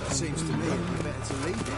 Seems to me it'd be better to leave it.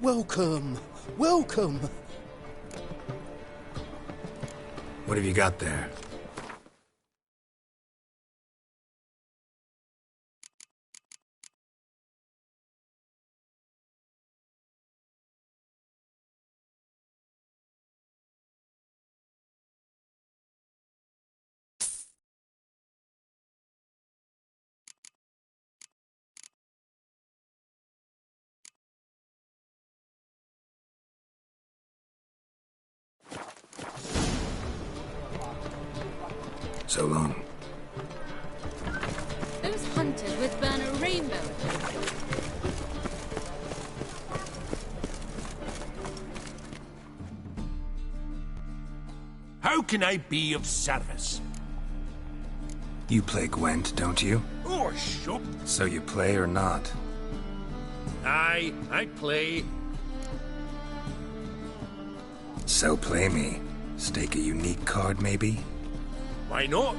Welcome! Welcome! What have you got there? So long. Those hunters would burn a rainbow. How can I be of service? You play Gwent, don't you? Oh, shup. So you play or not? Aye, I play. So play me. Stake a unique card, maybe? Why not?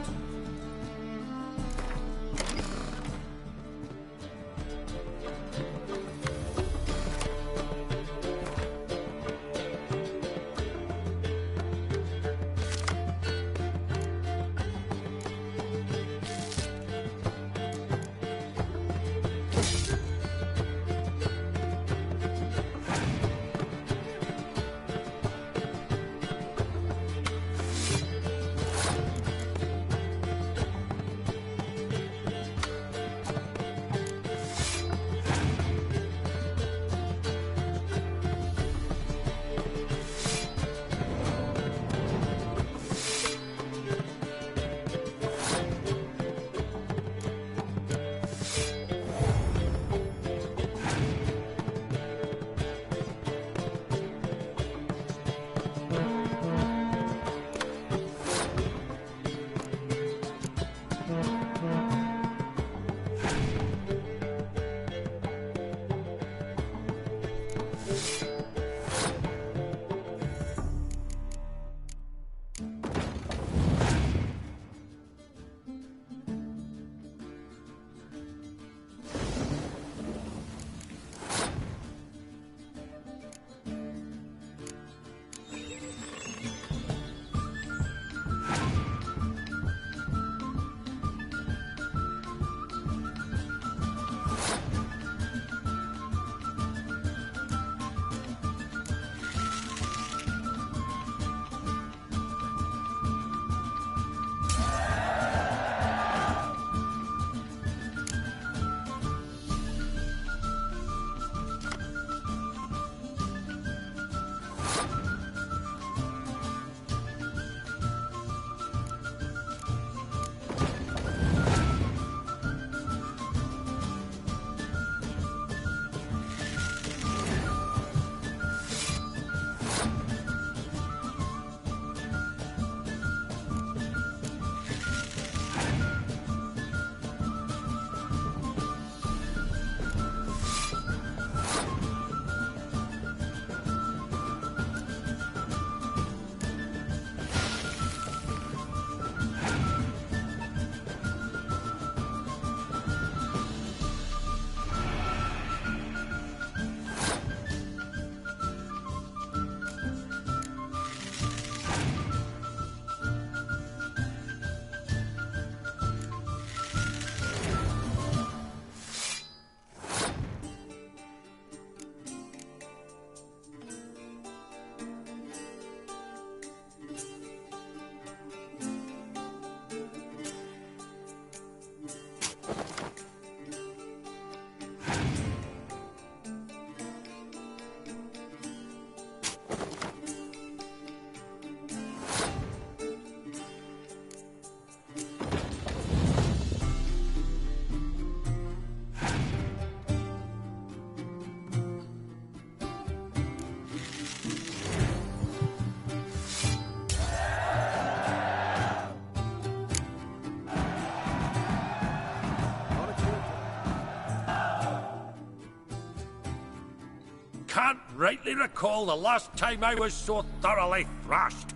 rightly recall the last time I was so thoroughly thrashed.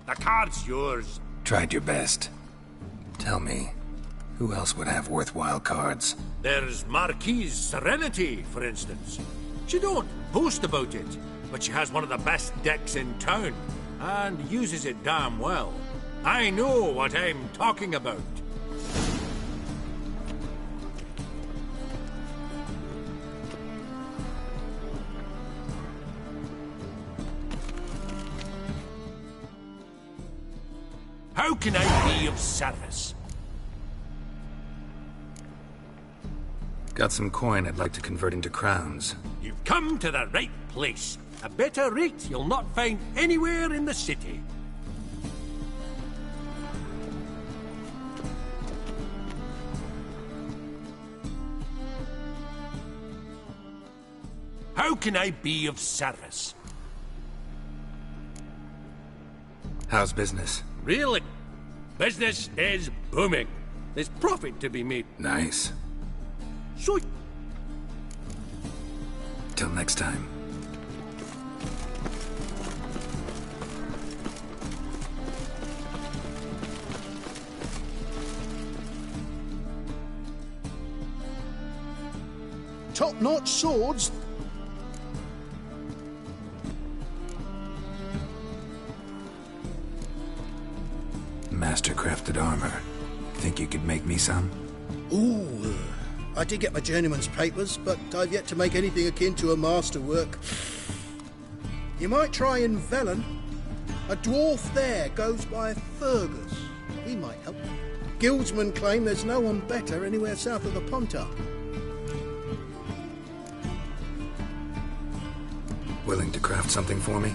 The card's yours. Tried your best. Tell me, who else would have worthwhile cards? There's Marquise Serenity, for instance. She don't boast about it, but she has one of the best decks in town, and uses it damn well. I know what I'm talking about. How can I be of service? Got some coin I'd like to convert into crowns. You've come to the right place. A better rate you'll not find anywhere in the city. How can I be of service? How's business? Really? Business is booming. There's profit to be made. Nice. So, Till next time. Top-notch swords. Master-crafted armor. Think you could make me some? Ooh, I did get my journeyman's papers, but I've yet to make anything akin to a masterwork. You might try in Velen. A dwarf there goes by Fergus. He might help. Guildsmen claim there's no one better anywhere south of the Pontar. Willing to craft something for me?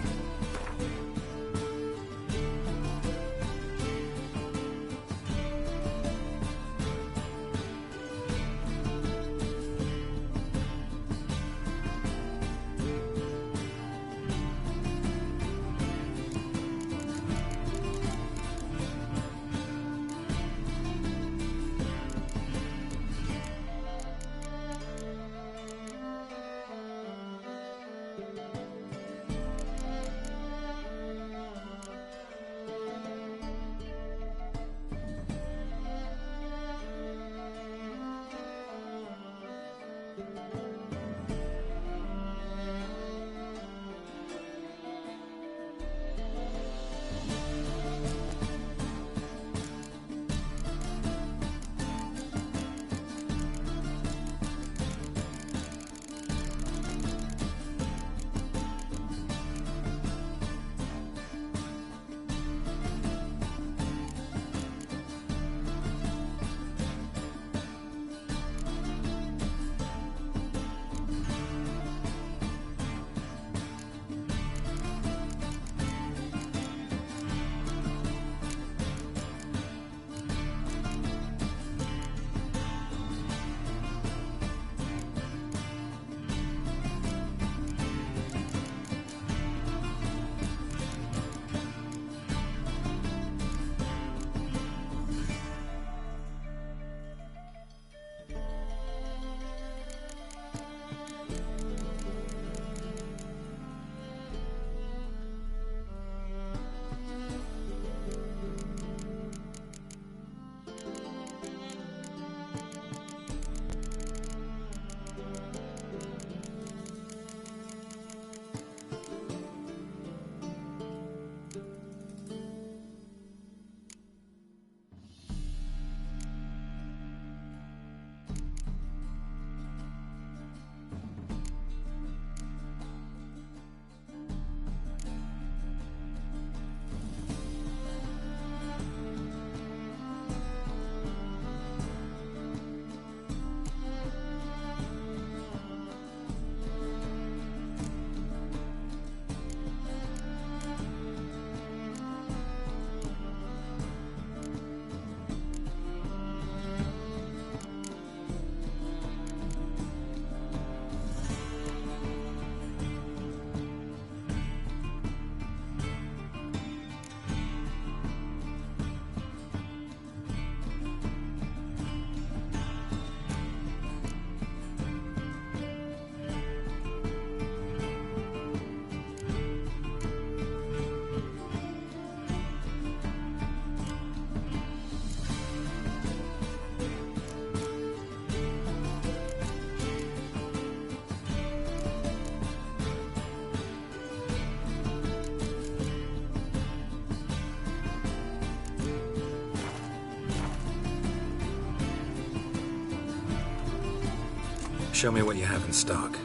Show me what you have in stock.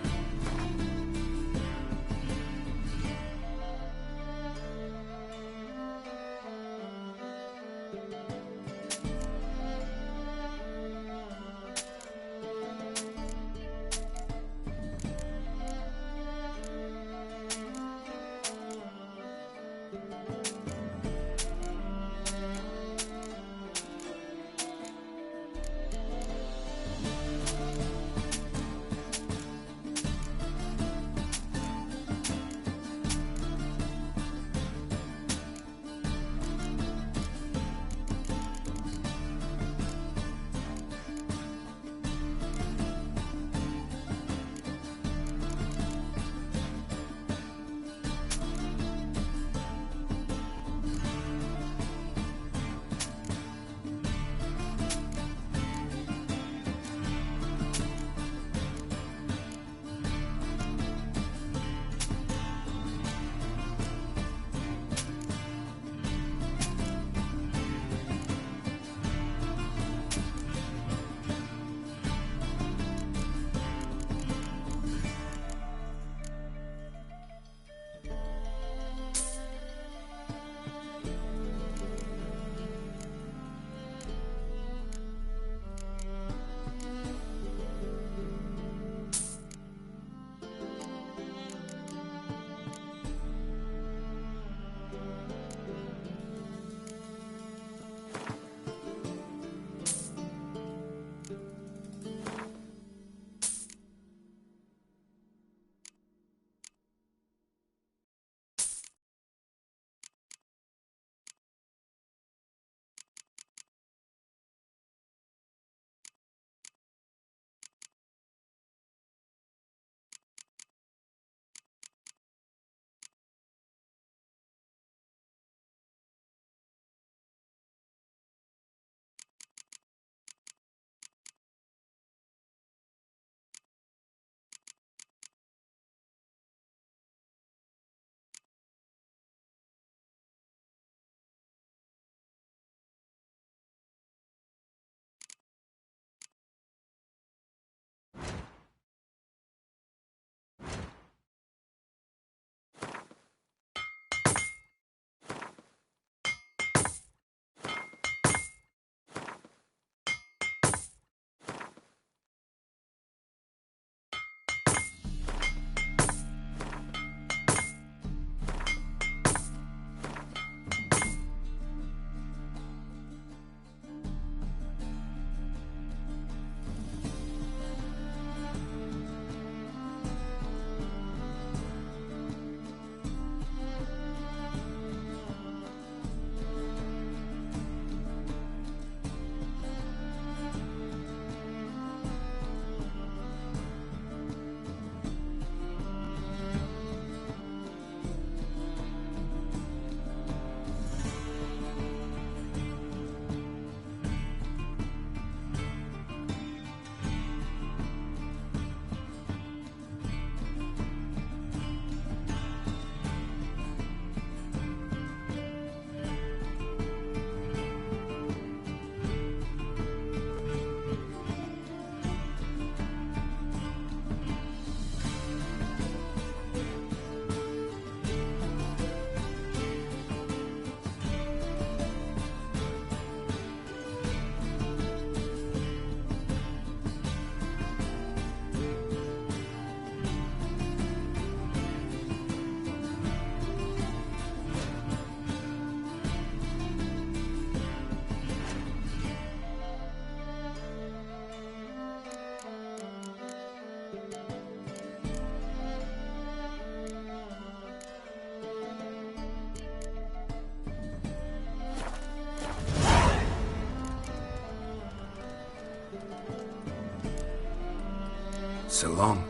So long.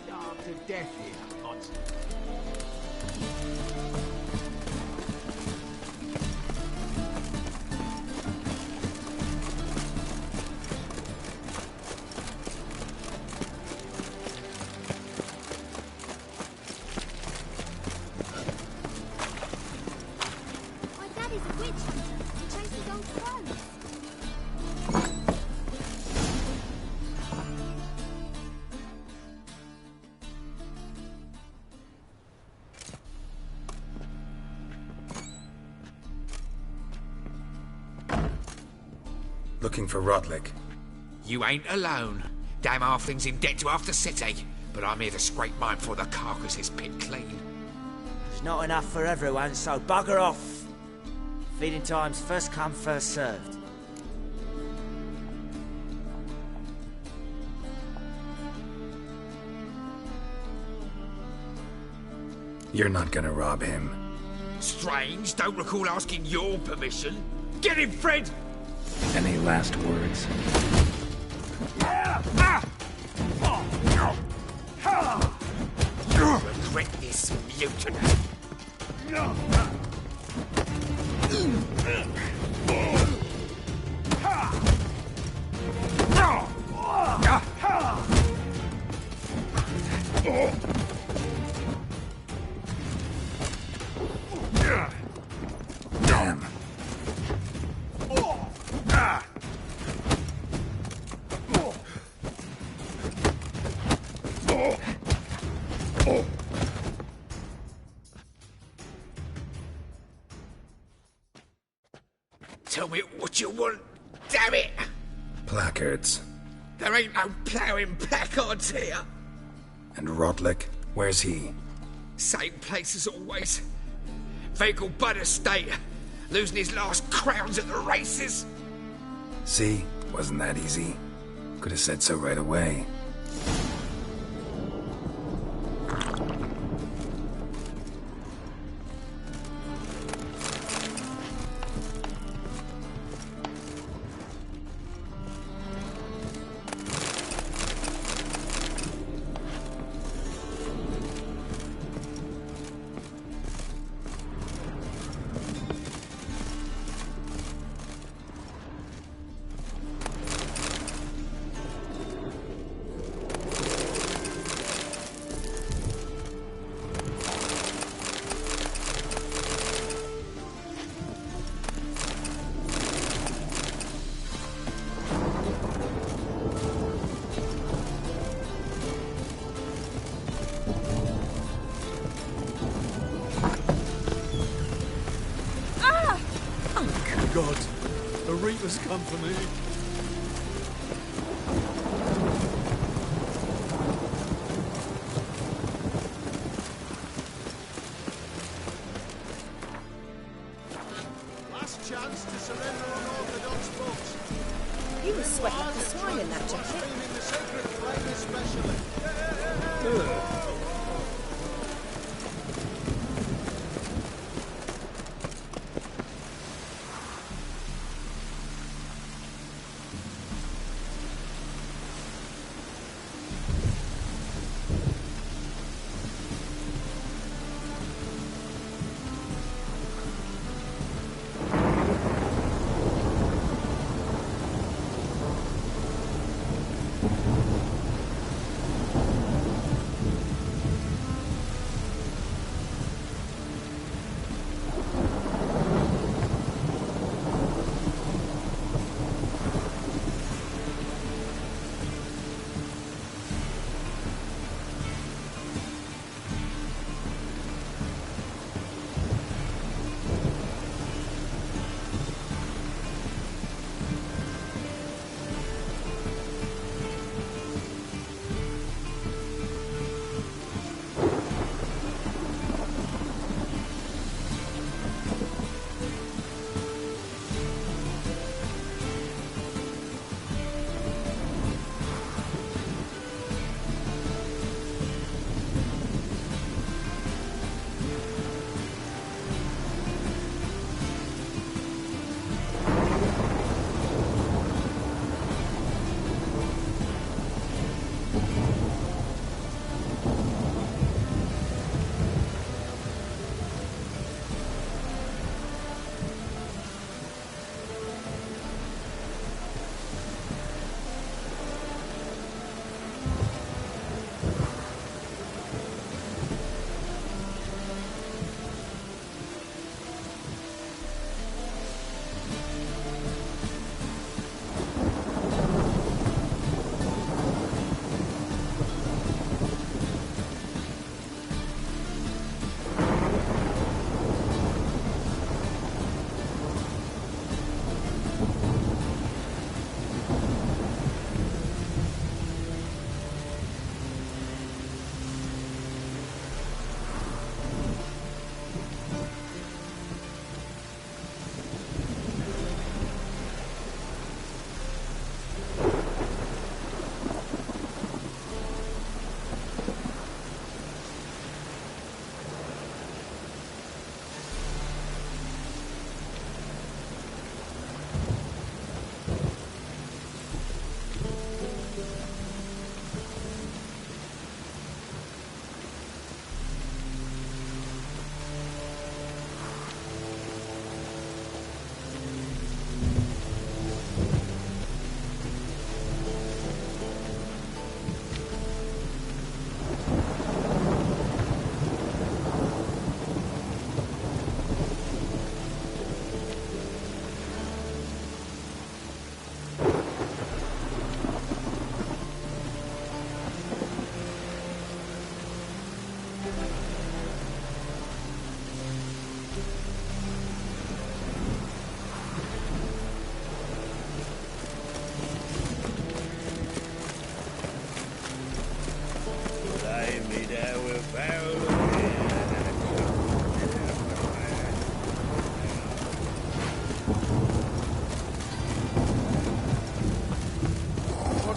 Starved to death here, Monty. My daddy's a witch hunter. He chases old crows. Looking for Rodlick. You ain't alone. Damn halfling's in debt to half the city. But I'm here to scrape mine before the carcass is picked clean. There's not enough for everyone, so bugger off. Feeding time's first come, first served. You're not gonna rob him. Strange, don't recall asking your permission. Get him, Fred! Any last words? Regret this, mutant. Damn. Tell me what you want, damn it! Placards. There ain't no ploughing placards here. And Rodlick? Where's he? Same place as always. Vehicle Bud Estate. Losing his last crowns at the races. See? Wasn't that easy? Could have said so right away. God, the Reapers come for me. Last chance to surrender unorthodox books. You were sweating like a swine in that jacket. In the sacred flame especially.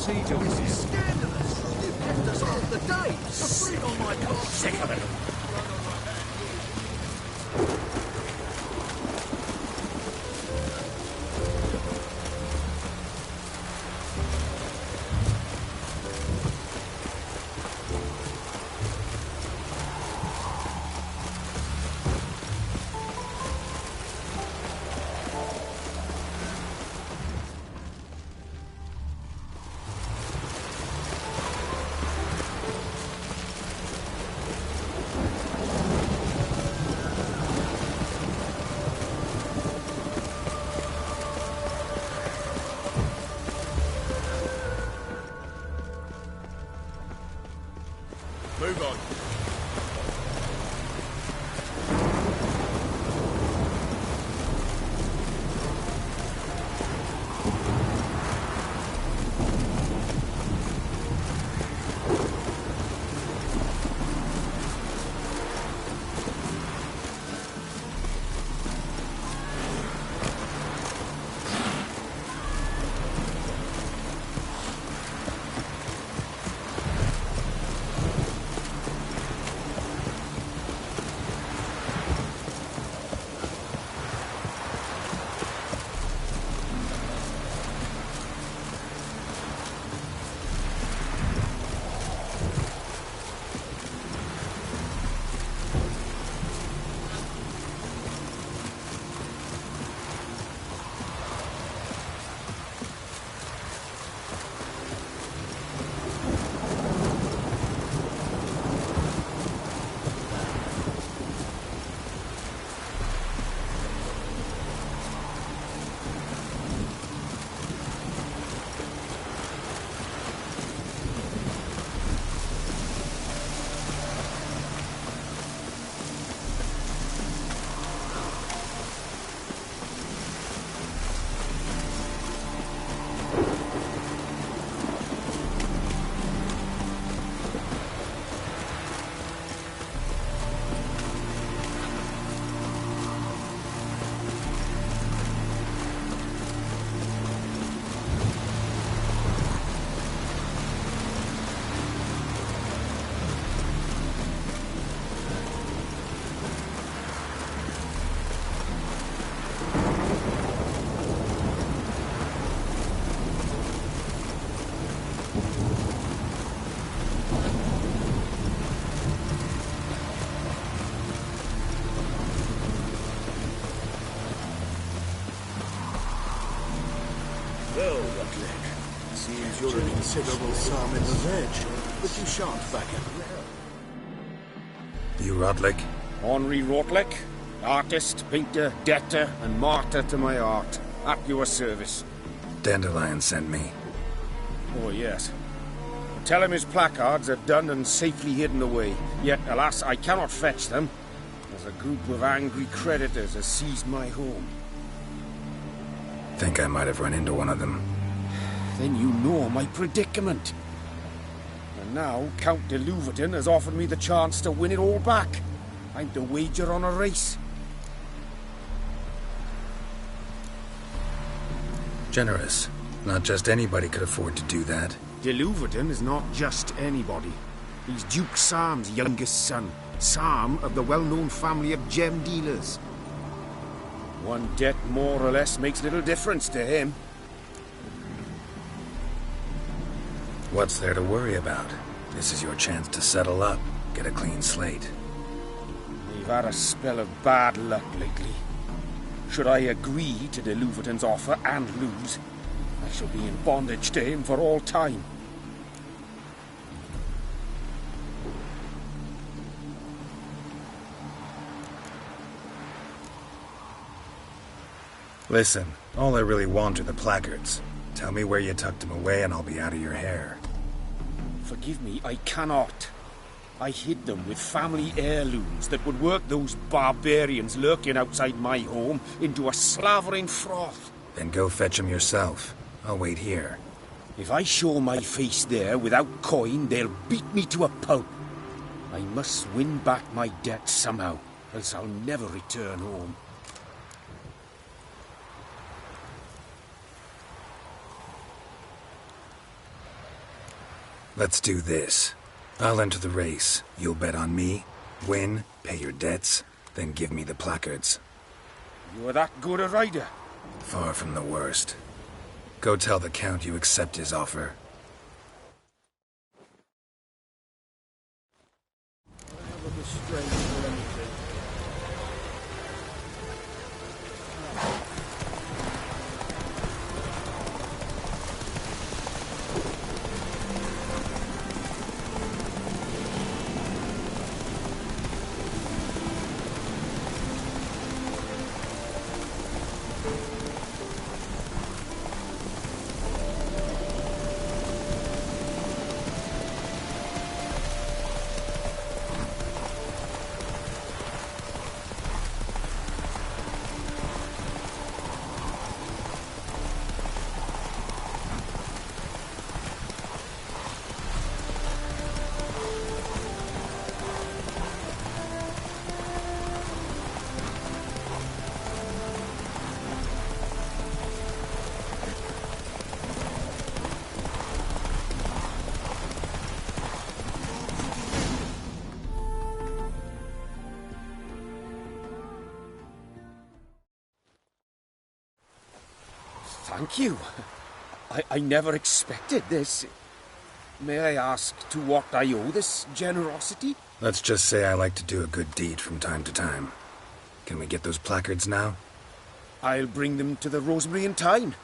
tea to This him. is scandalous. You've kept us half the day. A freak on my car. Sick of it. Move on. Well, Rutledge, seems you're a considerable sum in the veg, but you shan't back out now. You Rodlick? Henri Rotlick, artist, painter, debtor, and martyr to my art. At your service. Dandelion sent me. Oh, yes. Tell him his placards are done and safely hidden away. Yet, alas, I cannot fetch them, as a group of angry creditors has seized my home. Think I might have run into one of them. Then you know my predicament. And now, Count de Louverton has offered me the chance to win it all back. I'm to wager on a race. Generous. Not just anybody could afford to do that. De Louverton is not just anybody. He's Duke Sam's youngest son. Sam of the well-known family of gem dealers. One debt more or less makes little difference to him. What's there to worry about? This is your chance to settle up, get a clean slate. We've had a spell of bad luck lately. Should I agree to de Louverton's offer and lose, I shall be in bondage to him for all time. Listen, all I really want are the placards. Tell me where you tucked them away and I'll be out of your hair. Forgive me, I cannot. I hid them with family heirlooms that would work those barbarians lurking outside my home into a slavering froth. Then go fetch them yourself. I'll wait here. If I show my face there without coin, they'll beat me to a pulp. I must win back my debt somehow, else I'll never return home. Let's do this. I'll enter the race. You'll bet on me, win, pay your debts, then give me the placards. You're that good a rider? Far from the worst. Go tell the Count you accept his offer. Thank you. I never expected this. May I ask to what I owe this generosity? Let's just say I like to do a good deed from time to time. Can we get those placards now? I'll bring them to the Rosemary and Tyne,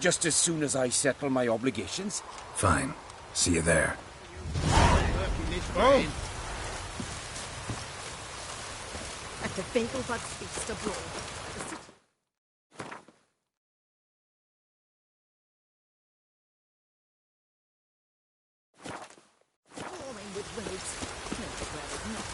just as soon as I settle my obligations. Fine. See you there. Oh! At the Beaglebug's feast abroad. The city... Swarming with rogues. No, well, not.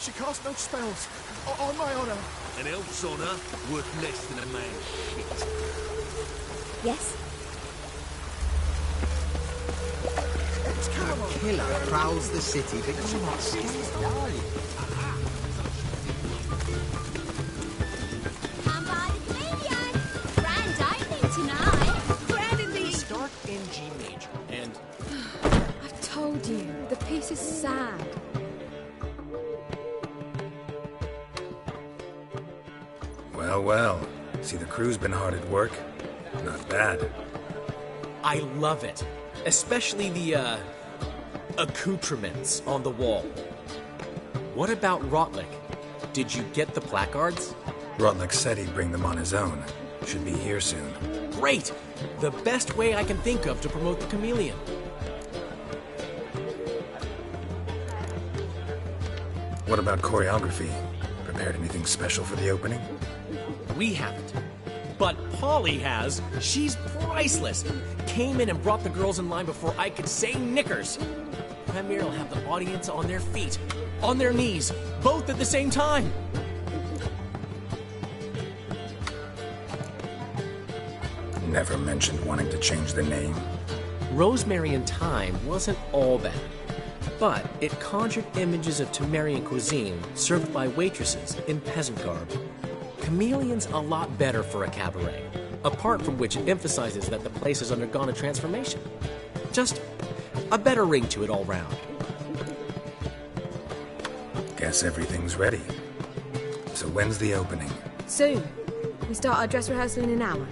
She cast no spells. On my honor. An elf's honor worth less than a man's shit. Yes? A killer prowls the city, but you're not scared. Come by the told you, the piece is sad. Well, well. See, the crew's been hard at work. Not bad. I love it. Especially the, accoutrements on the wall. What about Rotlick? Did you get the placards? Rotlick said he'd bring them on his own. Should be here soon. Great! The best way I can think of to promote the chameleon. What about choreography? Prepared anything special for the opening? We haven't. But Polly has. She's priceless. Came in and brought the girls in line before I could say knickers. Premier will have the audience on their feet, on their knees, both at the same time. Never mentioned wanting to change the name. Rosemary and Thyme wasn't all bad, but it conjured images of Temerian cuisine served by waitresses in peasant garb. Chameleon's a lot better for a cabaret, apart from which it emphasizes that the place has undergone a transformation. Just a better ring to it all round. Guess everything's ready. So when's the opening? Soon. We start our dress rehearsal in an hour.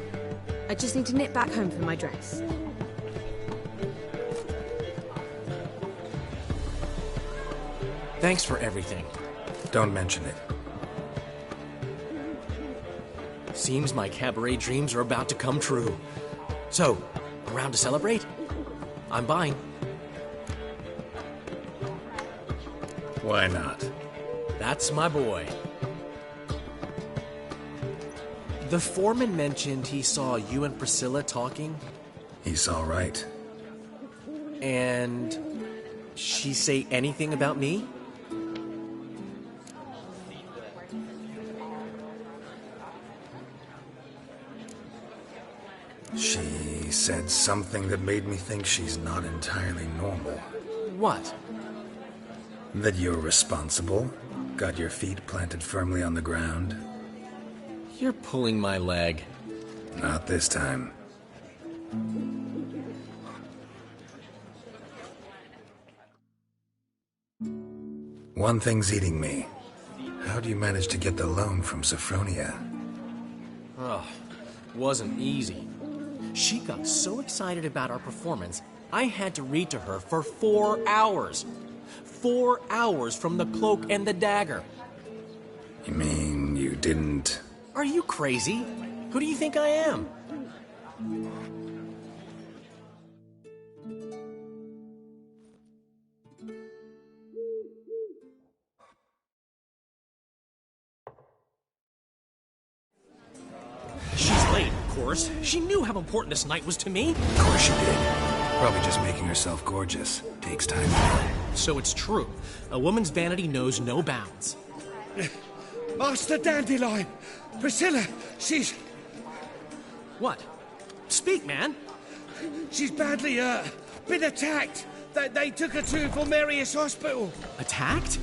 I just need to nip back home for my dress. Thanks for everything. Don't mention it. Seems my cabaret dreams are about to come true. So, around to celebrate? I'm buying. Why not? That's my boy. The foreman mentioned he saw you and Priscilla talking. He saw right. And she say anything about me? She said something that made me think she's not entirely normal. What? That you're responsible, got your feet planted firmly on the ground. You're pulling my leg. Not this time. One thing's eating me. How do you manage to get the loan from Sophronia? Oh, wasn't easy. She got so excited about our performance, I had to read to her for 4 hours. 4 hours from the Cloak and the Dagger. You mean you didn't... Are you crazy? Who do you think I am? She's late, of course. She knew how important this night was to me. Of course she did. Probably just making herself gorgeous. Takes time. So it's true. A woman's vanity knows no bounds. Master Dandelion! Priscilla, she's... What? Speak, man. She's badly, been attacked. They took her to Vulmerius Hospital. Attacked?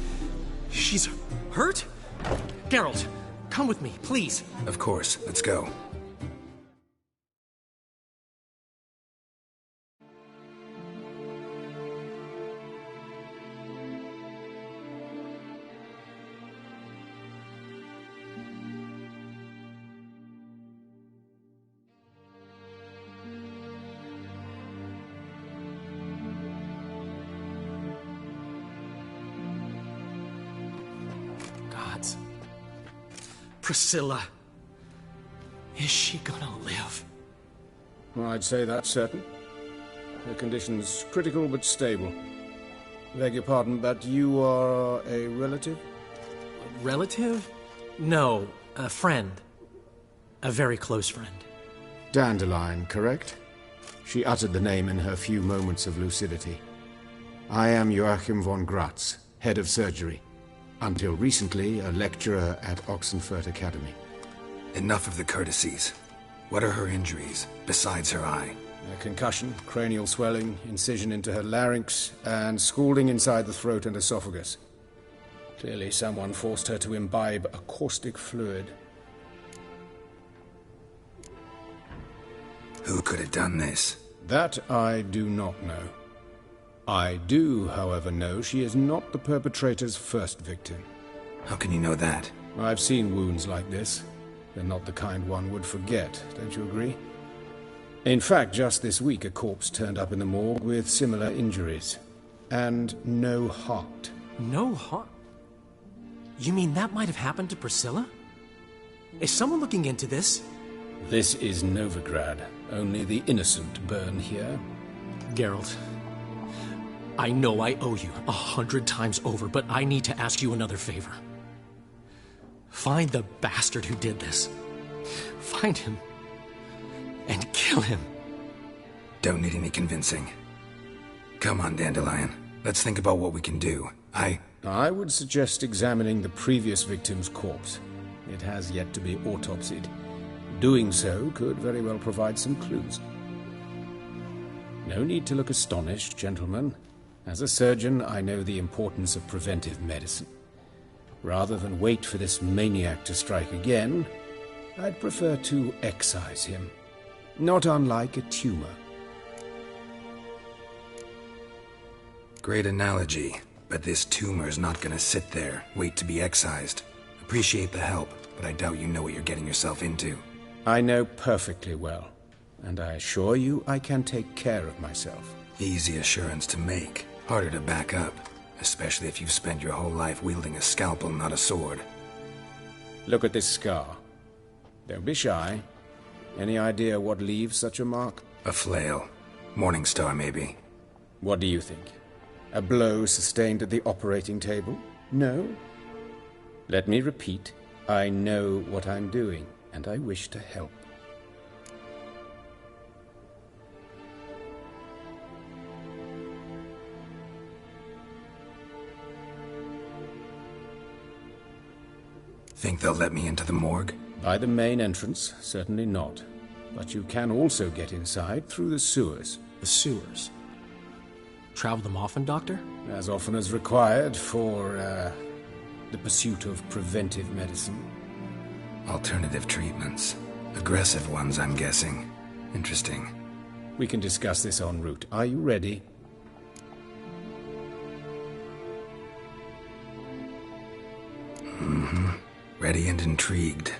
She's hurt? Geralt, come with me, please. Of course. Let's go. Priscilla. Is she gonna live? Well, I'd say that's certain. Her condition's critical but stable. Beg your pardon, but you are a relative? A relative? No, a friend. A very close friend. Dandelion, correct? She uttered the name in her few moments of lucidity. I am Joachim von Gratz, head of surgery. Until recently, a lecturer at Oxenfurt Academy. Enough of the courtesies. What are her injuries, besides her eye? A concussion, cranial swelling, incision into her larynx, and scalding inside the throat and esophagus. Clearly someone forced her to imbibe a caustic fluid. Who could have done this? That I do not know. I do, however, know she is not the perpetrator's first victim. How can you know that? I've seen wounds like this. They're not the kind one would forget, don't you agree? In fact, just this week a corpse turned up in the morgue with similar injuries. And no heart. No heart? You mean that might have happened to Priscilla? Is someone looking into this? This is Novigrad. Only the innocent burn here. Geralt, I know I owe you 100 times over, but I need to ask you another favor. Find the bastard who did this. Find him. And kill him. Don't need any convincing. Come on, Dandelion. Let's think about what we can do. I would suggest examining the previous victim's corpse. It has yet to be autopsied. Doing so could very well provide some clues. No need to look astonished, gentlemen. As a surgeon, I know the importance of preventive medicine. Rather than wait for this maniac to strike again, I'd prefer to excise him. Not unlike a tumor. Great analogy, but this tumor's not gonna sit there, wait to be excised. Appreciate the help, but I doubt you know what you're getting yourself into. I know perfectly well, and I assure you I can take care of myself. Easy assurance to make, harder to back up, especially if you've spent your whole life wielding a scalpel, not a sword. Look at this scar. Don't be shy. Any idea what leaves such a mark? A flail. Morningstar, maybe. What do you think? A blow sustained at the operating table? No? Let me repeat. I know what I'm doing, and I wish to help. Think they'll let me into the morgue? By the main entrance, certainly not. But you can also get inside through the sewers. The sewers? Travel them often, Doctor? As often as required for, the pursuit of preventive medicine. Alternative treatments. Aggressive ones, I'm guessing. Interesting. We can discuss this en route. Are you ready? Mm-hmm. Ready and intrigued.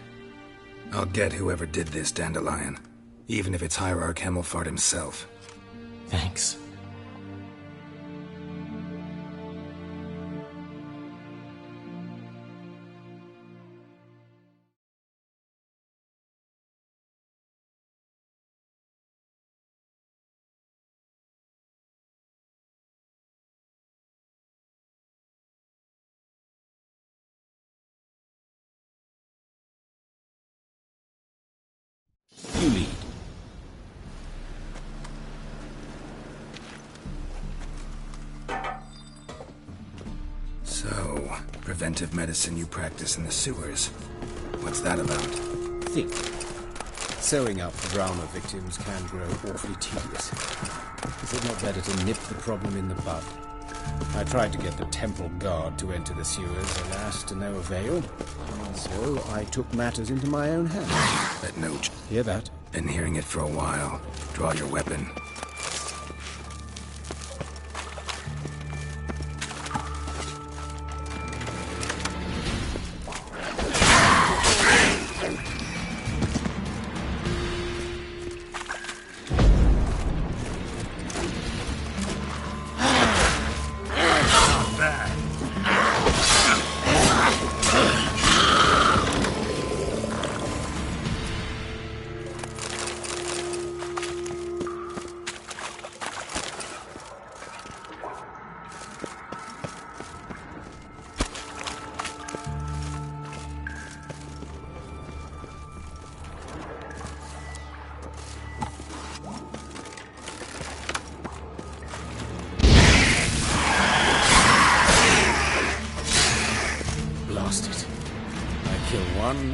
I'll get whoever did this, Dandelion. Even if it's Hierarch Hemmelfart himself. Thanks. You lead. So, preventive medicine you practice in the sewers. What's that about? Think. Sewing up drama victims can grow awfully tedious. Is it not better to nip the problem in the bud? I tried to get the temple guard to enter the sewers, alas, to no avail. So I took matters into my own hands. That no... Hear that? Been hearing it for a while. Draw your weapon.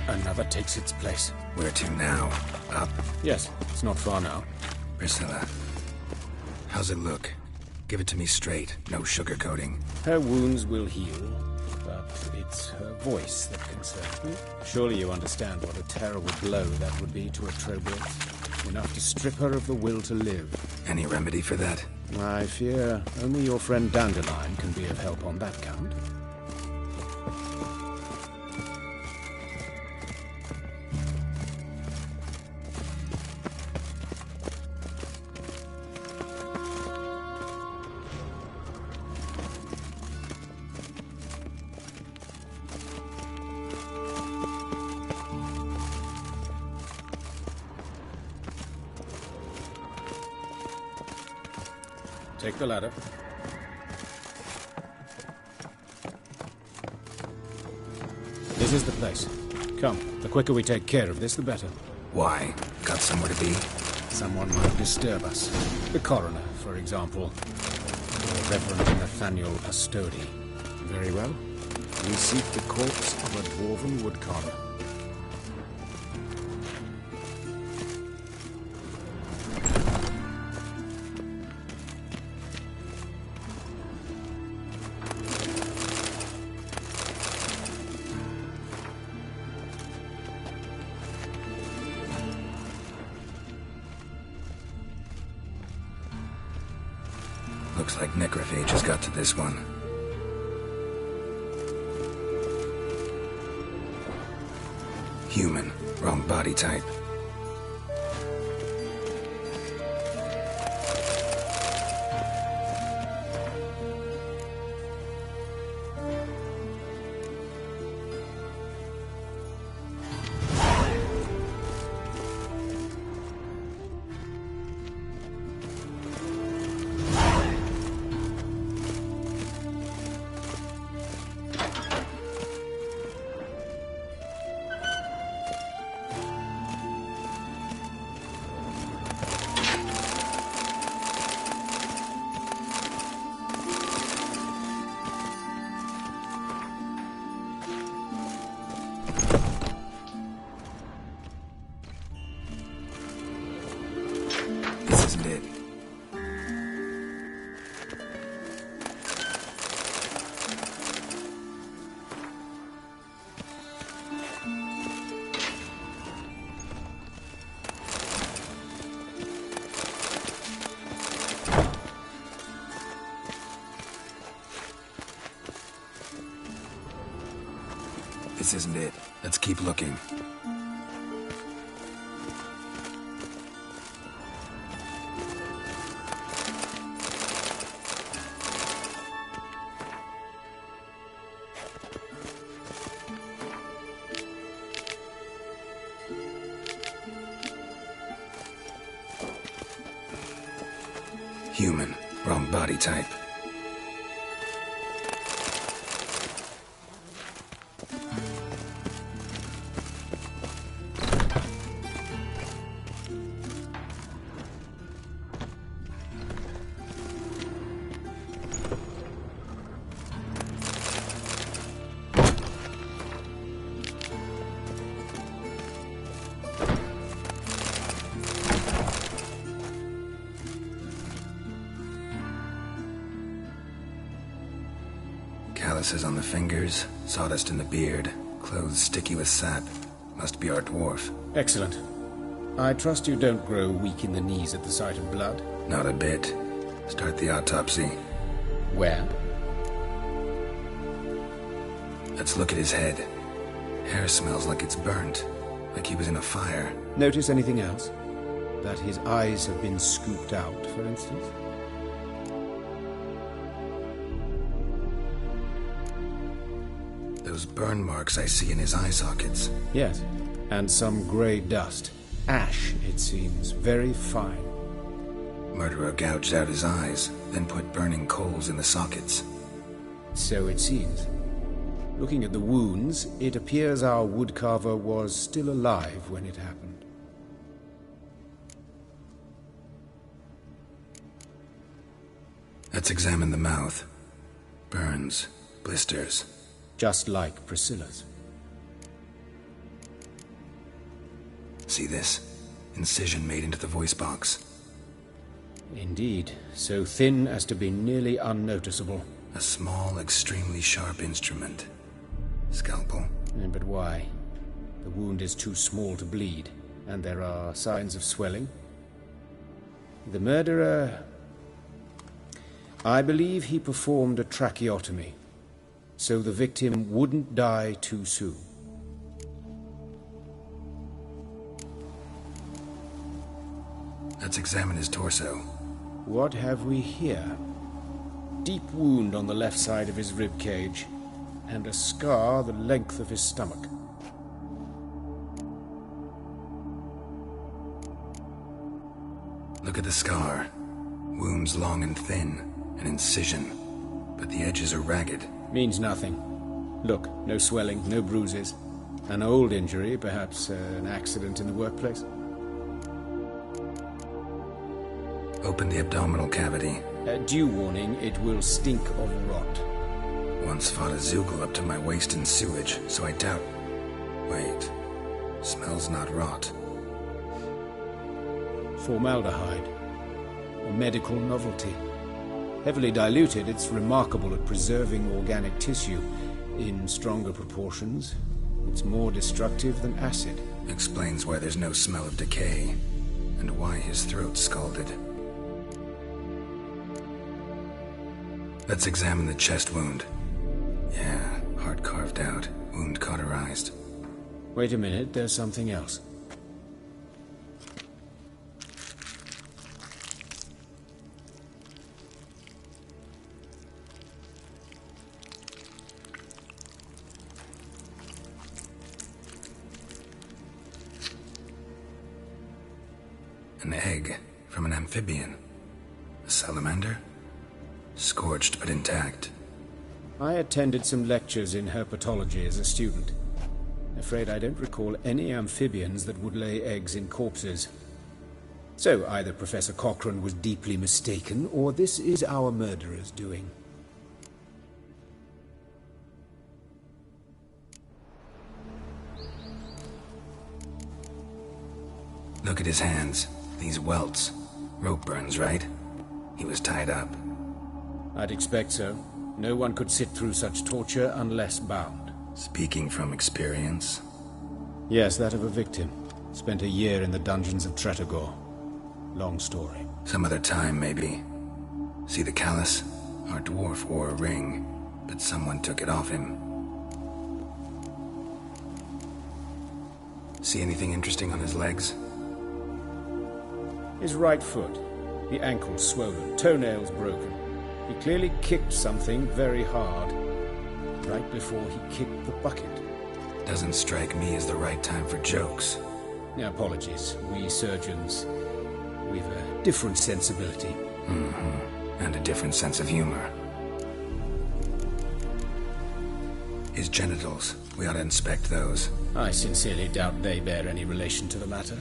Another takes its place. Where to now? Up? Yes, it's not far now. Priscilla, how's it look? Give it to me straight, no sugarcoating. Her wounds will heal. But it's her voice that concerns me. Surely you understand what a terrible blow that would be to a Trowbridge. Enough to strip her of the will to live. Any remedy for that? I fear only your friend Dandelion can be of help on that count. Take the ladder. This is the place. Come, the quicker we take care of this, the better. Why? Got somewhere to be? Someone might disturb us. The coroner, for example. Or Reverend Nathaniel Astodi. Very well. We seek the corpse of a dwarven woodcarver. Looks like necrophage has got to this one. Human. Wrong body type. This isn't it. This isn't it. Let's keep looking. Human. Wrong body type. Calluses on the fingers, sawdust in the beard, clothes sticky with sap. Must be our dwarf. Excellent. I trust you don't grow weak in the knees at the sight of blood? Not a bit. Start the autopsy. Where? Let's look at his head. Hair smells like it's burnt, like he was in a fire. Notice anything else? That his eyes have been scooped out, for instance? Those burn marks I see in his eye sockets. Yes, and some grey dust. Ash, it seems. Very fine. Murderer gouged out his eyes, then put burning coals in the sockets. So it seems. Looking at the wounds, it appears our woodcarver was still alive when it happened. Let's examine the mouth. Burns, blisters. Just like Priscilla's. See this? Incision made into the voice box. Indeed, so thin as to be nearly unnoticeable. A small, extremely sharp instrument. Scalpel. But why? The wound is too small to bleed, and there are signs of swelling. The murderer... I believe he performed a tracheotomy, so the victim wouldn't die too soon. Let's examine his torso. What have we here? Deep wound on the left side of his rib cage, and a scar the length of his stomach. Look at the scar. Wounds long and thin, an incision, but the edges are ragged. Means nothing. Look, no swelling, no bruises. An old injury, perhaps an accident in the workplace. Open the abdominal cavity. Due warning, it will stink of rot. Once fought a Zoogle up to my waist in sewage, so I doubt... Wait. Smells not rot. Formaldehyde. A medical novelty. Heavily diluted, it's remarkable at preserving organic tissue. In stronger proportions, it's more destructive than acid. Explains why there's no smell of decay, and why his throat's scalded. Let's examine the chest wound. Yeah, heart carved out, wound cauterized. Wait a minute, there's something else. An egg from an amphibian. A salamander? Scorched but intact. I attended some lectures in herpetology as a student. Afraid I don't recall any amphibians that would lay eggs in corpses. So either Professor Cochrane was deeply mistaken, or this is our murderer's doing. Look at his hands. These welts. Rope burns, right? He was tied up. I'd expect so. No one could sit through such torture unless bound. Speaking from experience? Yes, that of a victim. Spent a year in the dungeons of Tretogor. Long story. Some other time, maybe. See the callus? Our dwarf wore a ring, but someone took it off him. See anything interesting on his legs? His right foot. The ankle swollen, toenails broken. He clearly kicked something very hard, right before he kicked the bucket. Doesn't strike me as the right time for jokes. Apologies. We surgeons, we've a different sensibility. Mm-hmm. And a different sense of humor. His genitals. We ought to inspect those. I sincerely doubt they bear any relation to the matter.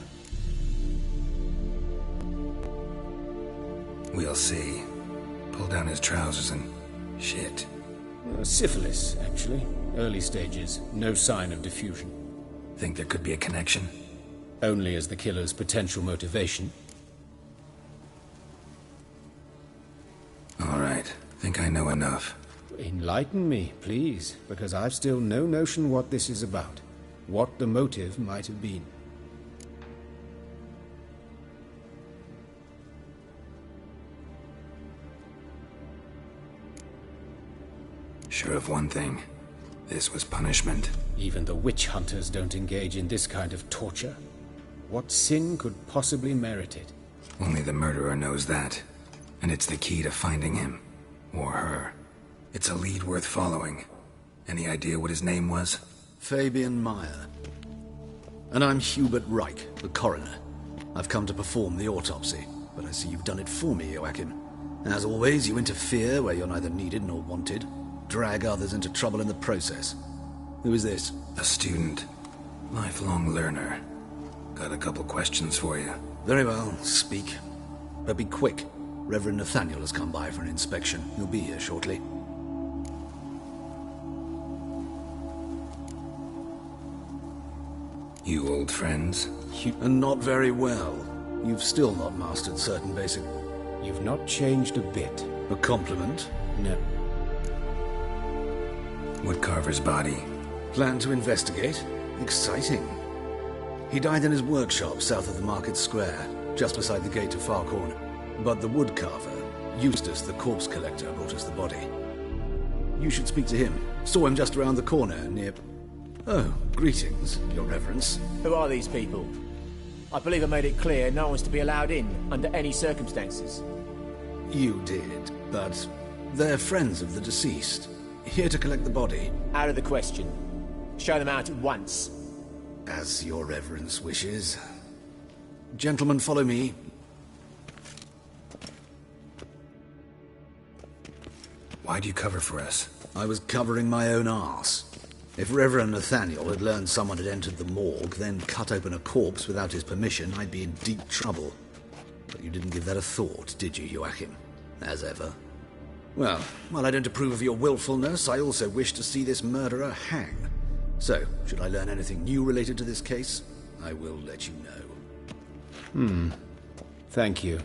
We'll see. Pull down his trousers and... shit. Syphilis, actually. Early stages. No sign of diffusion. Think there could be a connection? Only as the killer's potential motivation. All right. Think I know enough. Enlighten me, please, because I've still no notion what this is about. What the motive might have been. Sure of one thing. This was punishment. Even the witch hunters don't engage in this kind of torture. What sin could possibly merit it? Only the murderer knows that. And it's the key to finding him. Or her. It's a lead worth following. Any idea what his name was? Fabian Meyer. And I'm Hubert Reich, the coroner. I've come to perform the autopsy, but I see you've done it for me, Joachim. As always, you interfere where you're neither needed nor wanted. Drag others into trouble in the process. Who is this? A student. Lifelong learner. Got a couple questions for you. Very well, speak. But be quick. Reverend Nathaniel has come by for an inspection. He'll be here shortly. You old friends? And not very well. You've still not mastered certain basic... You've not changed a bit. A compliment? No. Woodcarver's body. Plan to investigate? Exciting. He died in his workshop south of the market square, just beside the gate to Far Corner. But the woodcarver, Eustace the corpse collector, brought us the body. You should speak to him. Saw him just around the corner near... Oh, greetings, Your Reverence. Who are these people? I believe I made it clear no one's to be allowed in, under any circumstances. You did, but they're friends of the deceased. Here to collect the body. Out of the question. Show them out at once. As Your Reverence wishes. Gentlemen, follow me. Why'd you cover for us? I was covering my own arse. If Reverend Nathaniel had learned someone had entered the morgue, then cut open a corpse without his permission, I'd be in deep trouble. But you didn't give that a thought, did you, Joachim? As ever. Well, while I don't approve of your willfulness, I also wish to see this murderer hang. So, should I learn anything new related to this case, I will let you know. Thank you.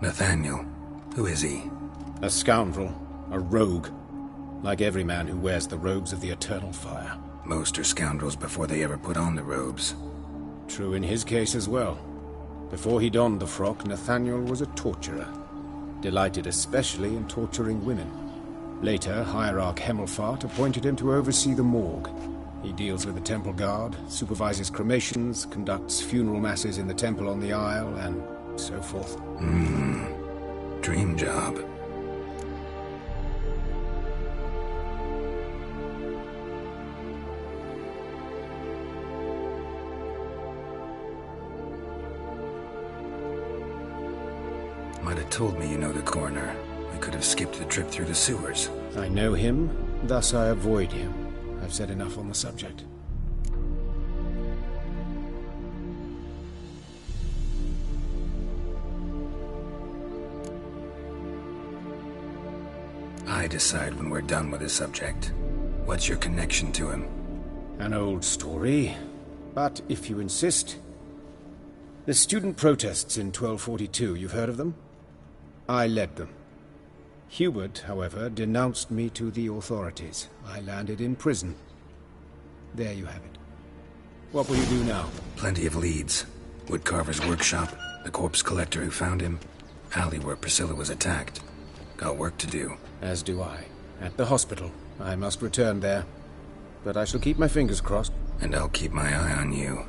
Nathaniel. Who is he? A scoundrel. A rogue. Like every man who wears the robes of the Eternal Fire. Most are scoundrels before they ever put on the robes. True in his case as well. Before he donned the frock, Nathaniel was a torturer. Delighted especially in torturing women. Later, Hierarch Hemmelfart appointed him to oversee the morgue. He deals with the temple guard, supervises cremations, conducts funeral masses in the temple on the Isle, and so forth. Dream job. Might have told me you know the coroner. I could have skipped the trip through the sewers. I know him, thus I avoid him. I've said enough on the subject. I decide when we're done with the subject. What's your connection to him? An old story, but if you insist. The student protests in 1242, you've heard of them? I led them. Hubert, however, denounced me to the authorities. I landed in prison. There you have it. What will you do now? Plenty of leads. Woodcarver's workshop, the corpse collector who found him, alley where Priscilla was attacked. Got work to do. As do I. At the hospital. I must return there. But I shall keep my fingers crossed. And I'll keep my eye on you.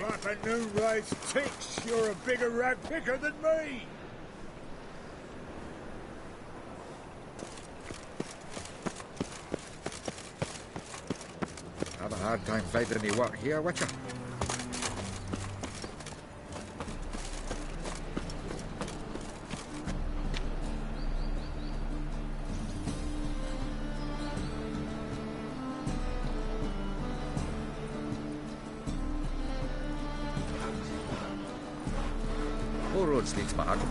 like a new raised tix. You're a bigger rag picker than me. Have a hard time finding any work here, Witcher. All roads lead to Mahagama.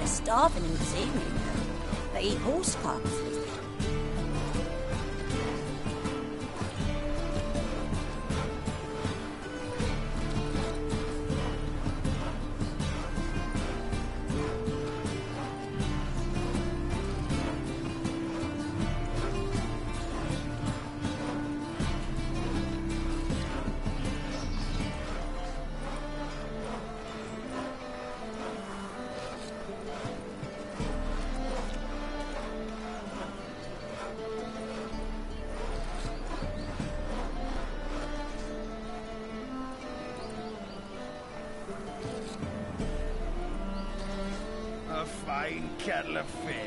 Starving in this evening. They eat horse cubs. A fine kettle of fish.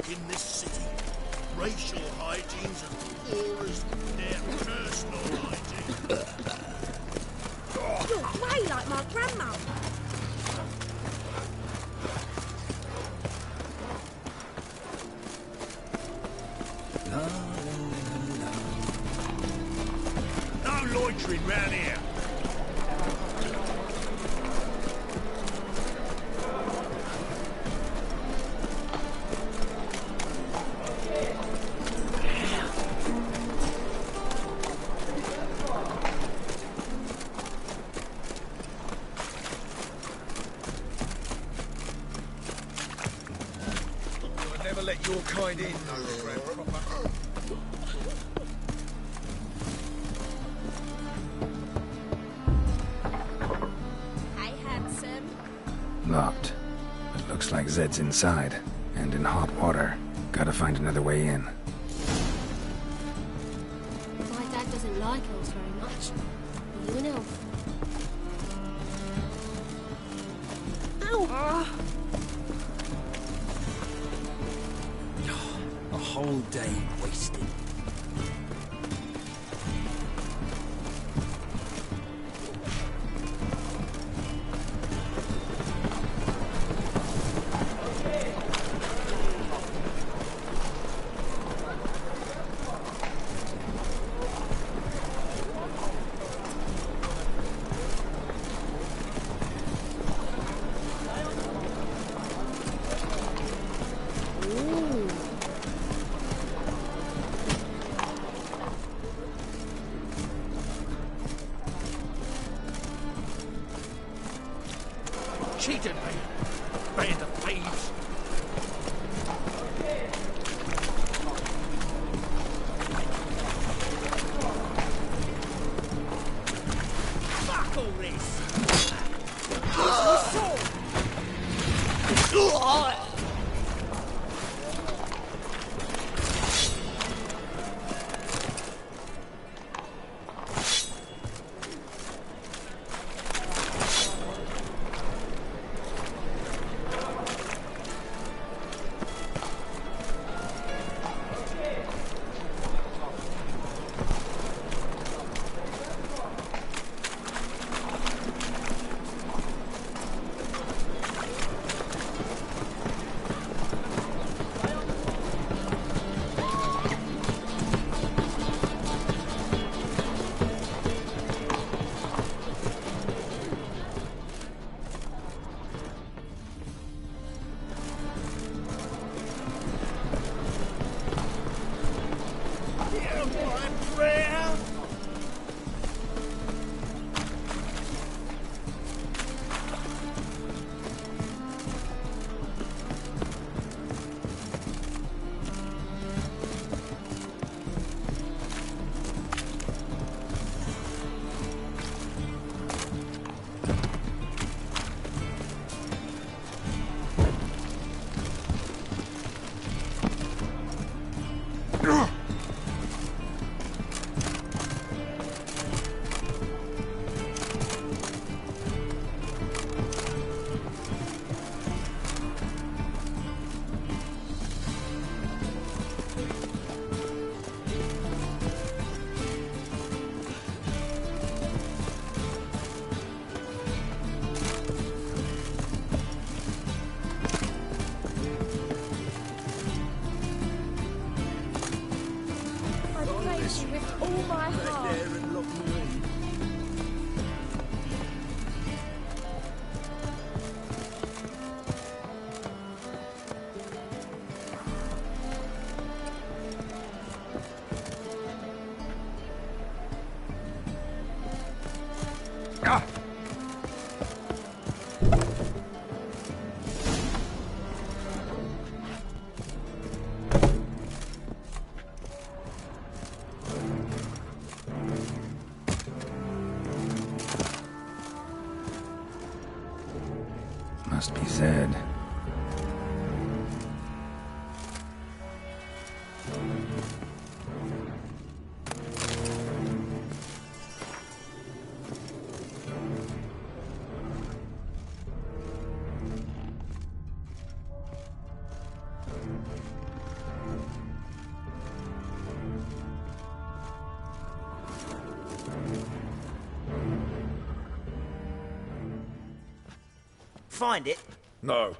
In this city, racial hygiene's as poor as their personal hygiene. You're grey like my grandma. No loitering round here. Never let your kind in, no grandpapa. Hey, handsome. Locked. It looks like Zed's inside, and in hot water. Gotta find another way in. My dad doesn't like elves very much. Are you an elf? Ow! A whole day wasted. Cheated me. Band of thieves. Fuck all this! Use my sword! With all my heart. Must be Zed. Find it? No.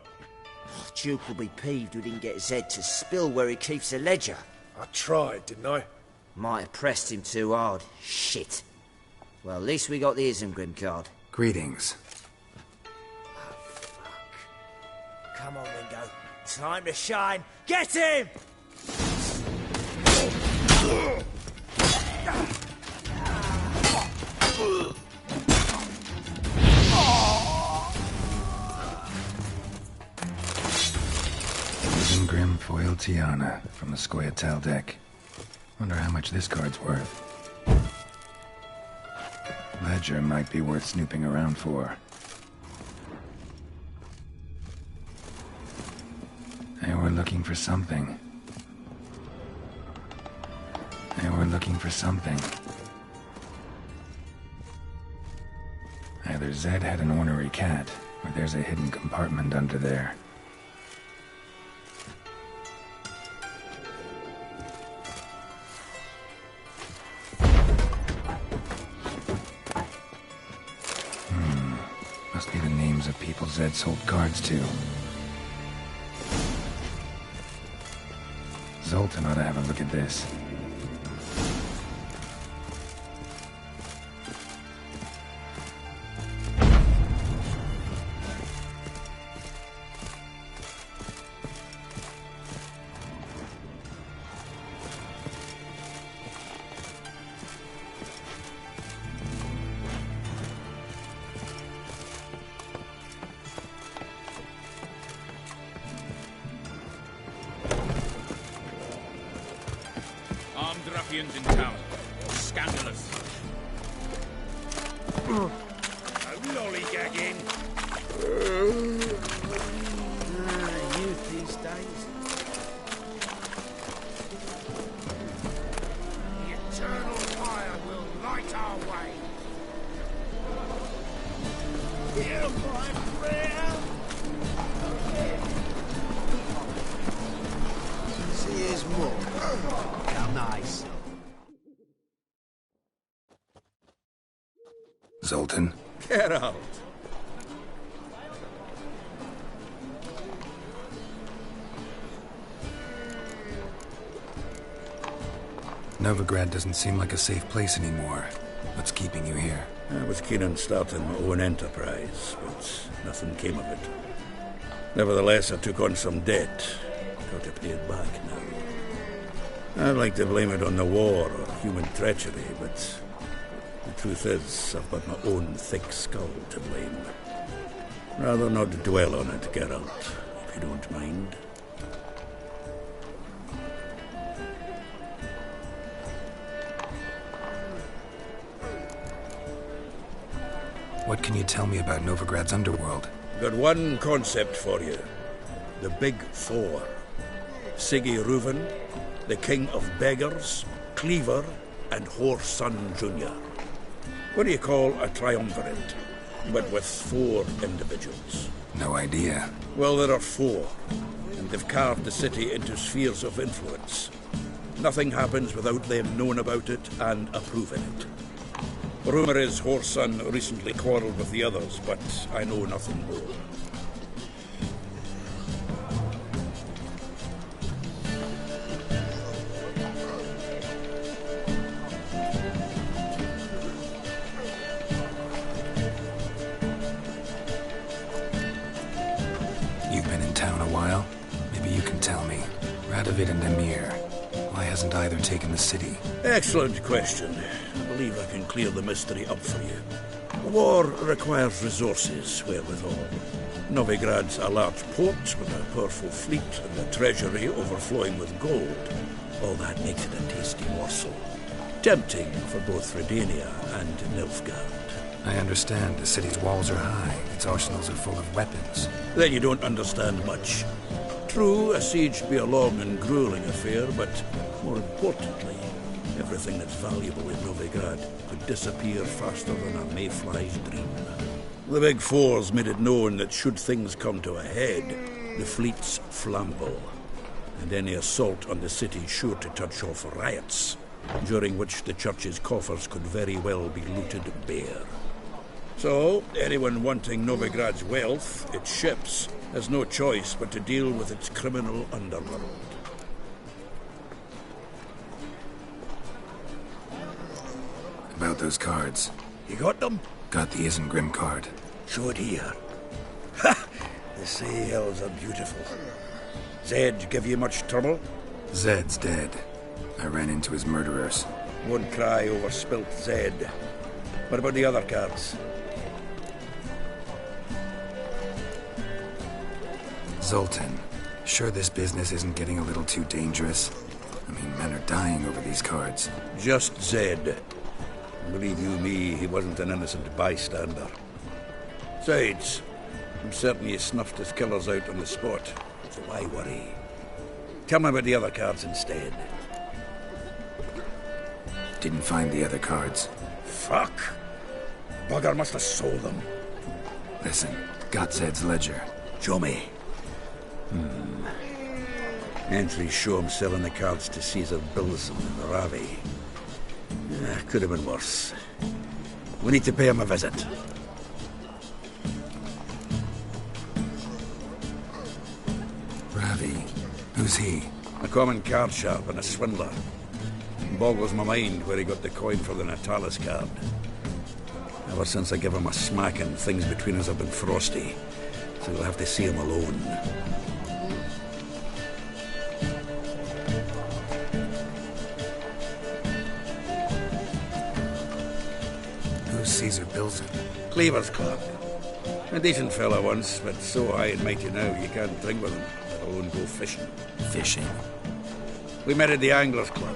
Duke will be peeved we didn't get Zed to spill where he keeps the ledger. I tried, didn't I? Might have pressed him too hard. Shit. Well, at least we got the Isengrim card. Greetings. Come on, Ringo. Time to shine. Get him! Isengrim foil Tiana from the Scoia'tael deck. Wonder how much this card's worth. Ledger might be worth snooping around for. They were looking for something. They were looking for something. Either Zed had an ornery cat, or there's a hidden compartment under there. Must be the names of people Zed sold cards to. Zoltan ought to have a look at this. Armed ruffians in town. Scandalous. No lollygagging. these days. The eternal fire will light our way. Hear my prayer. See his mug. How nice. Zoltan? Get out. Novigrad doesn't seem like a safe place anymore. What's keeping you here? I was keen on starting my own enterprise, but nothing came of it. Nevertheless, I took on some debt. Got to pay it back now. I'd like to blame it on the war or human treachery, but the truth is, I've got my own thick skull to blame. Rather not dwell on it, Geralt, if you don't mind. What can you tell me about Novigrad's underworld? Got one concept for you. The Big Four. Siggy Reuven, the King of Beggars, Cleaver, and Whoreson Jr. What do you call a triumvirate, but with 4 individuals? No idea. Well, there are 4, and they've carved the city into spheres of influence. Nothing happens without them knowing about it and approving it. Rumour is Whoreson recently quarrelled with the others, but I know nothing more. You've been in town a while? Maybe you can tell me. Radovid and Emir. Why hasn't either taken the city? Excellent question. I believe I can clear the mystery up for you. War requires resources wherewithal. Novigrad's a large port with a powerful fleet and a treasury overflowing with gold. All that makes it a tasty morsel. Tempting for both Redania and Nilfgaard. I understand. The city's walls are high. Its arsenals are full of weapons. Then you don't understand much. True, a siege be a long and grueling affair, but more importantly, everything that's valuable in Novigrad could disappear faster than a mayfly's dream. The Big Four's made it known that should things come to a head, the fleet's flammable, and any assault on the city's sure to touch off riots, during which the church's coffers could very well be looted bare. So, anyone wanting Novigrad's wealth, its ships, has no choice but to deal with its criminal underworld. About those cards. You got them? Got the Isengrim card. Show it here. Ha! The sea elves are beautiful. Zed give you much trouble? Zed's dead. I ran into his murderers. Won't cry over spilt Zed. What about the other cards? Zoltan, sure this business isn't getting a little too dangerous? I mean, men are dying over these cards. Just Zed. Believe you me, he wasn't an innocent bystander. Besides, I'm certain he snuffed his killers out on the spot, so why worry? Tell me about the other cards instead. Didn't find the other cards. Fuck! Bugger must have sold them. Listen, got Zed's ledger. Show me. Entries show him selling the cards to Caesar Bilson and Ravi. Could have been worse. We need to pay him a visit. Ravi? Who's he? A common card sharp and a swindler. Boggles my mind where he got the coin for the Natalis card. Ever since I gave him a smacking, things between us have been frosty. So we'll have to see him alone. Who's Caesar Bilson? Cleaver's clerk. A decent fella once, but so high and mighty now you can't drink with him, let alone go fishing. Fishing? We met at the Anglers Club,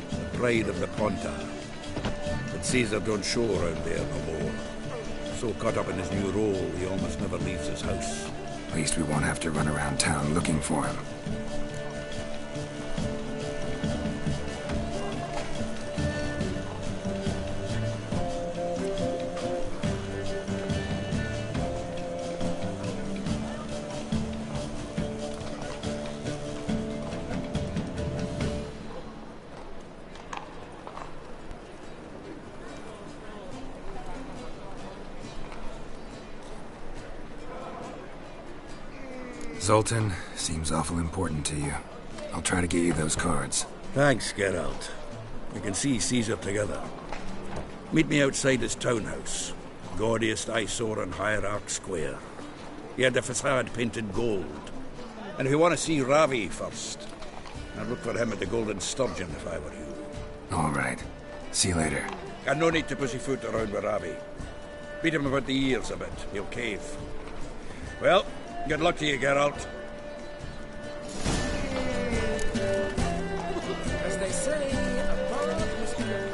the pride of the Pontar. But Caesar don't show around there no more. So caught up in his new role, he almost never leaves his house. At least we won't have to run around town looking for him. Zoltan, seems awful important to you. I'll try to get you those cards. Thanks, Geralt. We can see Caesar together. Meet me outside his townhouse. Gaudiest eyesore on Hierarch Square. He had the facade painted gold. And if you want to see Ravi first, I'd look for him at the Golden Sturgeon if I were you. All right. See you later. And no need to pussyfoot around with Ravi. Beat him about the ears a bit. He'll cave. Well, good luck to you, Geralt. As they say, a bard must be a...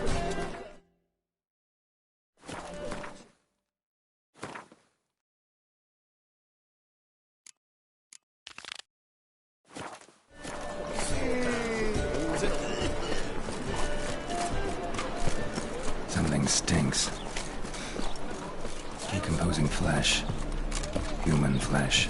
Something stinks. Decomposing flesh. Human flesh.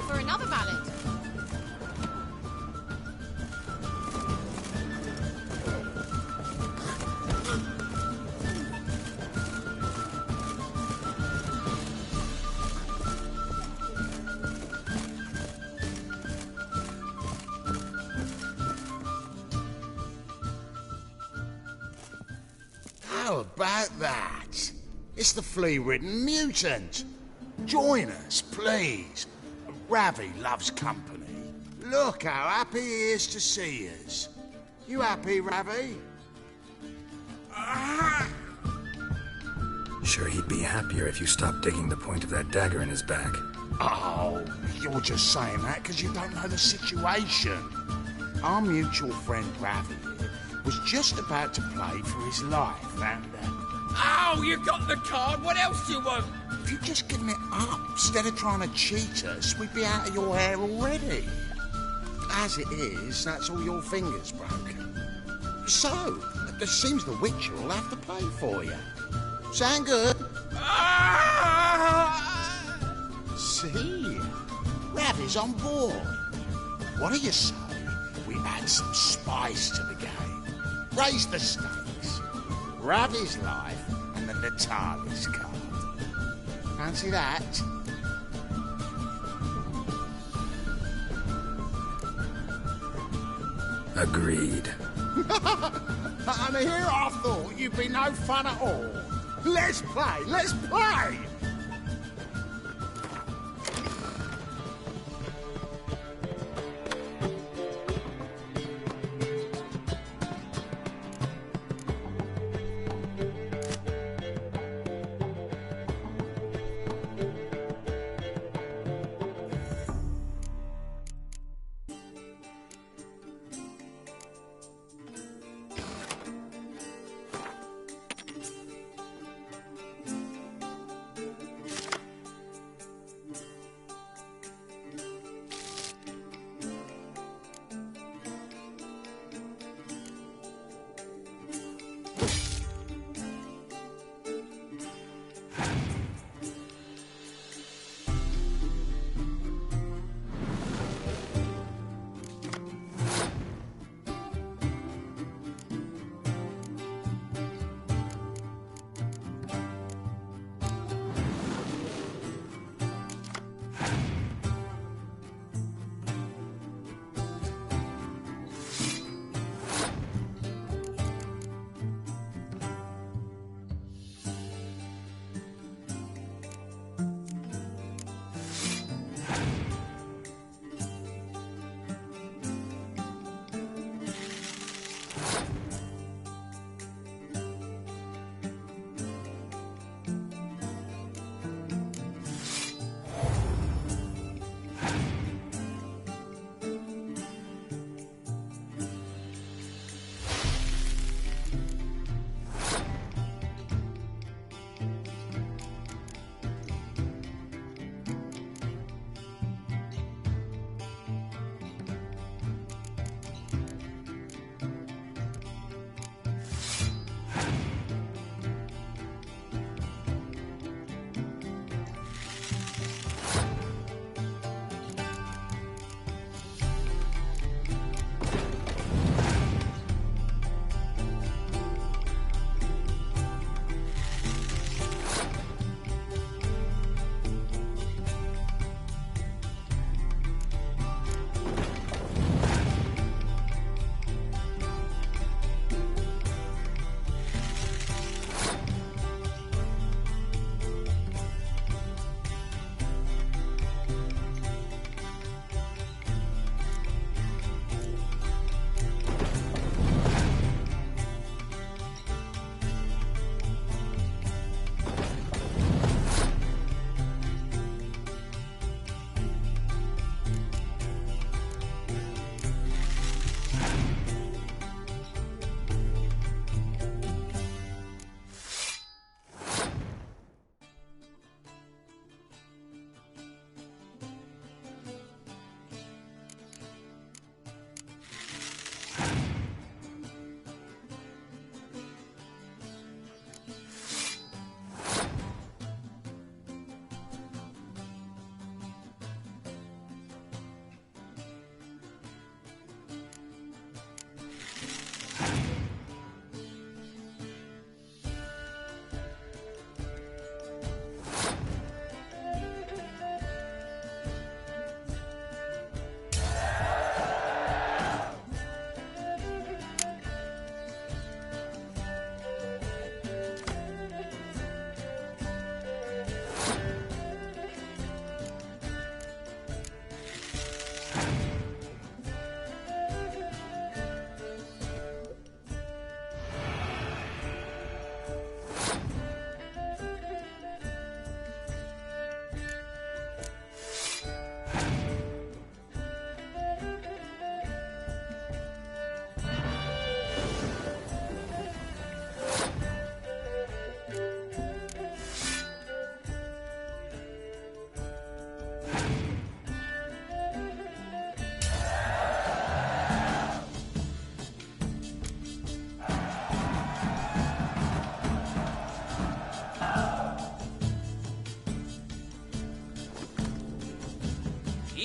For another ballad. How about that? It's the flea-ridden mutant. Join us, please. Ravi loves company. Look how happy he is to see us. You happy, Ravi? Sure, he'd be happier if you stopped digging the point of that dagger in his back. Oh, you're just saying that because you don't know the situation. Our mutual friend Ravi was just about to play for his life, and... Oh, you got the card. What else do you want? If you'd just given it up, instead of trying to cheat us, we'd be out of your hair already. As it is, that's all your fingers broke. So, it seems the Witcher will have to pay for you. Sound good? See? Ravi's on board. What do you say we add some spice to the game? Raise the stakes. Ravi's life and the Natalis card. Fancy that? Agreed. And here I thought you'd be no fun at all. Let's play! Let's play!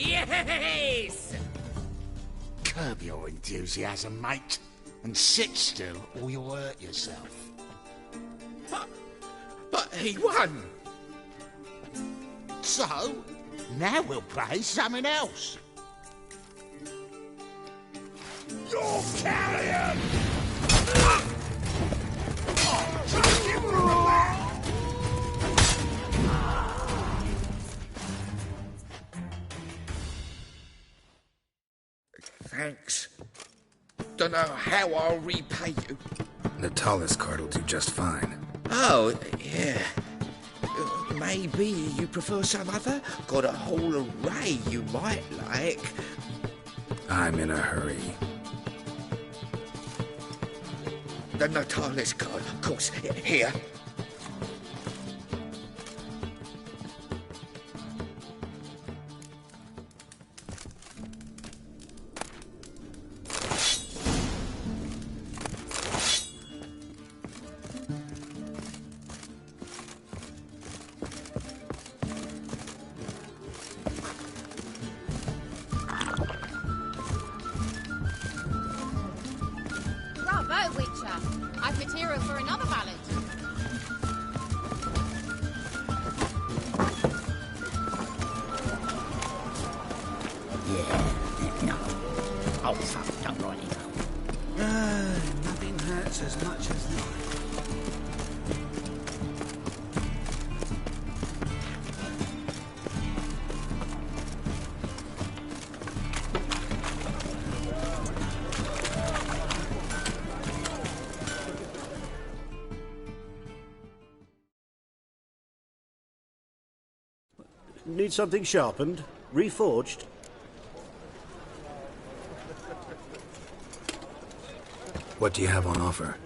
Yes! Curb your enthusiasm, mate, and sit still or you'll hurt yourself. But he won! So, now we'll play something else. You're carrion! Thanks. Don't know how I'll repay you. Natalis card will do just fine. Oh, yeah. Maybe you prefer some other? Got a whole array you might like. I'm in a hurry. The Natalis card, of course. Here. Bravo, Witcher. I've material for another ballad. Yeah, no. Oh, fuck, don't write it down. Nothing hurts as much as not. Need something sharpened? Reforged? What do you have on offer?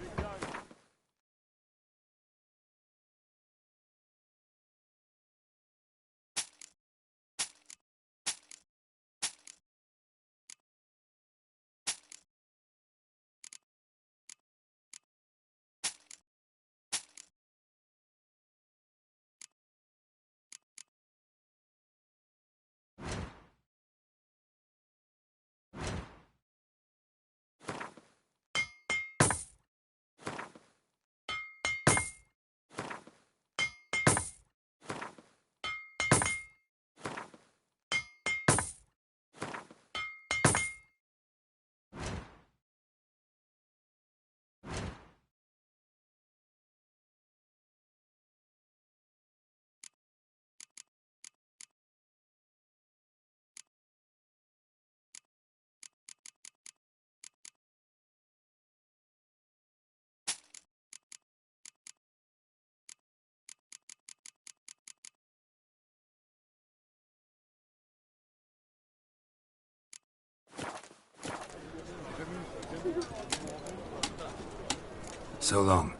So long.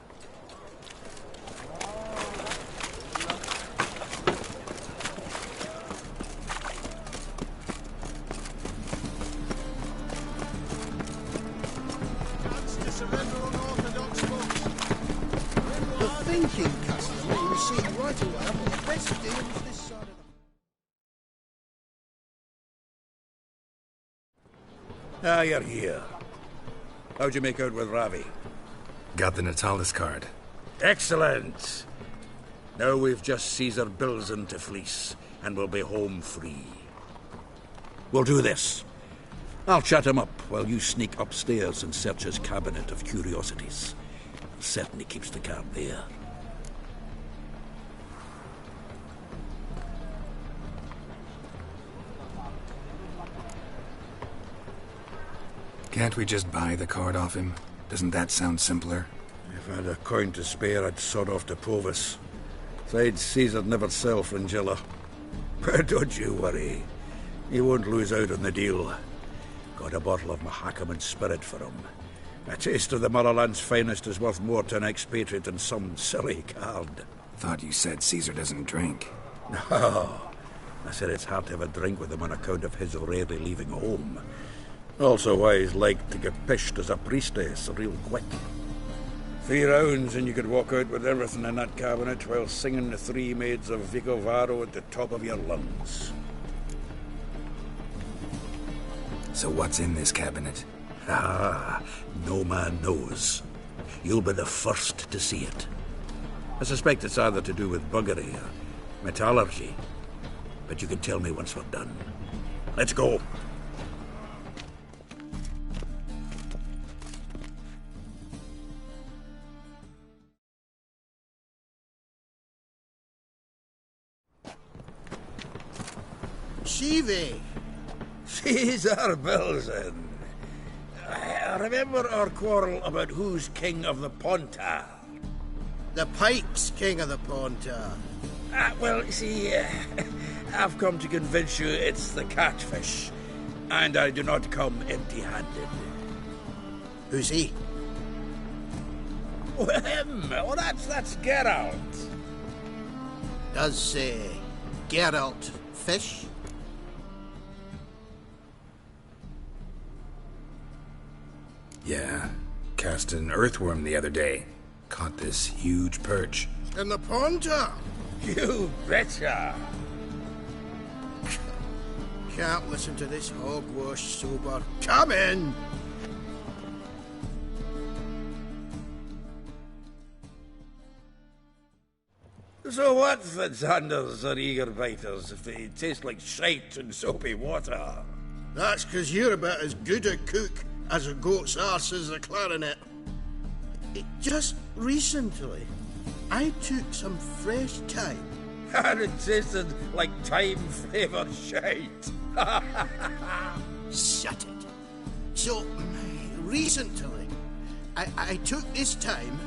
The thinking customer will receive right away on the best deals this side of the... Ah, you're here. How'd you make out with Ravi? Got the Natalis card. Excellent! Now we've just Caesar Bilzen to fleece, and we'll be home free. We'll do this. I'll chat him up while you sneak upstairs and search his cabinet of curiosities. Certainly keeps the card there. Can't we just buy the card off him? Doesn't that sound simpler? If I had a coin to spare, I'd sod off to Provis. Besides, Caesar'd never sell Fringilla. But don't you worry. He won't lose out on the deal. Got a bottle of Mahakaman spirit for him. A taste of the motherland's finest is worth more to an expatriate than some silly card. Thought you said Caesar doesn't drink. No. I said it's hard to have a drink with him on account of his rarely leaving home. Also why he's like to get pished as a priestess real quick. 3 rounds and you could walk out with everything in that cabinet while singing the 3 maids of Vicovaro at the top of your lungs. So what's in this cabinet? Ah, no man knows. You'll be the first to see it. I suspect it's either to do with buggery or metallurgy. But you can tell me once we're done. Let's go. Sheevy! Caesar Belzen. I remember our quarrel about who's king of the Pontar. The Pike's king of the Pontar. Well, see, I've come to convince you it's the catfish. And I do not come empty-handed. Who's he? Oh, him! Oh, that's Geralt. Does, Geralt fish? Yeah, cast an earthworm the other day. Caught this huge perch. In the Pontar? You betcha! Can't listen to this hogwash sober. Come in! So what, Fitzhanders or eager biters, if they taste like shite and soapy water? That's 'cause you're about as good a cook as a goat's arse is a clarinet. Just recently, I took some fresh thyme. And it tasted like thyme-flavoured shite. Shut it. So, recently, I took this thyme.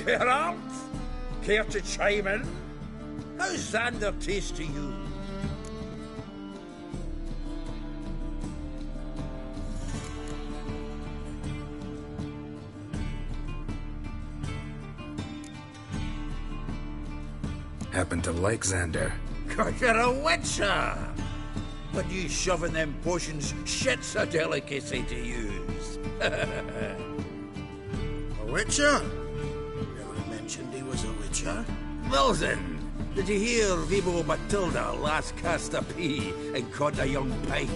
Geralt? Care to chime in? How's Xander taste to you? Happen to like Xander. You're a witcher! But you shoving them potions, shit's a delicacy to use. A witcher? Never mentioned he was a witcher. Wilson, did you hear Vivo Matilda last cast a pea and caught a young pike?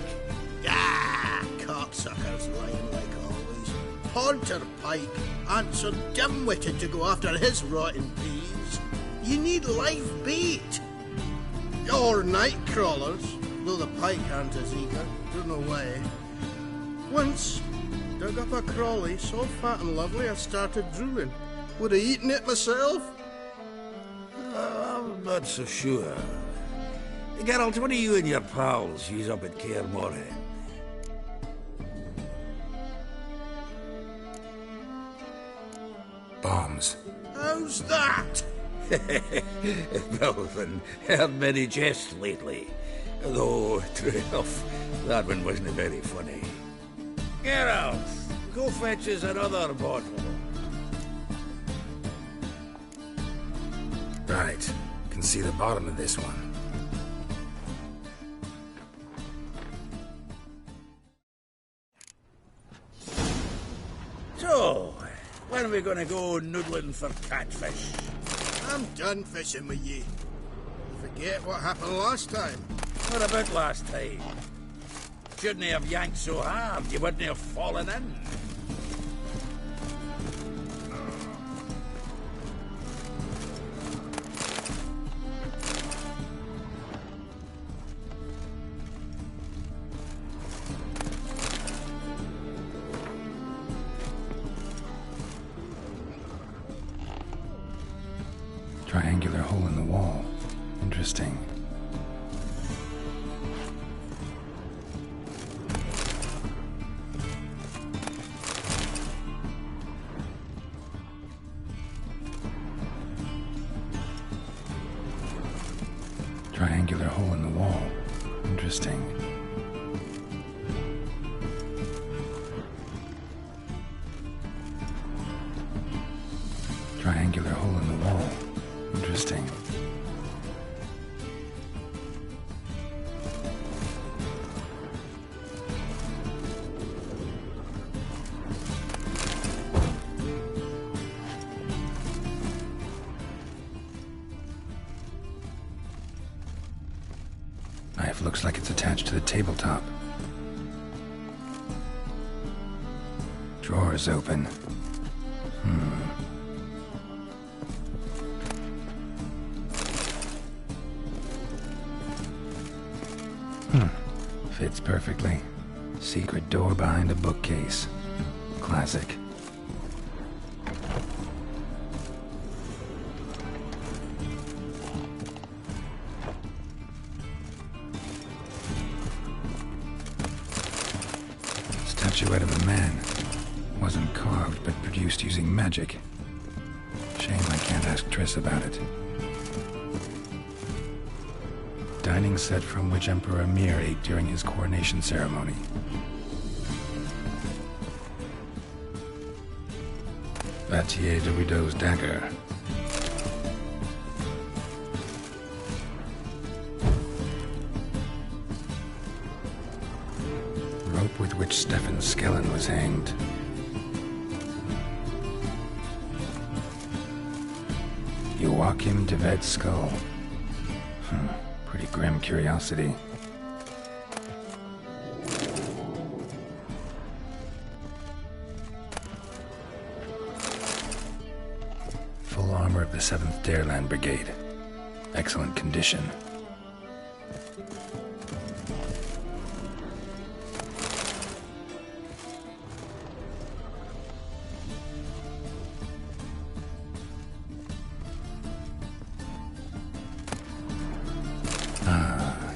Ah, cocksuckers lying like always. Pontar Pike aren't so dim-witted to go after his rotten peas. You need live bait. Or night crawlers, though the pike aren't as eager. Don't know why. Once, dug up a crawly so fat and lovely I started drooling. Would have eaten it myself? I'm not so sure. Geralt, what do you and your pals use up at Kaer Morhe? Bombs. How's that? Belvin, heard many jests lately. Though, true enough, that one wasn't very funny. Geralt, go fetch us another bottle. Right. Can see the bottom of this one. So, when are we gonna go noodling for catfish? I'm done fishing with ye. Forget what happened last time. What about last time? Shouldn't have yanked so hard, you wouldn't have fallen in. Triangular hole in the wall. Interesting. Triangular hole in the wall. Interesting. Triangular hole in the wall. Interesting. Knife looks like it's attached to the tabletop. Drawers open. Fits perfectly. Secret door behind a bookcase. Classic. Statuette of a man. Wasn't carved, but produced using magic. Shame I can't ask Triss about it. Dining set from which Emperor Mir ate during his coronation ceremony. Vattier de Rideau's dagger. Rope with which Stefan Skellen was hanged. Joachim de Ved's skull. Pretty grim curiosity. Full armor of the 7th Dareland Brigade. Excellent condition.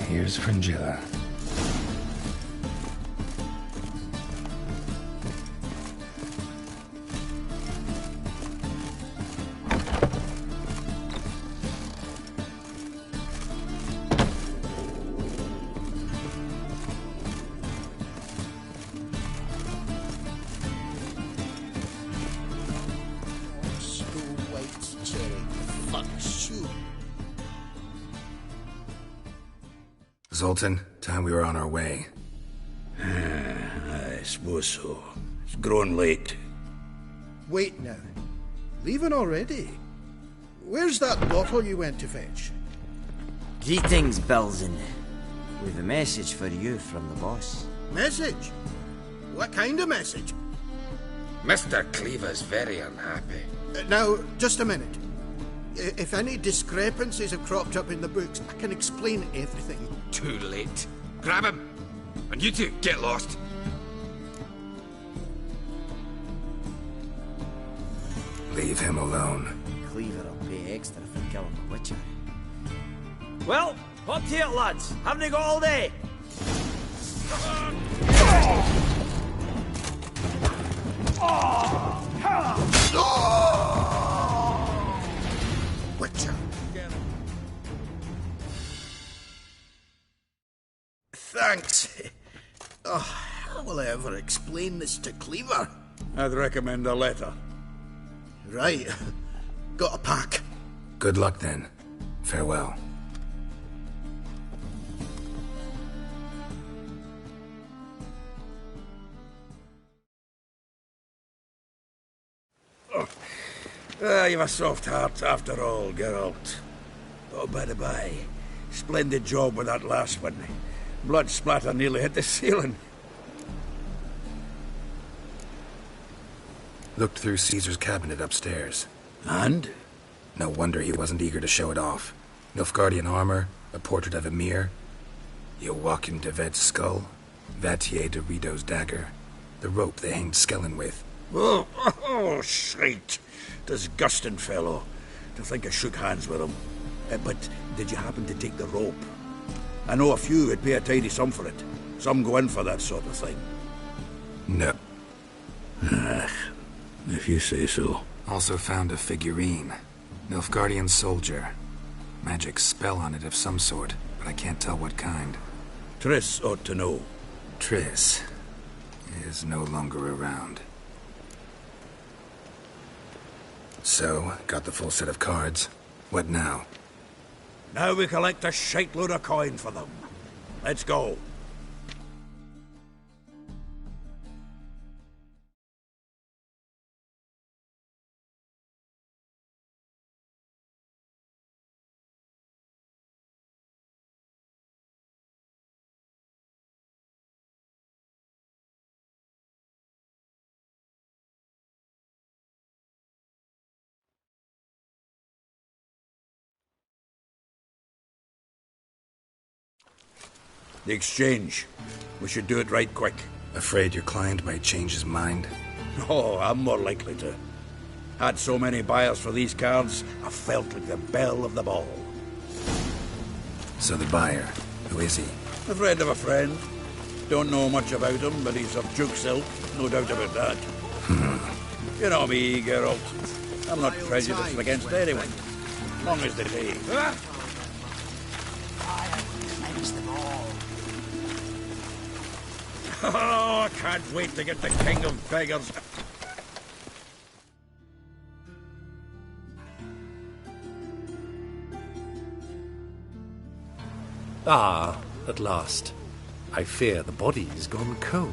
Here's Fringilla. Zoltan, time we were on our way. I suppose so. It's growing late. Wait now. Leaving already? Where's that bottle you went to fetch? Greetings, Belzen. We've a message for you from the boss. Message? What kind of message? Mr. Cleaver's very unhappy. Now, just a minute. If any discrepancies have cropped up in the books, I can explain everything. Too late. Grab him! And you two, get lost! Leave him alone. Cleaver will pay extra for killing the Witcher. Well, up to it, lads. Haven't you got all day? Witcher. Thanks. Oh, how will I ever explain this to Cleaver? I'd recommend a letter. Right. Got a pack. Good luck then. Farewell. You've a soft heart after all, Geralt. Oh, by the by, splendid job with that last one. Blood splatter nearly hit the ceiling. Looked through Caesar's cabinet upstairs. And? No wonder he wasn't eager to show it off. Nilfgaardian armor, a portrait of Emir, Joachim de Ved's skull, Vattier de Rideau's dagger, the rope they hanged Skellen with. Oh, shite. Disgusting fellow. To think I shook hands with him. But did you happen to take the rope? I know a few would pay a tidy sum for it. Some go in for that sort of thing. No. If you say so. Also found a figurine. Nilfgaardian soldier. Magic spell on it of some sort, but I can't tell what kind. Triss ought to know. Triss is no longer around. So, got the full set of cards. What now? Now we collect a shite load of coin for them. Let's go. The exchange. We should do it right quick. Afraid your client might change his mind? Oh, I'm more likely to. Had so many buyers for these cards, I felt like the belle of the ball. So the buyer, who is he? A friend of a friend. Don't know much about him, but he's of Duke's ilk, no doubt about that. You know me, Geralt. I'm not prejudiced against anyone, as long as they pay. Oh, I can't wait to get the king of beggars. Ah, at last. I fear the body's gone cold.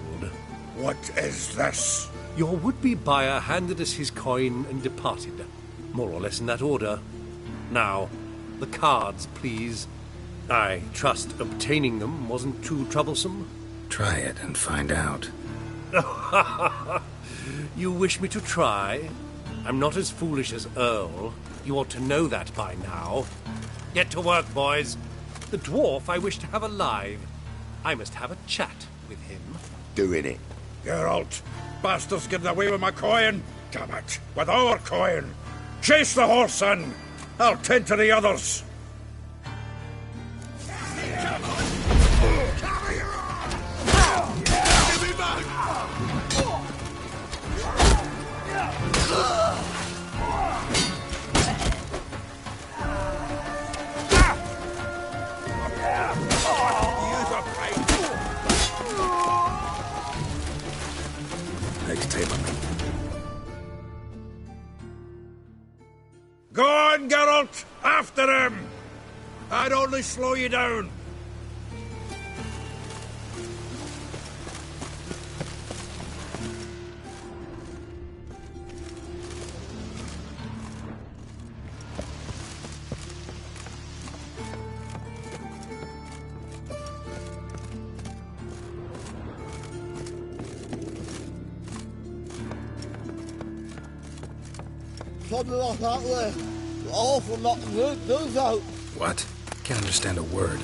What is this? Your would-be buyer handed us his coin and departed. More or less in that order. Now, the cards, please. I trust obtaining them wasn't too troublesome. Try it and find out. You wish me to try? I'm not as foolish as Earl. You ought to know that by now. Get to work, boys. The dwarf I wish to have alive. I must have a chat with him. Doing it. Geralt, bastards getting away with my coin. Damn it, with our coin. Chase the horse, son. I'll tend to the others. Next table. Go on, Geralt! After him! I'd only slow you down. Something like that there. Awful not to do so. What? Can't understand a word.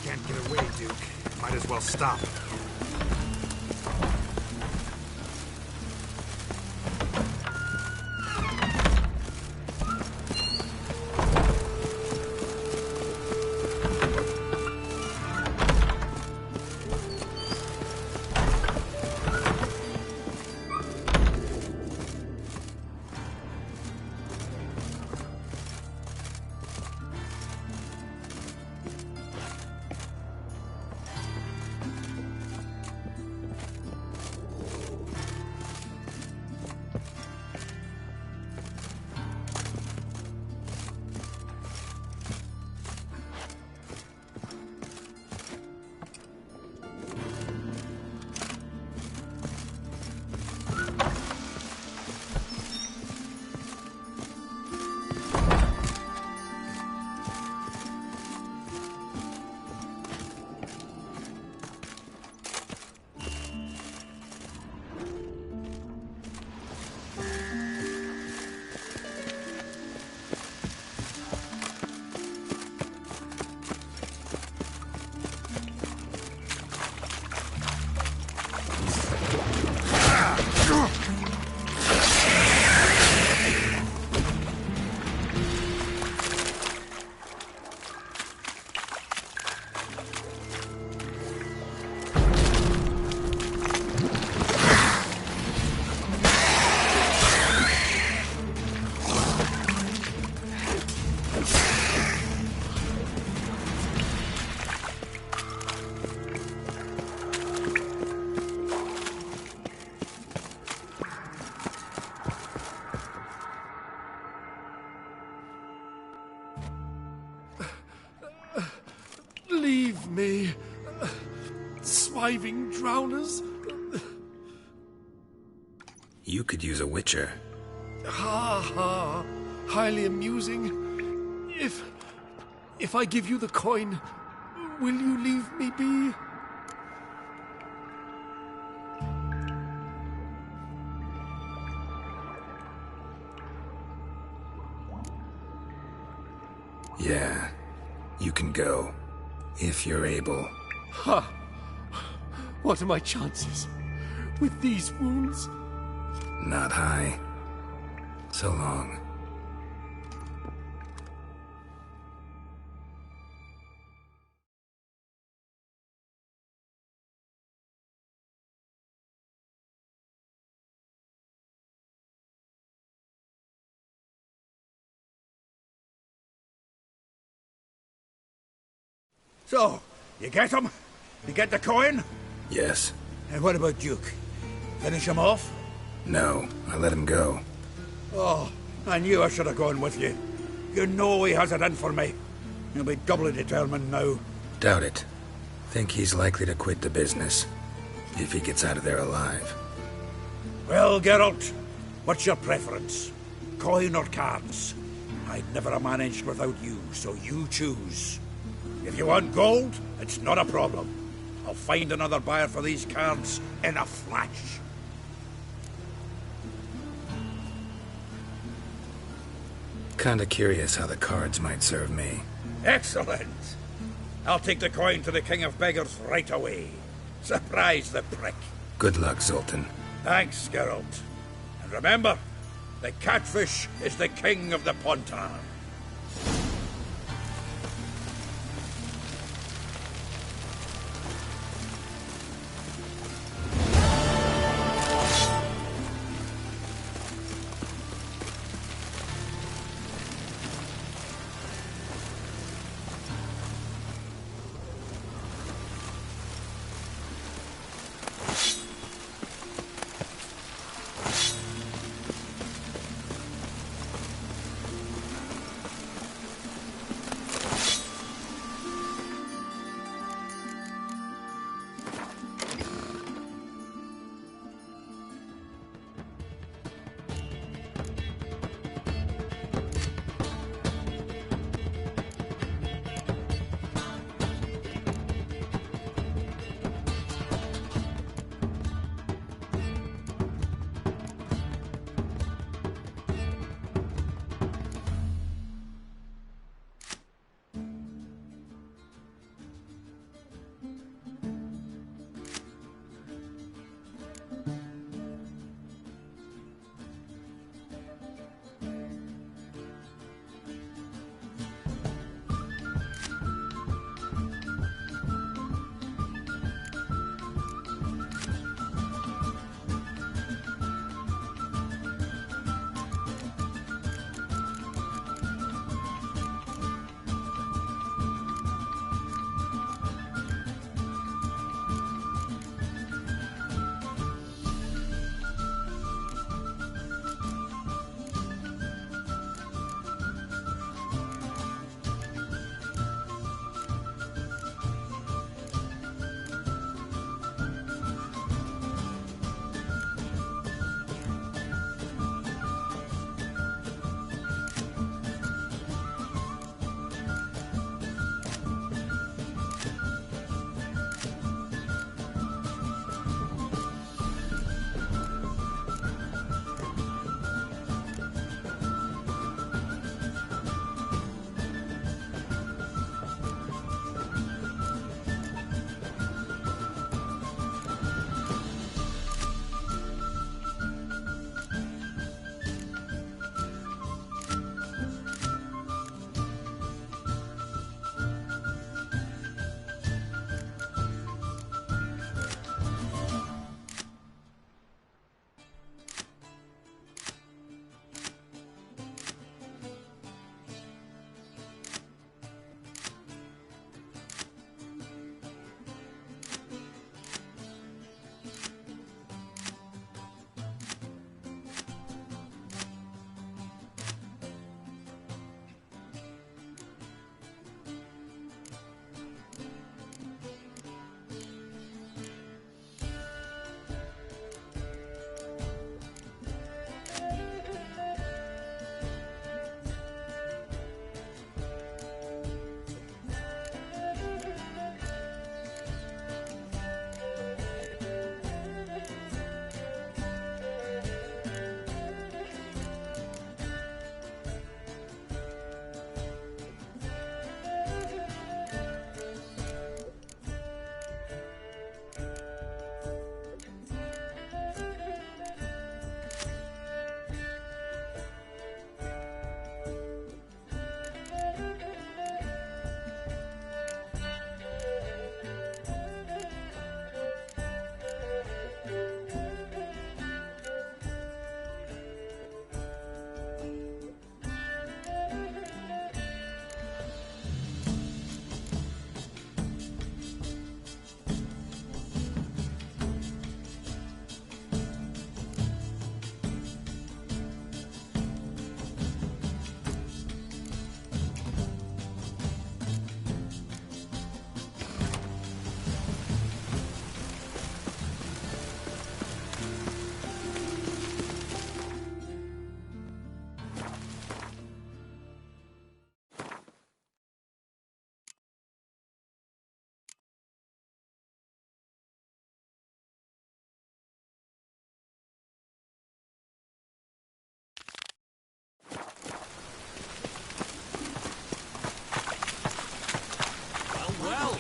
Can't get away, Duke. Might as well stop. Leave me, swiving drowners. You could use a witcher. Ha ha, highly amusing. If I give you the coin, will you leave me be? Yeah, you can go. If you're able. Ha! What are my chances with these wounds? Not high. So long. So, you get him? You get the coin? Yes. And what about Duke? Finish him off? No, I let him go. Oh, I knew I should have gone with you. You know he has it in for me. He'll be doubly determined now. Doubt it. Think he's likely to quit the business. If he gets out of there alive. Well, Geralt, what's your preference? Coin or cards? I'd never have managed without you, so you choose. If you want gold, it's not a problem. I'll find another buyer for these cards in a flash. Kinda curious how the cards might serve me. Excellent. I'll take the coin to the King of Beggars right away. Surprise the prick. Good luck, Zoltan. Thanks, Geralt. And remember, the catfish is the king of the Pontar.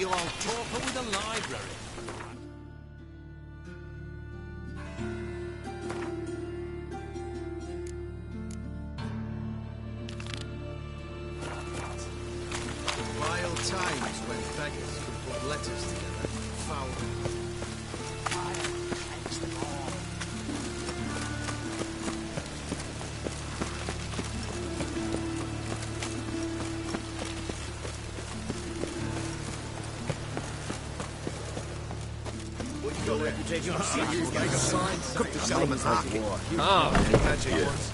you all talker with a library. Vile times when beggars could put letters together. Foul. Come to Solomon Market. Magic Yeah. ones.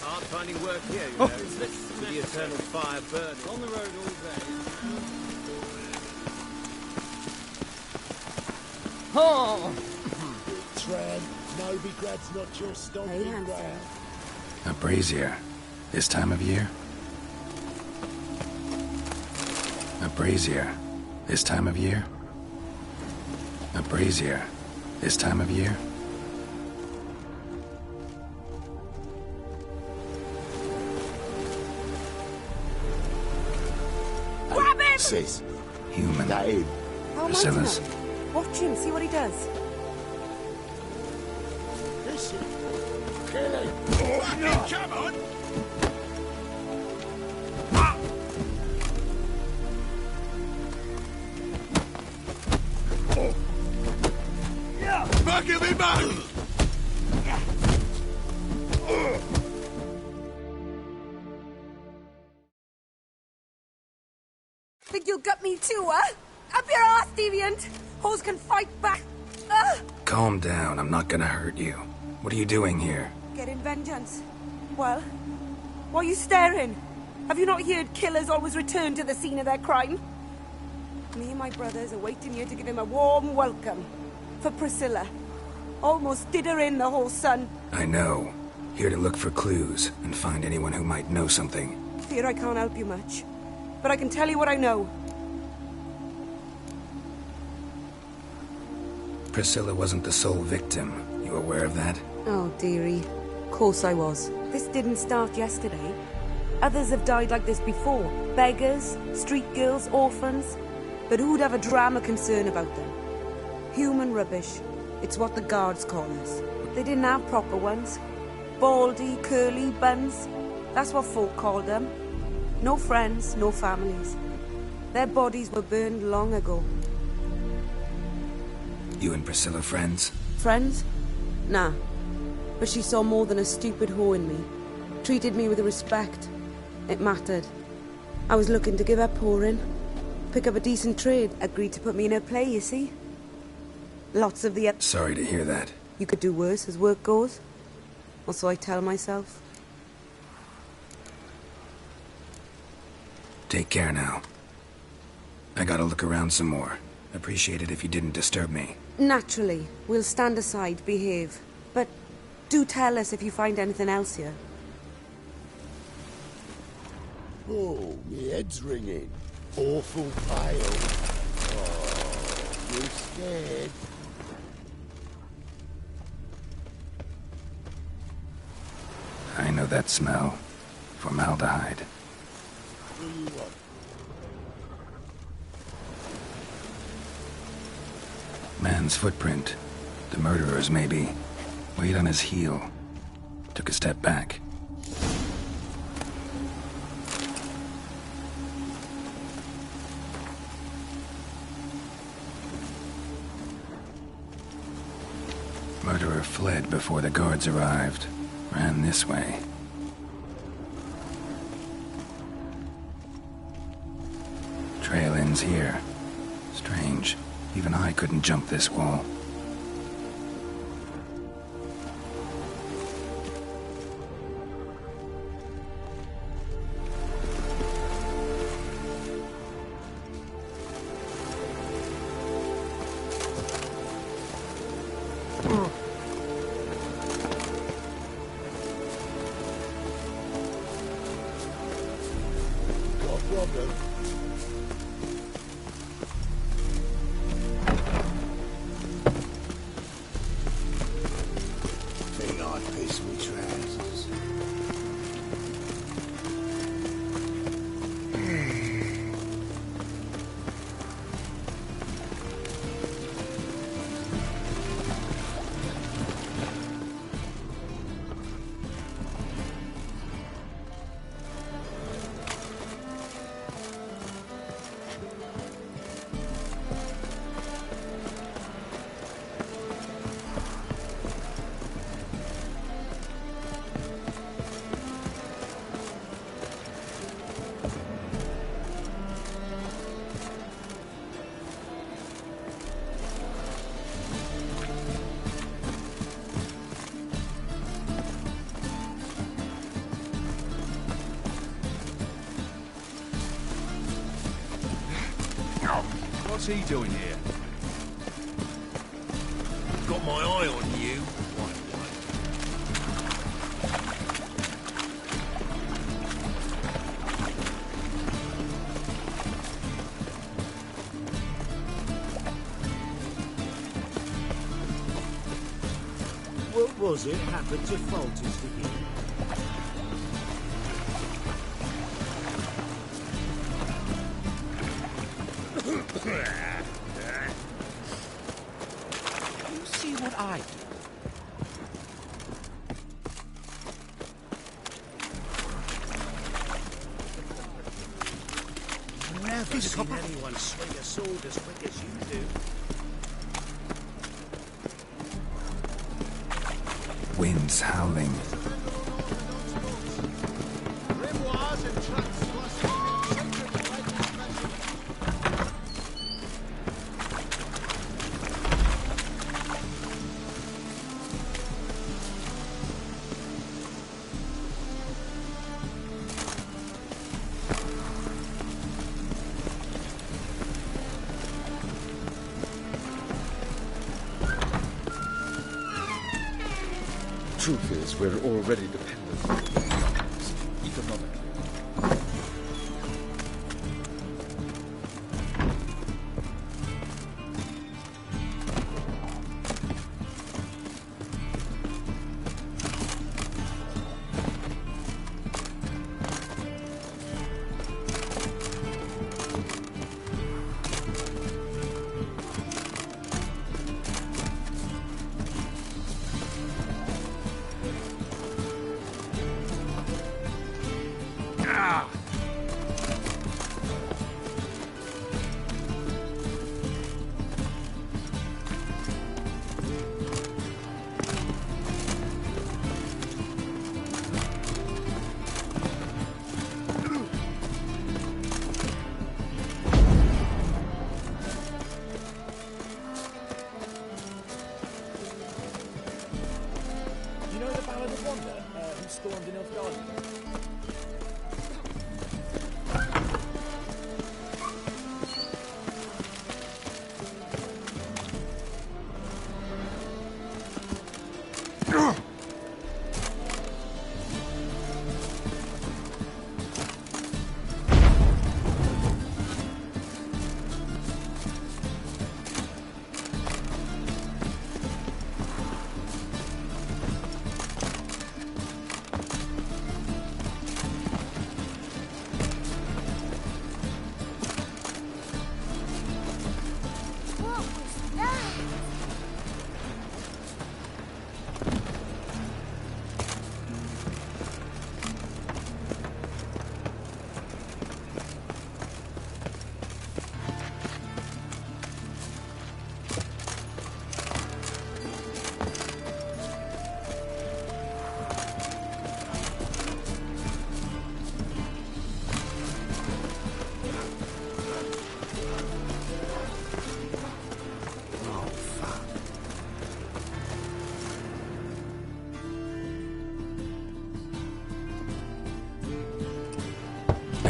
Hard finding work here, you know. With the eternal fire burning. On the road all day. Oh! Tran, no begrad's not your stomping ground. A brazier. This time of year? A brazier. This time of year? A brazier. This time of year? Grab him! Sis. Human. How am I to Priscilla's. know? Watch him, see what he does. Listen, kill him. Come on! Back of me, man! Think you'll get me too, huh? Up your ass, deviant! Hoes can fight back. Calm down. I'm not gonna hurt you. What are you doing here? Getting vengeance. Well, why are you staring? Have you not heard killers always return to the scene of their crime? Me and my brothers are waiting here to give him a warm welcome. For Priscilla. Almost did her in, the whole son. I know. Here to look for clues and find anyone who might know something. Fear I can't help you much. But I can tell you what I know. Priscilla wasn't the sole victim. You aware of that? Oh, dearie. Of course I was. This didn't start yesterday. Others have died like this before. Beggars, street girls, orphans. But who'd have a drama concern about them? Human rubbish. It's what the guards call us. They didn't have proper ones. Baldy, curly buns. That's what folk called them. No friends, no families. Their bodies were burned long ago. You and Priscilla friends? Friends? Nah. But she saw more than a stupid whore in me. Treated me with respect. It mattered. I was looking to give her pouring. Pick up a decent trade. Agreed to put me in her play, you see? Lots of the... Sorry to hear that. You could do worse as work goes. Or so I tell myself. Take care now. I gotta look around some more. Appreciate it if you didn't disturb me. Naturally. We'll stand aside, behave. But do tell us if you find anything else here. Oh, me head's ringing. Awful pale. Oh, you scared? I know that smell. Formaldehyde. What do you want? Man's footprint. The murderer's, maybe. Weight on his heel. Took a step back. Murderer fled before the guards arrived. Ran this way. Trail ends here. Strange. Even I couldn't jump this wall. What's he doing here? Got my eye on you. What was it happened to Falters to him? You see what I do? Never seen anyone swing a sword as quick as you do. Wind's howling. Truth is, we're already dependent on the Americans, economically. You know the Ballad of Wanda, who stormed in Nilfgaard?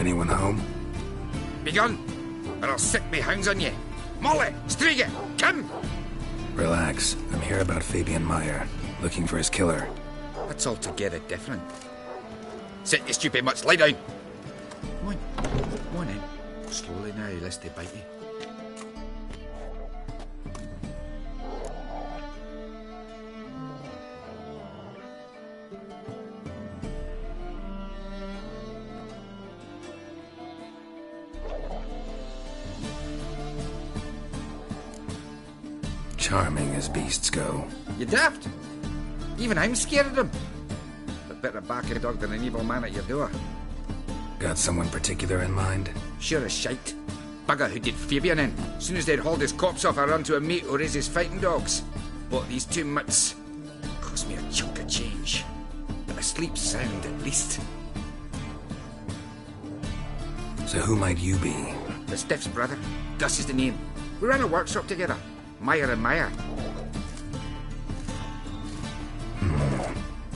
Anyone home? Begone, or I'll set me hounds on ye. Molly, Striga, come! Relax. I'm here about Fabian Meyer, looking for his killer. That's altogether different. Sit, you stupid mutts, lie down. Come on in. Slowly now, lest they bite you. Charming as beasts go. You daft? Even I'm scared of them. But better back a dog than an evil man at your door. Got someone particular in mind? Sure as shite. Bugger who did Fabian in. Soon as they'd hauled his corpse off, I run to a mate who raised his fighting dogs. Bought these 2 mutts. Cost me a chunk of change. But I sleep sound at least. So who might you be? The Stiff's brother. Gus is the name. We ran a workshop together. Meyer and Meyer.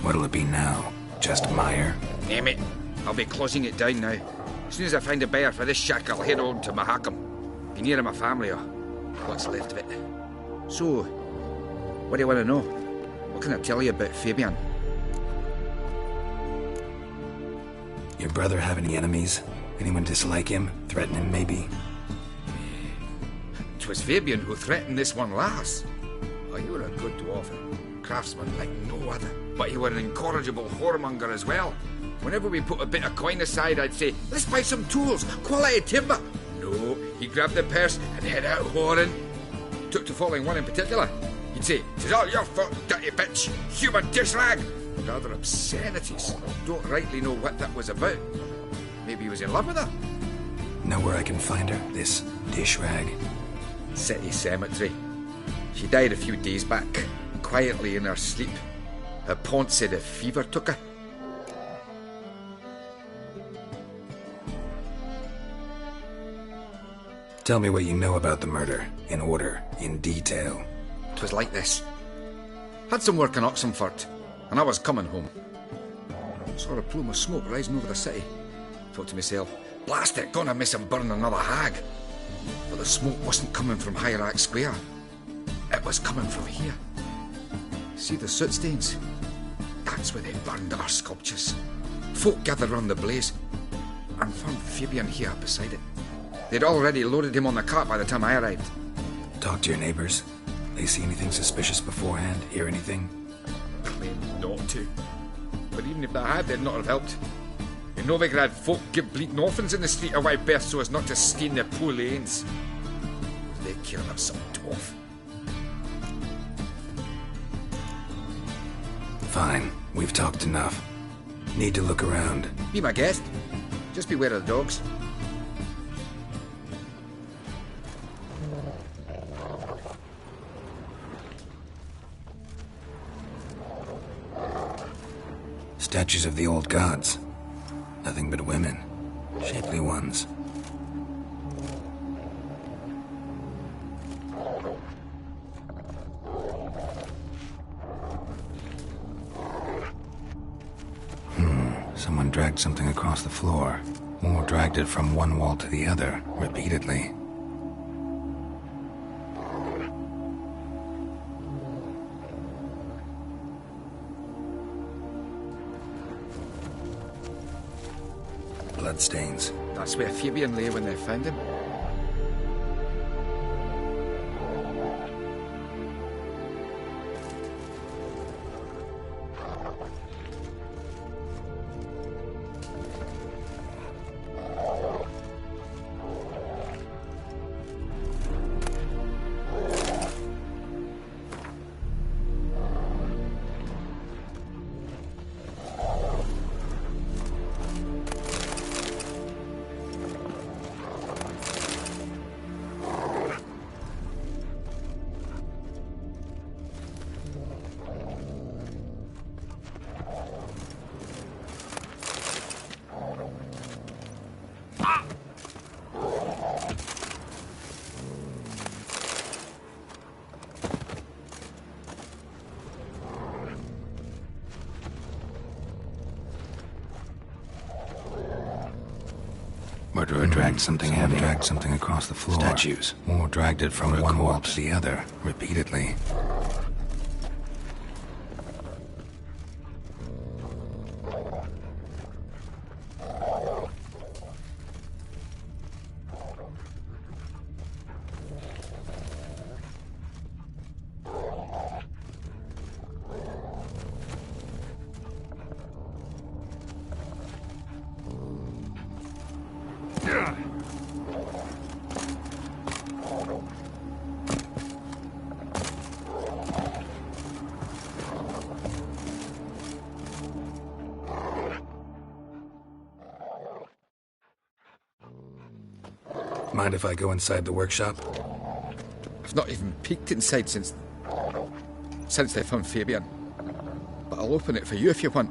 What'll it be now? Just Meyer? Name it. I'll be closing it down now. As soon as I find a buyer for this shack, I'll head on to Mahakam. Be near my family, or what's left of it. So, what do you want to know? What can I tell you about Fabian? Your brother have any enemies? Anyone dislike him? Threaten him, maybe? 'Twas Fabian who threatened this one last. Oh, you were a good dwarf, craftsman like no other. But you were an incorrigible whoremonger as well. Whenever we put a bit of coin aside, I'd say, let's buy some tools, quality timber. No, he grabbed the purse and head out whoring. Took to following one in particular. He'd say, "'Tis all your fault, dirty bitch, human dish rag." Rather obscenities. Don't rightly know what that was about. Maybe he was in love with her. Know where I can find her, this dish rag? City cemetery. She died a few days back, quietly in her sleep. Her pont said a fever took her. Tell me what you know about the murder, in order, in detail. 'Twas like this. Had some work in Oxenford, and I was coming home. Saw a plume of smoke rising over the city. Thought to myself, blast it, gonna miss him burn another hag. But the smoke wasn't coming from Hierarch Square. It was coming from here. See the soot stains? That's where they burned our sculptures. Folk gathered round the blaze and found Fabian here beside it. They'd already loaded him on the cart by the time I arrived. Talk to your neighbors. They see anything suspicious beforehand? Hear anything? Claimed not to. But even if they had, they'd not have helped. In Novigrad, folk give bleeding orphans in the street a wide berth so as not to stain their poor lanes. They care about some dwarf. Fine, we've talked enough. Need to look around. Be my guest. Just beware of the dogs. Statues of the old gods. Nothing but women. Shapely ones. Someone dragged something across the floor. Or dragged it from one wall to the other, repeatedly. Bloodstains. That's where Fabian lay when they found him. Murderer dragged something heavy. Dragged something across the floor. Statues. Or dragged it from one wall to the other, repeatedly. Mind if I go inside the workshop? I've not even peeked inside since they found Fabian. But I'll open it for you if you want.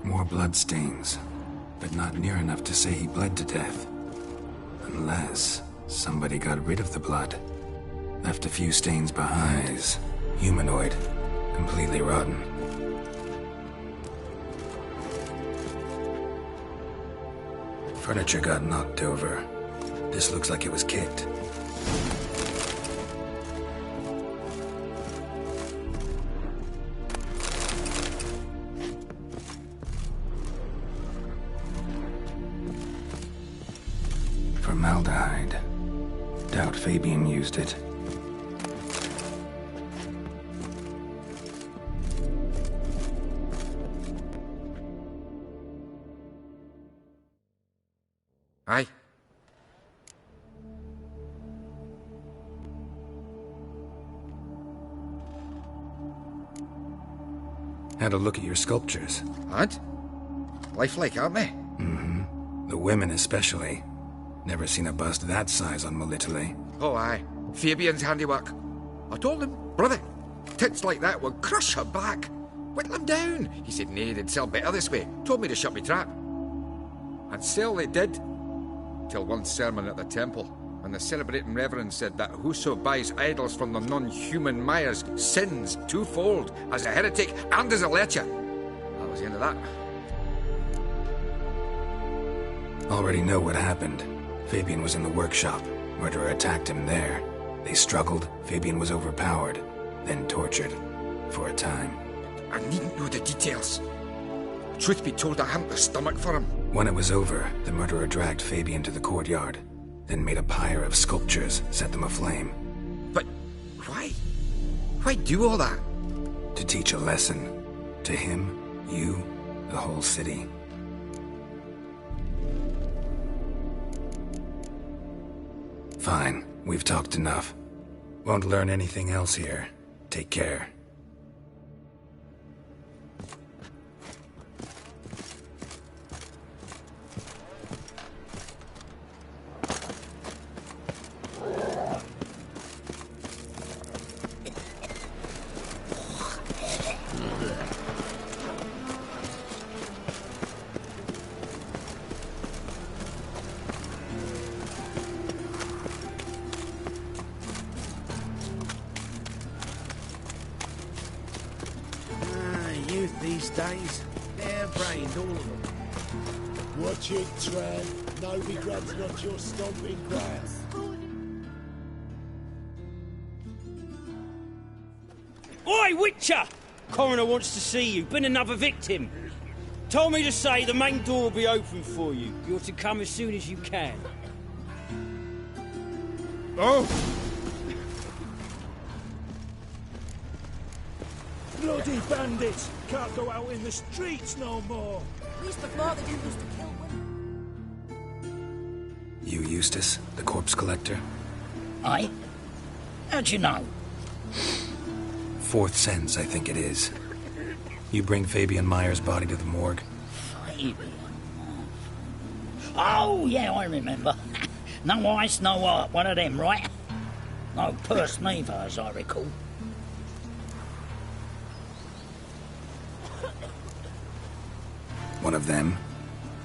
More bloodstains, but not near enough to say he bled to death. Unless somebody got rid of the blood. Left a few stains behind. Humanoid. Completely rotten. Furniture got knocked over. This looks like it was kicked. Formaldehyde. Doubt Fabian used it. Aye. Had a look at your sculptures. Had? Lifelike, aren't they? Mm-hmm. The women especially. Never seen a bust that size on Melitele. Oh, aye. Fabian's handiwork. I told him, brother, tits like that would crush her back. Whittle him down. He said, nay, they'd sell better this way. Told me to shut me trap. And sell they did. Till one sermon at the temple. And the celebrating reverend said that whoso buys idols from the non-human Myers sins twofold, as a heretic and as a lecher. That was the end of that. Already know what happened. Fabian was in the workshop. Murderer attacked him there. They struggled. Fabian was overpowered, then tortured. For a time. I needn't know the details. Truth be told, I hadn't the stomach for him. When it was over, the murderer dragged Fabian to the courtyard, then made a pyre of sculptures, set them aflame. But why? Why do all that? To teach a lesson. To him, you, the whole city. Fine, we've talked enough. Won't learn anything else here. Take care. These days, they're brained, all of them. Watch it, Tran. Novigrad's not your stomping ground. Oi, Witcher! Coroner wants to see you. Been another victim. Told me to say the main door will be open for you. You're to come as soon as you can. Oh! Bloody bandits! Can't go out in the streets no more! At least before they didn't used to kill women. You, Eustace, the corpse collector? Aye? How'd you know? Fourth sense, I think it is. You bring Fabian Myers' body to the morgue? Fabian? Oh, yeah, I remember. No eyes, no heart, one of them, right? No purse neither, as I recall. One of them?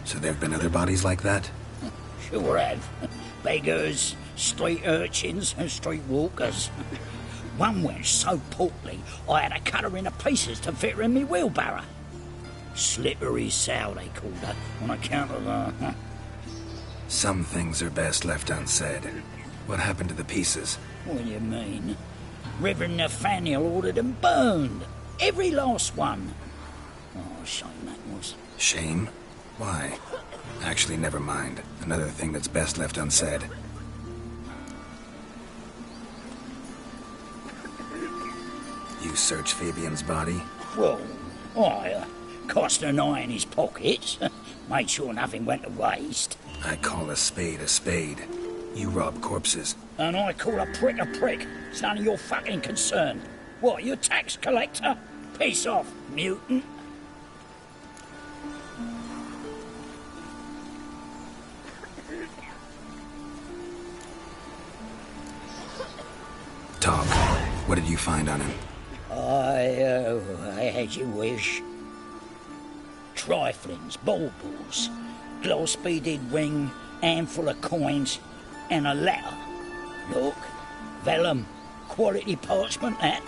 So there have been other bodies like that? Sure have. Beggars, street urchins, and street walkers. One went so portly, I had to cut her into pieces to fit her in me wheelbarrow. Slippery sow, they called her, on account of her. Some things are best left unsaid. What happened to the pieces? What do you mean? Reverend Nathaniel ordered them burned. Every last one. Oh, shame that was. Shame? Why? Actually, never mind. Another thing that's best left unsaid. You searched Fabian's body? Well, I cast an eye in his pockets. Made sure nothing went to waste. I call a spade a spade. You rob corpses. And I call a prick a prick. It's none of your fucking concern. What, you tax collector? Piss off, mutant. Talk. What did you find on him? I had you wish. Triflings, baubles, gloss-beaded ring, handful of coins, and a letter. Look, vellum, quality parchment, that.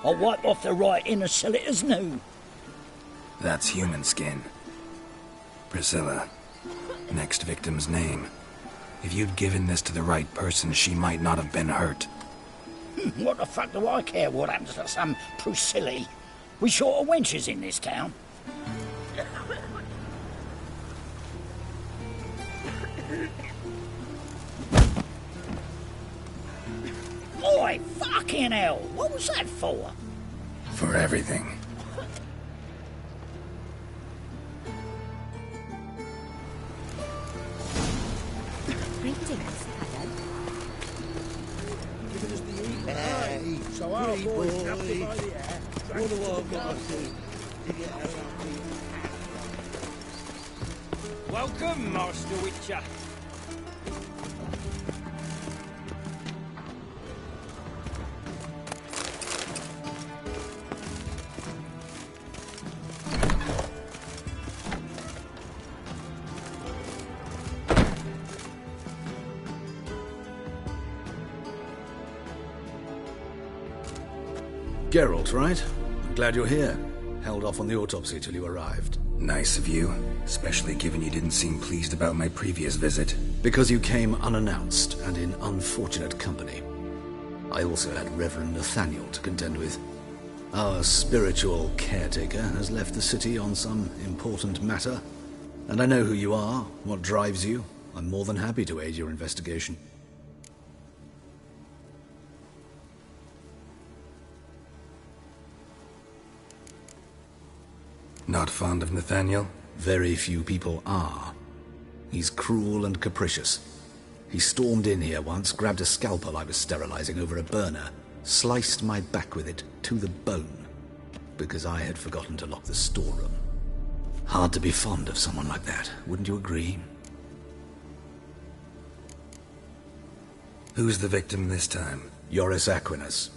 I'll wipe off the writing and sell it as new. That's human skin. Priscilla. Next victim's name. If you'd given this to the right person, she might not have been hurt. What the fuck do I care what happens to some Priscilla? We short of wenches in this town. Oi, fucking hell! What was that for? For everything. Greetings, Adam. Hey, So our pretty boy boy. snapped him by the hair. What do I got to do to get out of here? Welcome, Master Witcher. Geralt, right? I'm glad you're here. Held off on the autopsy till you arrived. Nice of you, especially given you didn't seem pleased about my previous visit. Because you came unannounced and in unfortunate company. I also had Reverend Nathaniel to contend with. Our spiritual caretaker has left the city on some important matter, and I know who you are, what drives you. I'm more than happy to aid your investigation. Not fond of Nathaniel? Very few people are. He's cruel and capricious. He stormed in here once, grabbed a scalpel I was sterilizing over a burner, sliced my back with it to the bone, because I had forgotten to lock the storeroom. Hard to be fond of someone like that, wouldn't you agree? Who's the victim this time? Joris Aquinas,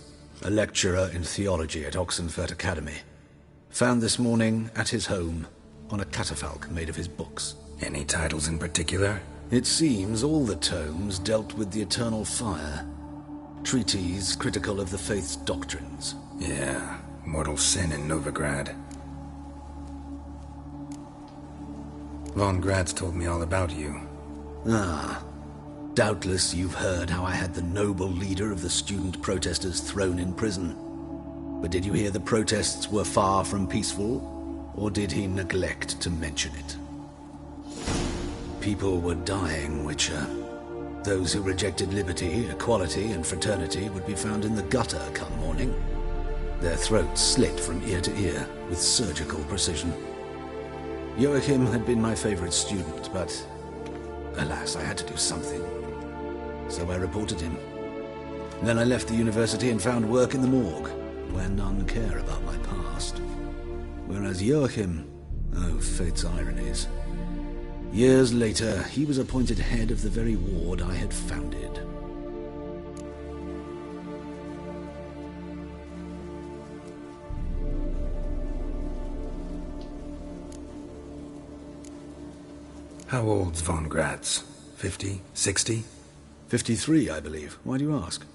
a lecturer in theology at Oxenfurt Academy. Found this morning at his home on a catafalque made of his books. Any titles in particular? It seems all the tomes dealt with the eternal fire. Treatises critical of the faith's doctrines. Yeah, mortal sin in Novigrad. Von Grad's told me all about you. Ah, doubtless you've heard how I had the noble leader of the student protesters thrown in prison. But did you hear the protests were far from peaceful, or did he neglect to mention it? People were dying, Witcher. Those who rejected liberty, equality, and fraternity would be found in the gutter come morning. Their throats slit from ear to ear with surgical precision. Joachim had been my favorite student, but alas, I had to do something. So I reported him. Then I left the university and found work in the morgue, where none care about my past. Whereas Joachim, oh, fate's ironies. Years later, he was appointed head of the very ward I had founded. How old's von Gratz? 50? 60? 53, I believe. Why do you ask?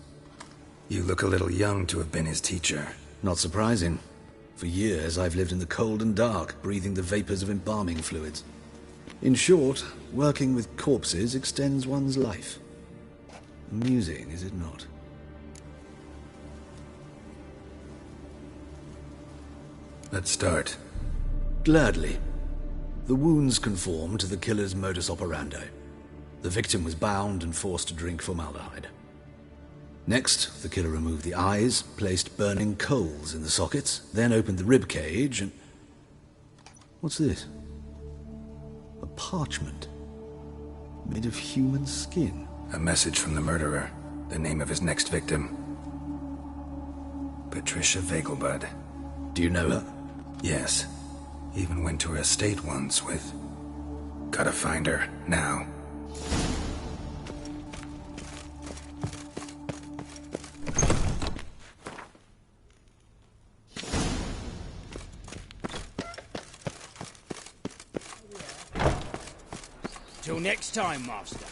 You look a little young to have been his teacher. Not surprising. For years, I've lived in the cold and dark, breathing the vapors of embalming fluids. In short, working with corpses extends one's life. Amusing, is it not? Let's start. Gladly. The wounds conform to the killer's modus operandi. The victim was bound and forced to drink formaldehyde. Next, the killer removed the eyes, placed burning coals in the sockets, then opened the rib cage and... What's this? A parchment. Made of human skin. A message from the murderer. The name of his next victim. Patricia Vegelbud. Do you know her? Yes. Even went to her estate once with... Gotta find her, now. Till next time, Master.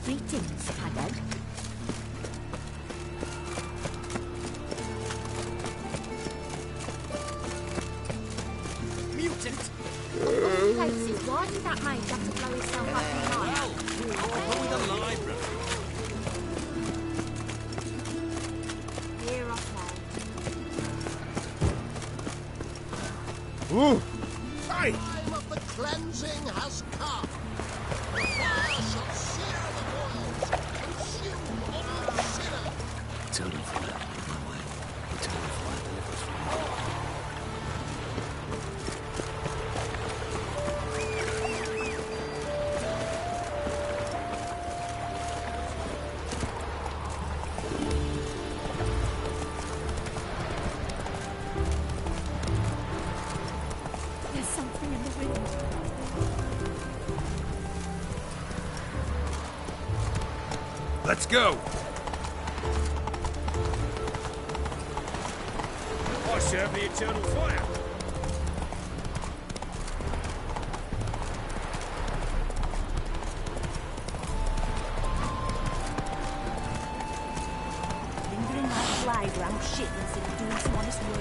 Greetings, Hagrid. Mutant! Places, why did that mage have to blow himself up in high? Probably the library. Here I come. Ooh! Hey! Time of the cleansing has come. The fire shall sear the boils, consume all sinner. Eternal fire, my way. Eternal fire delivers from me. There's something in the wind. Let's go! I serve the eternal fire. Lingering like a fly around shit instead of doing some honest work.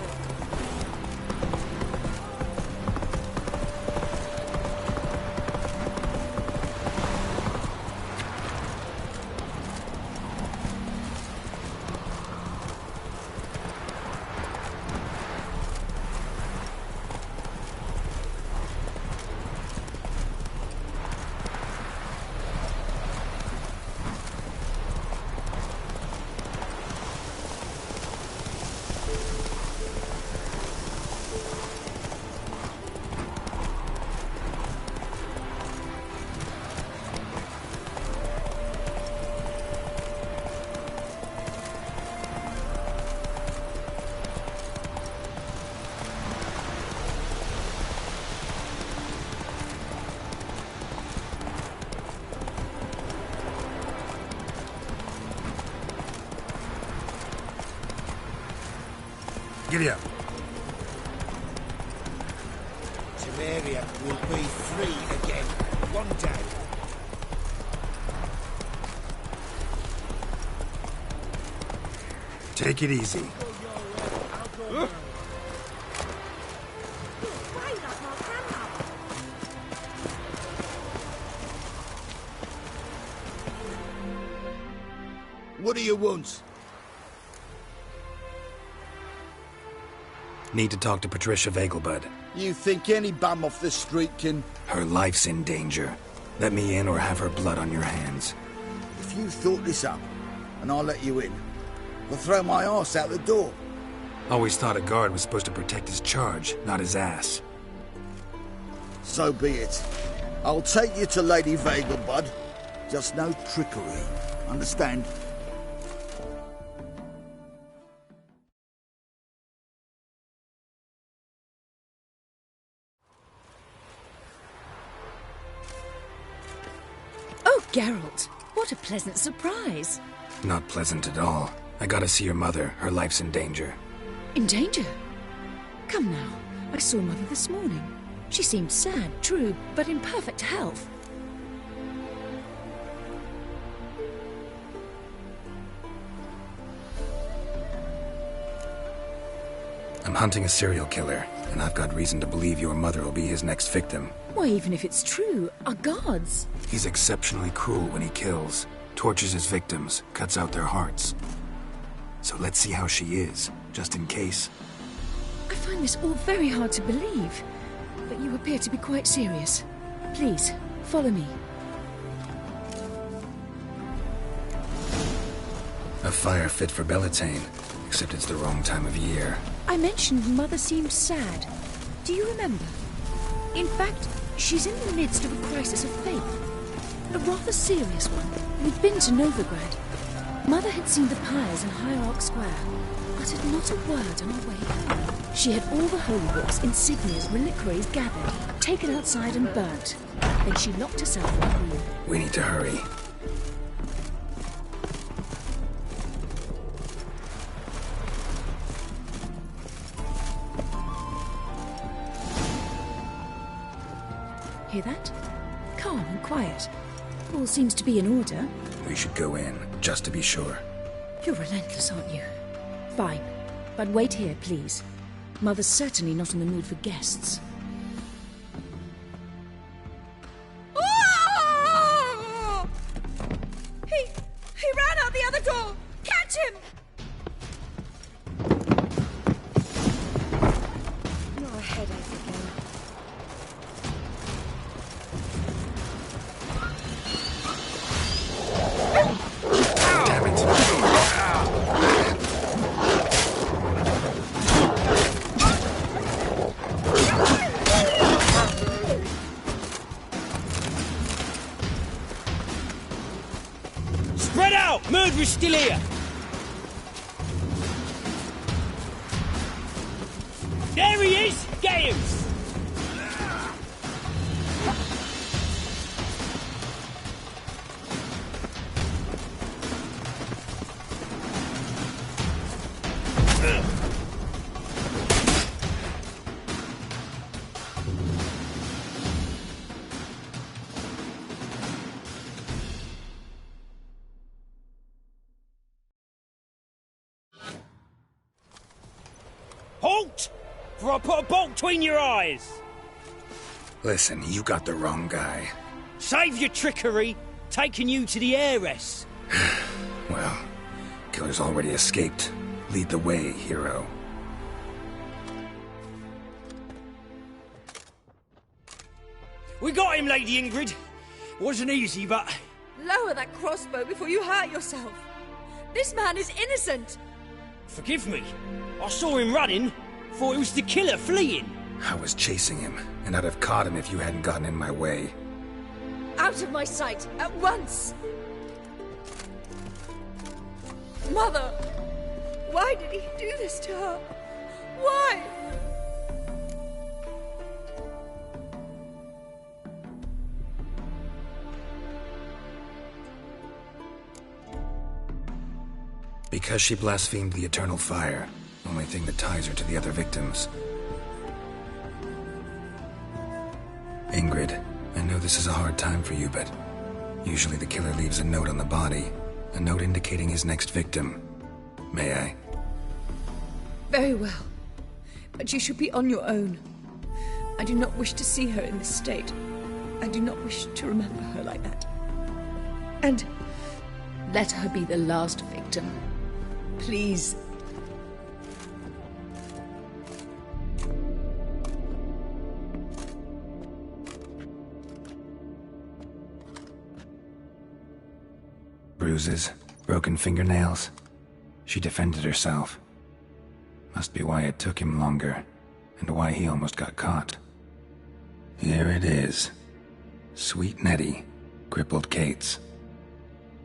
Giddy up. Temeria will be free again, one day. Take it easy. What do you want? Need to talk to Patricia Vegelbud. You think any bum off the street can... Her life's in danger. Let me in or have her blood on your hands. If you thought this up, and I'll let you in, I'll throw my arse out the door. Always thought a guard was supposed to protect his charge, not his ass. So be it. I'll take you to Lady Vegelbud. Just no trickery. Understand? Geralt, what a pleasant surprise. Not pleasant at all. I gotta see your mother. Her life's in danger. In danger? Come now. I saw Mother this morning. She seemed sad, true, but in perfect health. I'm hunting a serial killer, and I've got reason to believe your mother will be his next victim. Why, even if it's true, our guards. He's exceptionally cruel when he kills, tortures his victims, cuts out their hearts. So let's see how she is, just in case. I find this all very hard to believe, but you appear to be quite serious. Please, follow me. A fire fit for Bellatane, except it's the wrong time of year. I mentioned Mother seemed sad. Do you remember? In fact, she's in the midst of a crisis of faith. A rather serious one. We'd been to Novigrad. Mother had seen the pyres in Hierarch Square, uttered not a word on our way home. She had all the holy books, insignias, reliquaries gathered, taken outside and burnt. Then she locked herself in a room. We need to hurry. Hear that? Calm and quiet. All seems to be in order. We should go in, just to be sure. You're relentless, aren't you? Fine. But wait here, please. Mother's certainly not in the mood for guests. Oh! He ran out the other door! Catch him! Not a headache again. Damn it. Spread out! Murderer's still here! There he is! Get him! Halt! For I put a bolt between your eyes! Listen, you got the wrong guy. Save your trickery, taking you to the heiress. Well, killer's already escaped. Lead the way, hero. We got him, Lady Ingrid. Wasn't easy, but... Lower that crossbow before you hurt yourself. This man is innocent. Forgive me. I saw him running. Thought it was the killer fleeing. I was chasing him, and I'd have caught him if you hadn't gotten in my way. Out of my sight, at once! Mother! Why did he do this to her? Why? Because she blasphemed the eternal fire. Only thing that ties her to the other victims. Ingrid, I know this is a hard time for you, but usually the killer leaves a note on the body. A note indicating his next victim. May I? Very well. But you should be on your own. I do not wish to see her in this state. I do not wish to remember her like that. And let her be the last victim. Please. Bruises, broken fingernails. She defended herself. Must be why it took him longer, and why he almost got caught. Here it is. Sweet Nettie, crippled Kate's.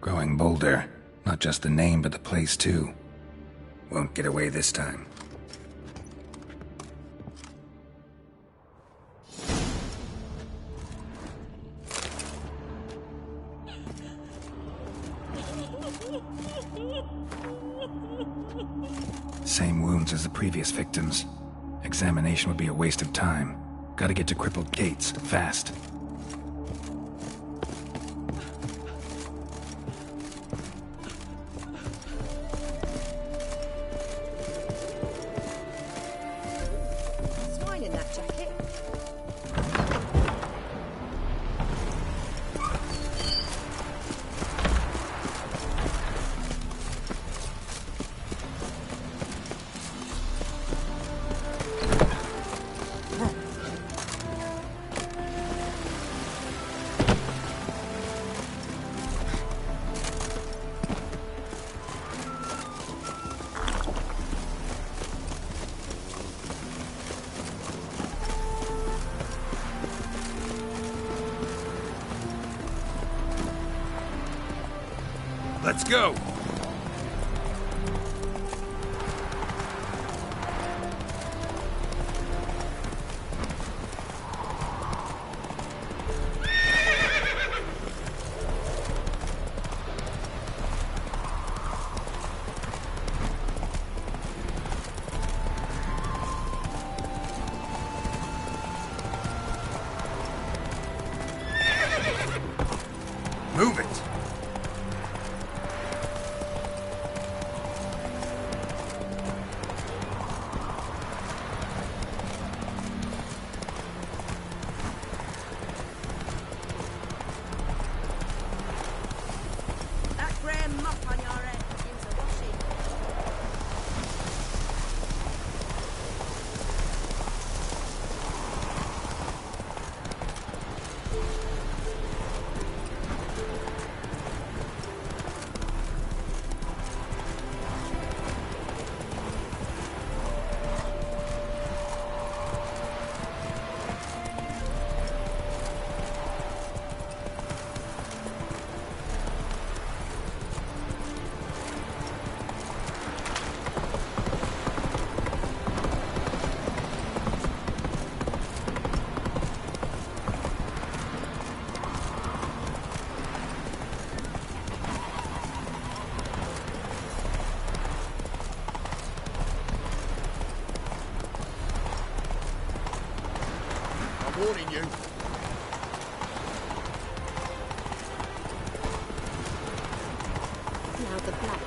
Growing bolder, not just the name but the place too. Won't get away this time. Same wounds as the previous victims. Examination would be a waste of time. Gotta get to crippled Gates, fast. Swine in that jacket. Let's go! Move it! That grey muck on your head needs a washing. I'm warning you. Now the blood.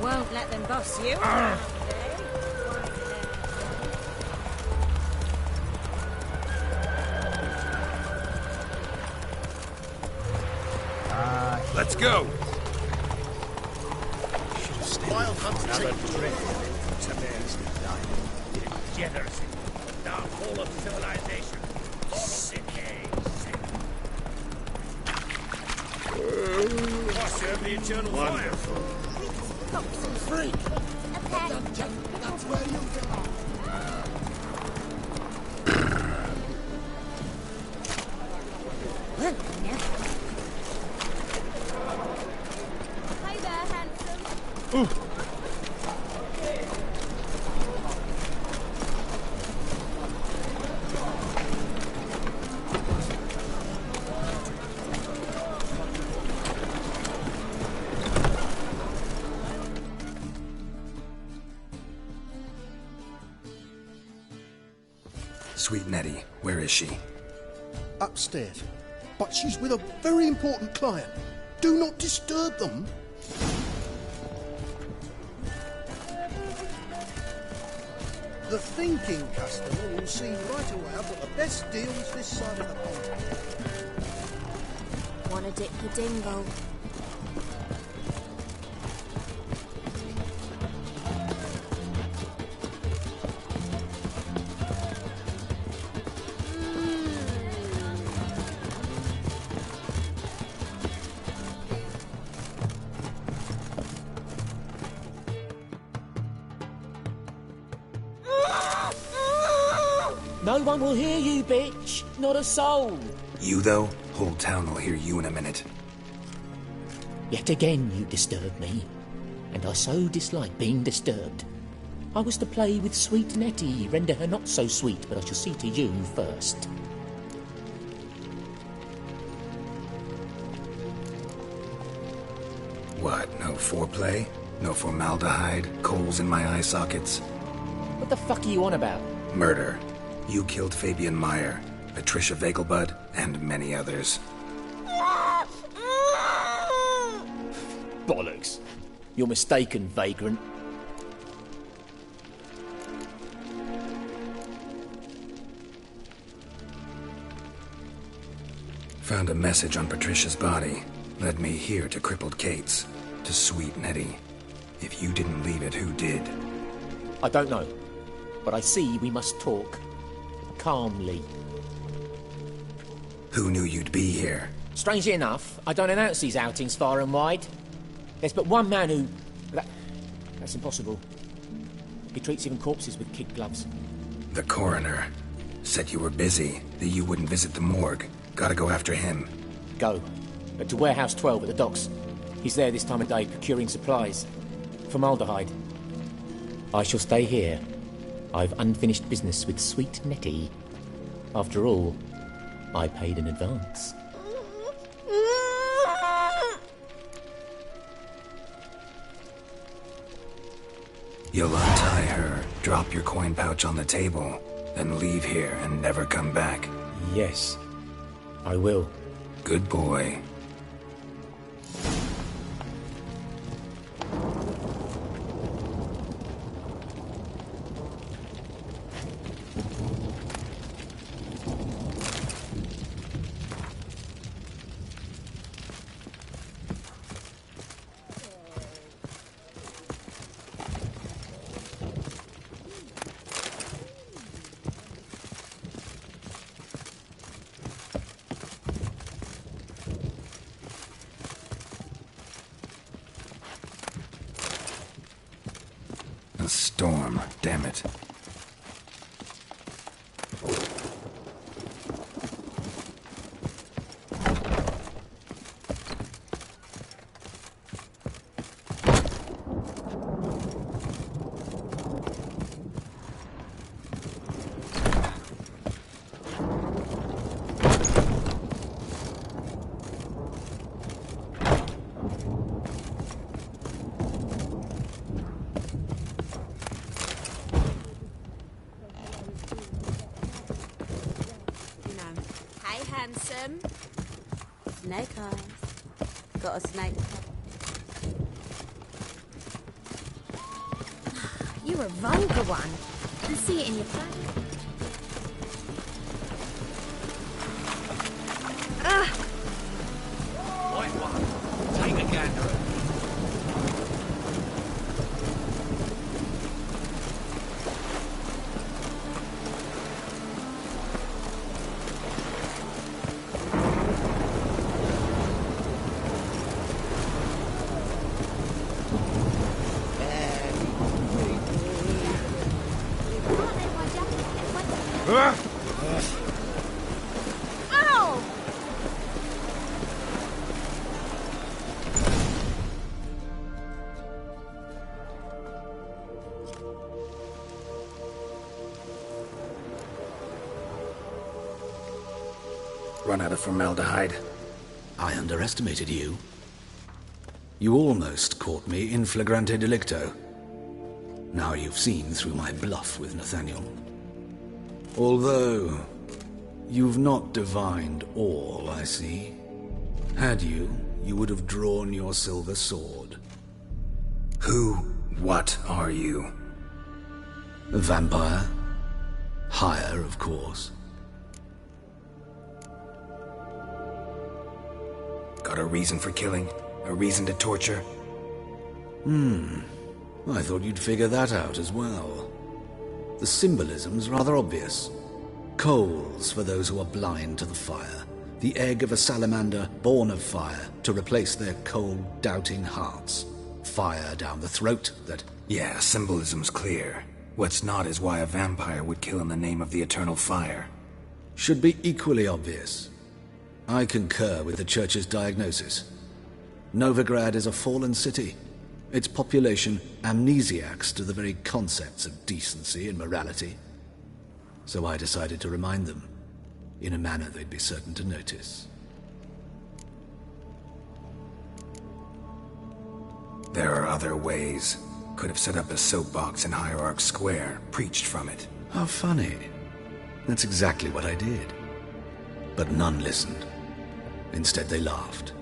Won't let them boss you. Let's go! Wild Hunt's Another team. drift to man's design. Degeneracy. Downfall of civilization. Sick, sick. Foster of the eternal fire. Freak! That's where you belong. Hey there, handsome. Sweet Nettie, where is she? Upstairs. But she's with a very important client. Do not disturb them. The thinking customer will see right away I've got the best deals this side of the pond. Wanna dip your dingle? No one will hear you, bitch. Not a soul. You, though, whole town will hear you in a minute. Yet again you disturb me, and I so dislike being disturbed. I was to play with sweet Nettie, render her not so sweet, but I shall see to you first. What, no foreplay? No formaldehyde? Coals in my eye sockets? What the fuck are you on about? Murder. You killed Fabian Meyer, Patricia Vegelbud, and many others. Bollocks. You're mistaken, vagrant. Found a message on Patricia's body. Led me here to crippled Kate's. To sweet Nettie. If you didn't leave it, who did? I don't know. But I see we must talk. Calmly. Who knew you'd be here? Strangely enough, I don't announce these outings far and wide. There's but one man who... That's impossible. He treats even corpses with kid gloves. The coroner. Said you were busy, that you wouldn't visit the morgue. Gotta go after him. Go. But to Warehouse 12 at the docks. He's there this time of day procuring supplies. Formaldehyde. I shall stay here. I've unfinished business with sweet Nettie. After all, I paid in advance. You'll untie her, drop your coin pouch on the table, then leave here and never come back. Yes, I will. Good boy. A storm, damn it. Handsome. Snake eyes. Got a snake. You're a vulgar one. I can see it in your face. White one. Take a gander at me. Ow! Run out of formaldehyde. I underestimated you. You almost caught me in flagrante delicto. Now you've seen through my bluff with Nathaniel. Although, you've not divined all, I see. Had you, you would have drawn your silver sword. What are you? A vampire. Higher, of course. Got a reason for killing? A reason to torture? I thought you'd figure that out as well. The symbolism's rather obvious. Coals for those who are blind to the fire. The egg of a salamander born of fire to replace their cold, doubting hearts. Fire down the throat that... Yeah, symbolism's clear. What's not is why a vampire would kill in the name of the eternal fire. Should be equally obvious. I concur with the Church's diagnosis. Novigrad is a fallen city. Its population amnesiacs to the very concepts of decency and morality. So I decided to remind them, in a manner they'd be certain to notice. There are other ways. Could have set up a soapbox in Hierarch Square, preached from it. How funny. That's exactly what I did. But none listened. Instead they laughed,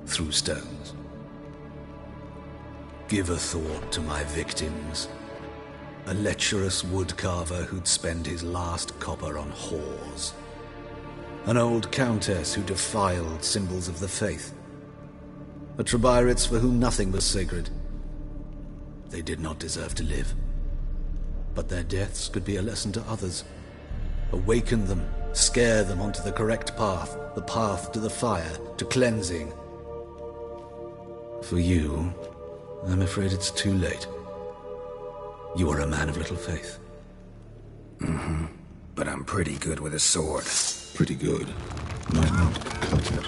threw stones. Give a thought to my victims. A lecherous woodcarver who'd spend his last copper on whores. An old countess who defiled symbols of the faith. A Trebyrits for whom nothing was sacred. They did not deserve to live. But their deaths could be a lesson to others. Awaken them, scare them onto the correct path, the path to the fire, to cleansing. For you, I'm afraid it's too late. You are a man of little faith. Mm-hmm. But I'm pretty good with a sword. Pretty good. Might not cut it.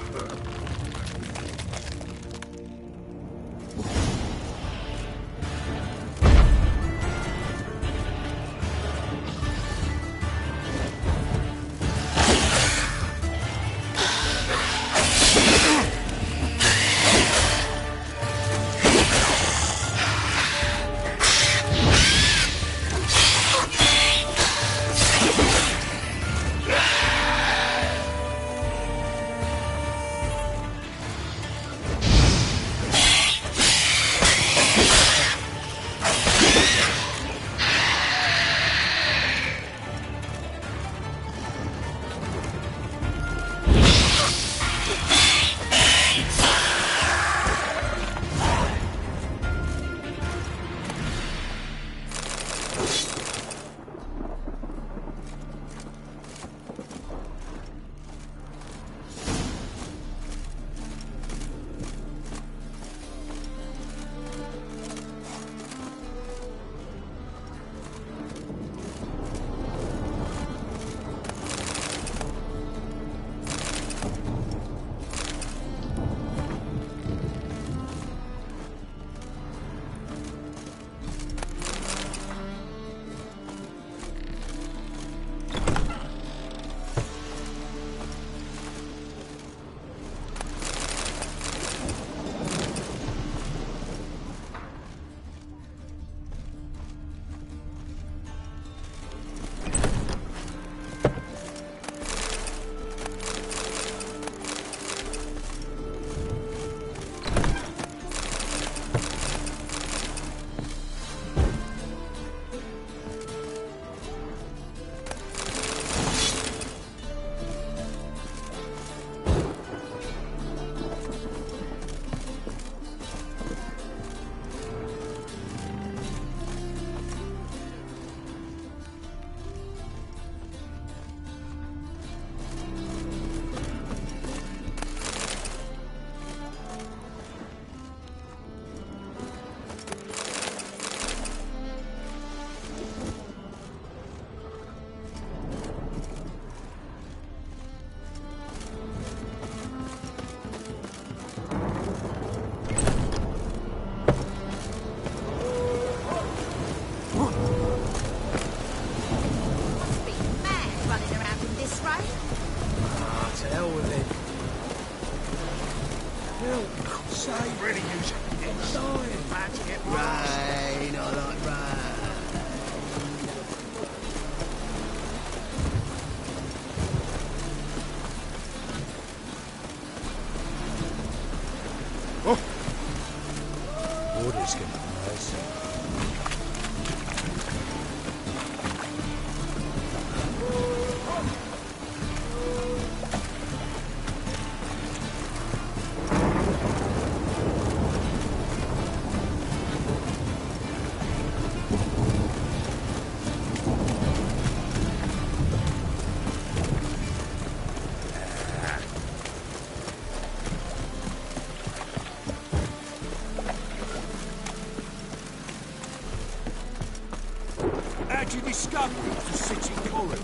bet you discovered the city coroner.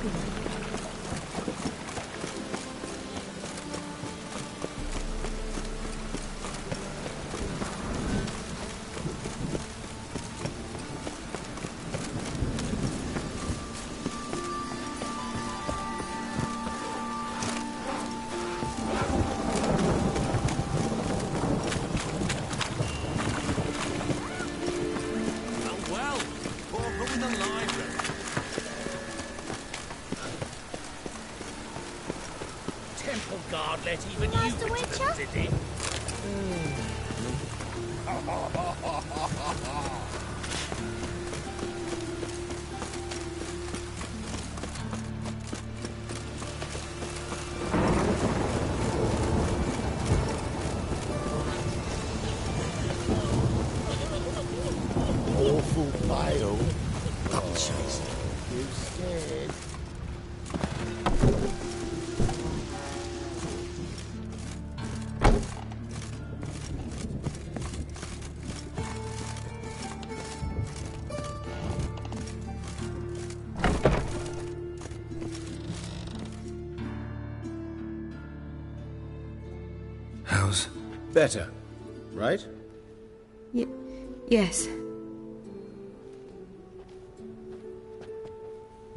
Temple guard let even you into the city. Awful pale. Oh, chase. You scared? How's... Better, right? Yes.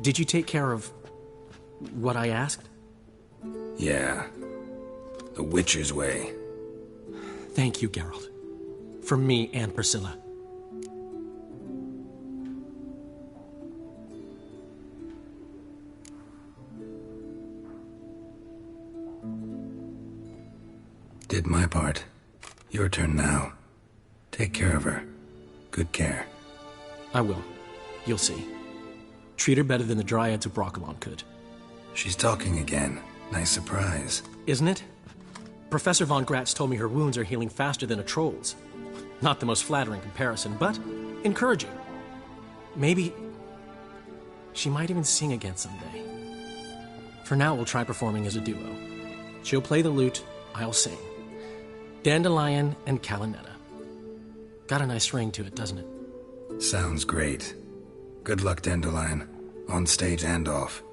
Did you take care of what I asked? Yeah. The Witcher's way. Thank you, Geralt. For me and Priscilla. Did my part. Your turn now. Take care of her. Good care. I will. You'll see. Treat her better than the Dryads of Broccolon could. She's talking again. Nice surprise. Isn't it? Professor von Gratz told me her wounds are healing faster than a troll's. Not the most flattering comparison, but encouraging. Maybe she might even sing again someday. For now, we'll try performing as a duo. She'll play the lute, I'll sing. Dandelion and Calinetta. Got a nice ring to it, doesn't it? Sounds great. Good luck, Dandelion. On stage and off.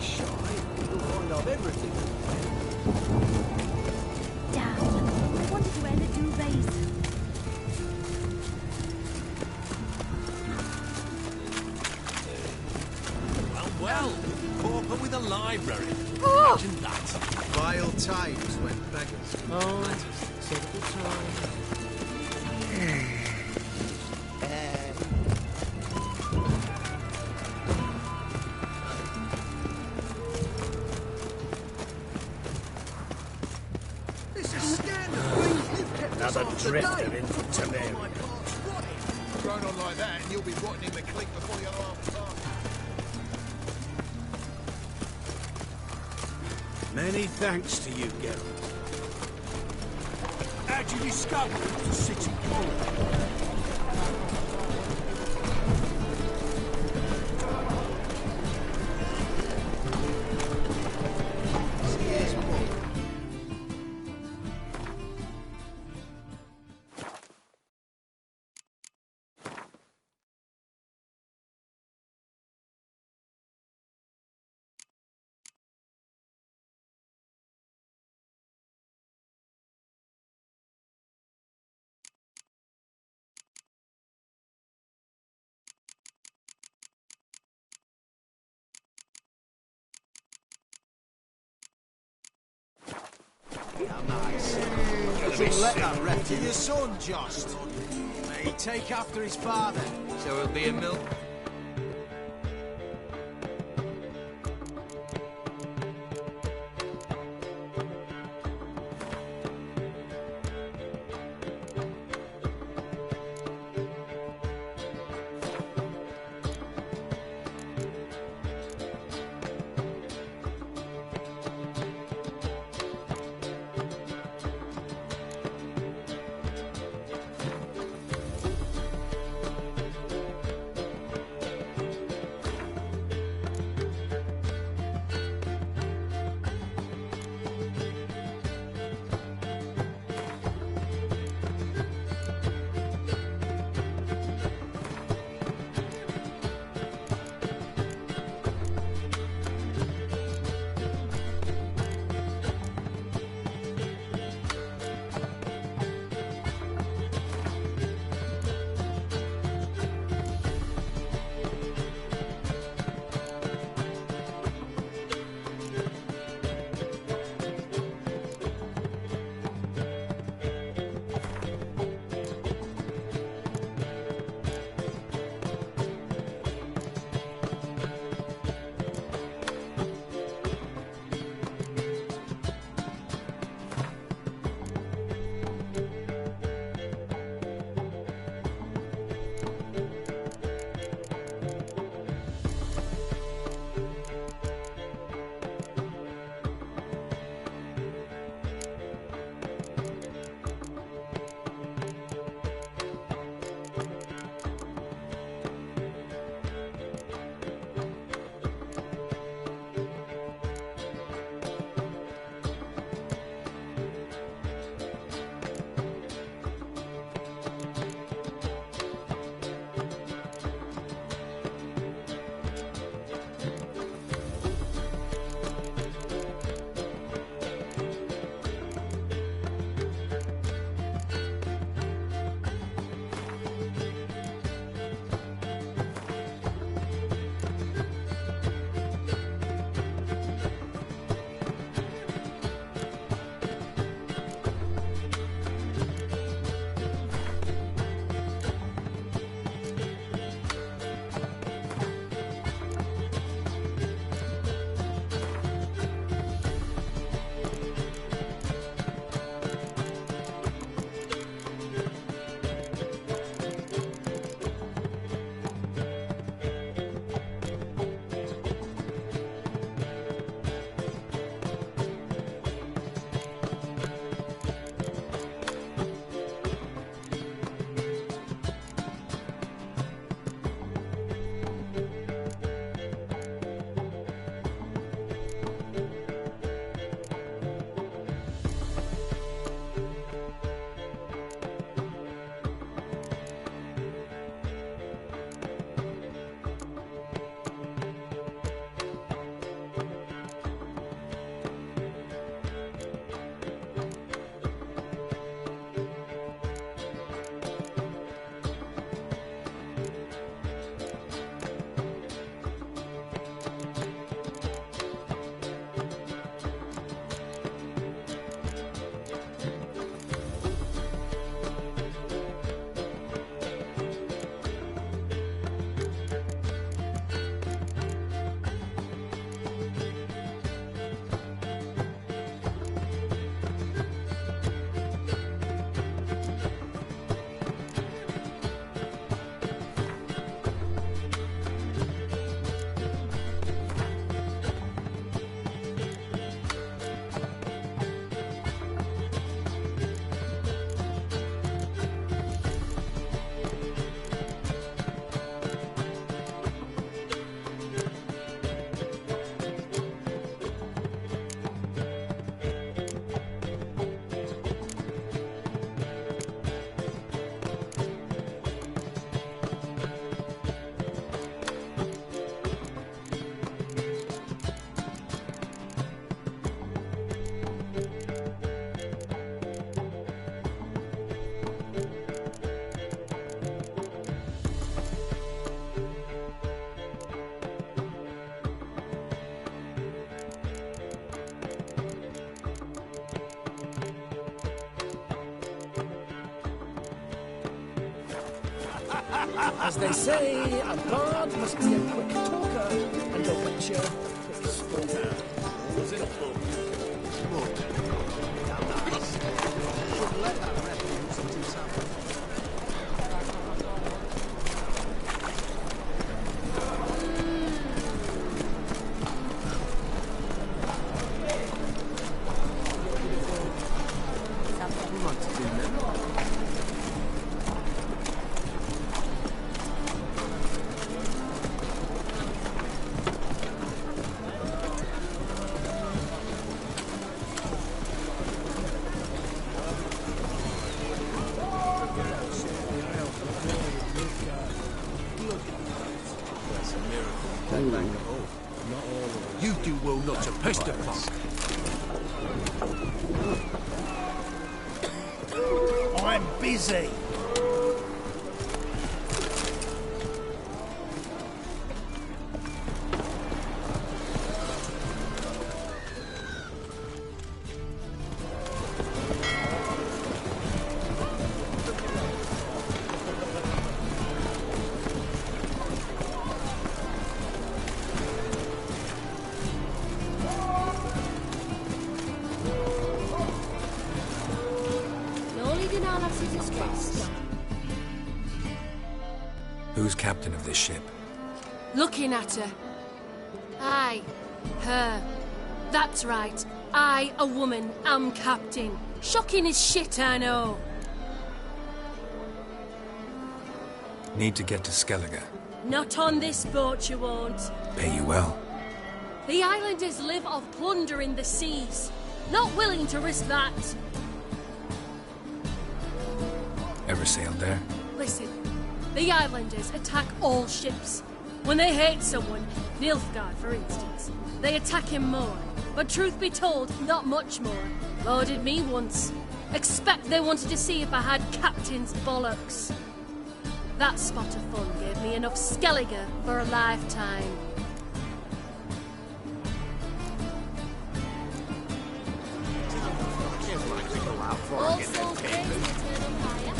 shy. You'll find I've everything. Damn. I wanted to wear the duvets. Well, pauper with a library. Oh! Imagine that. Vile times when beggars. Oh, typical time. This is scandal. Another drifter in for Temerian. Run on like that and you'll be rotting in the clink before you're half done. Many thanks to you, Geralt. How'd you discover it was a city called? Let that rep to your son, Jost. May he take after his father. So he'll be a milk. As they say, a bard must be a quick talker and a witcher a quick spotter. Was it a book? You do well not to pester folk. I'm busy. Who's captain of this ship? Looking at her. Aye, her. That's right. I, a woman, am captain. Shocking as shit, I know. Need to get to Skellige. Not on this boat, you won't. Pay you well. The islanders live off plunder in the seas. Not willing to risk that. Ever sailed there? Listen, the islanders attack all ships. When they hate someone, Nilfgaard for instance, they attack him more. But truth be told, not much more. Loaded me once. Expect they wanted to see if I had captain's bollocks. That spot of fun gave me enough Skellige for a lifetime. All souls praise the eternal fire.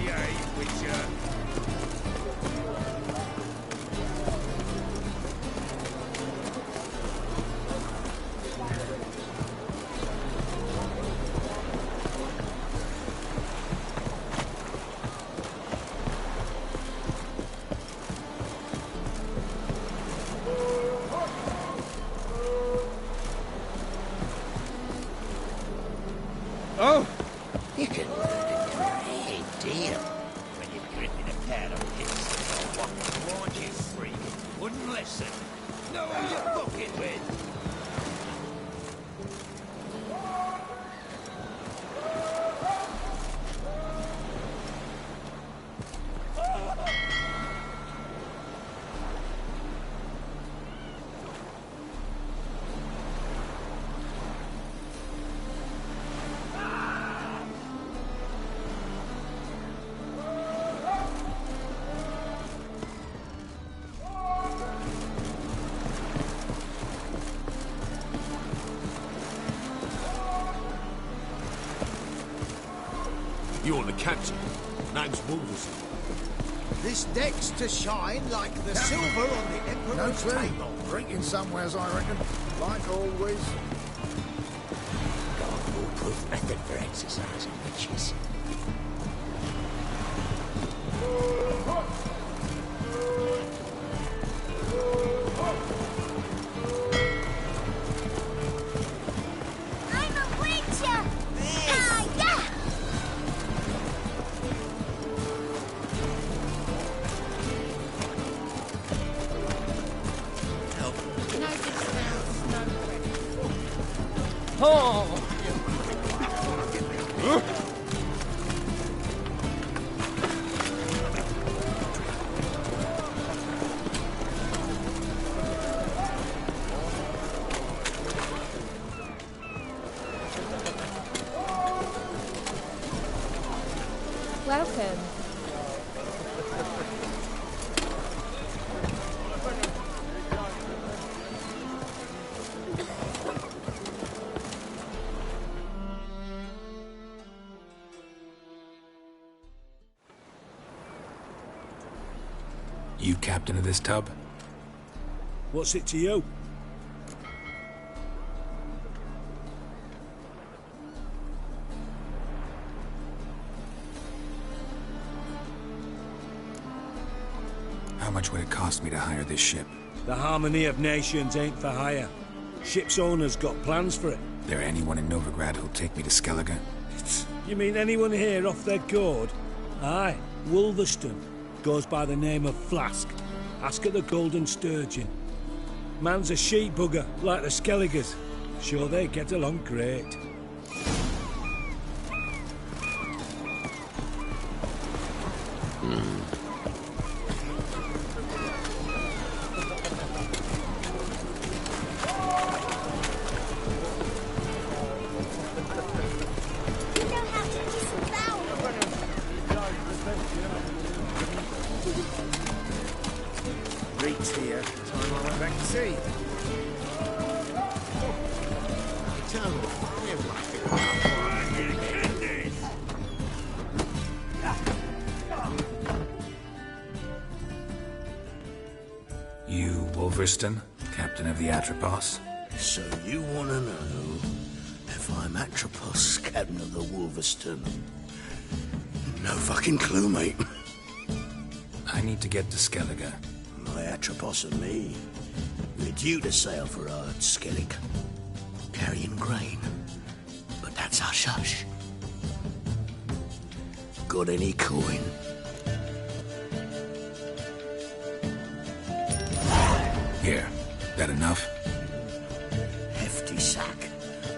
Yay, Witcher. Oh! You can learn a great deal when you're gripping a pair of pistols or what warned you, freak. Wouldn't listen. Know who you're fucking with. You're the captain. Name's Wolverson. This deck's to shine like the silver on the Emperor's table. Drinking somewheres, I reckon. Like always. Got a foolproof method for exercising witches. I'm a witcher! Ah, yeah! No discounts, none credit. Oh! Welcome. You captain of this tub? What's it to you? How much would it cost me to hire this ship? The harmony of nations ain't for hire. Ship's owner's got plans for it. There anyone in Novigrad who'll take me to Skellige? You mean anyone here off their gourd? Aye, Wolverston. Goes by the name of Flask. Ask at the Golden Sturgeon. Man's a sheep bugger, like the Skelligers. Sure they get along great. Reed's here. Time I went back to sea. Tell me, we're laughing You, Wolverston, captain of the Atropos? So you want to know if I'm Atropos, captain of the Wolverston? No fucking clue, mate. I need to get to Skellige. My Atropos and me, we're due to sail for Ard Skellig, carrying grain. But that's hush-hush. Got any coin? Here, that enough? Hefty sack,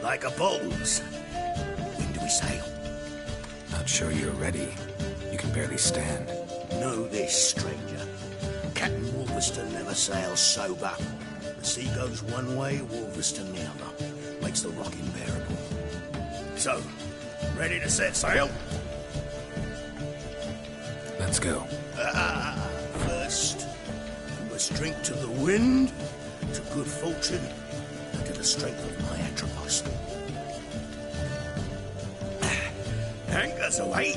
like a bull's. When do we sail? Not sure you're ready. You can barely stand. Know this, stranger. Captain Wolverston never sails sober. The sea goes one way, Wolverston the other. Makes the rock unbearable. So, ready to set sail? Let's go. First, we must drink to the wind, to good fortune, and to the strength of my Atropos. Anchors away.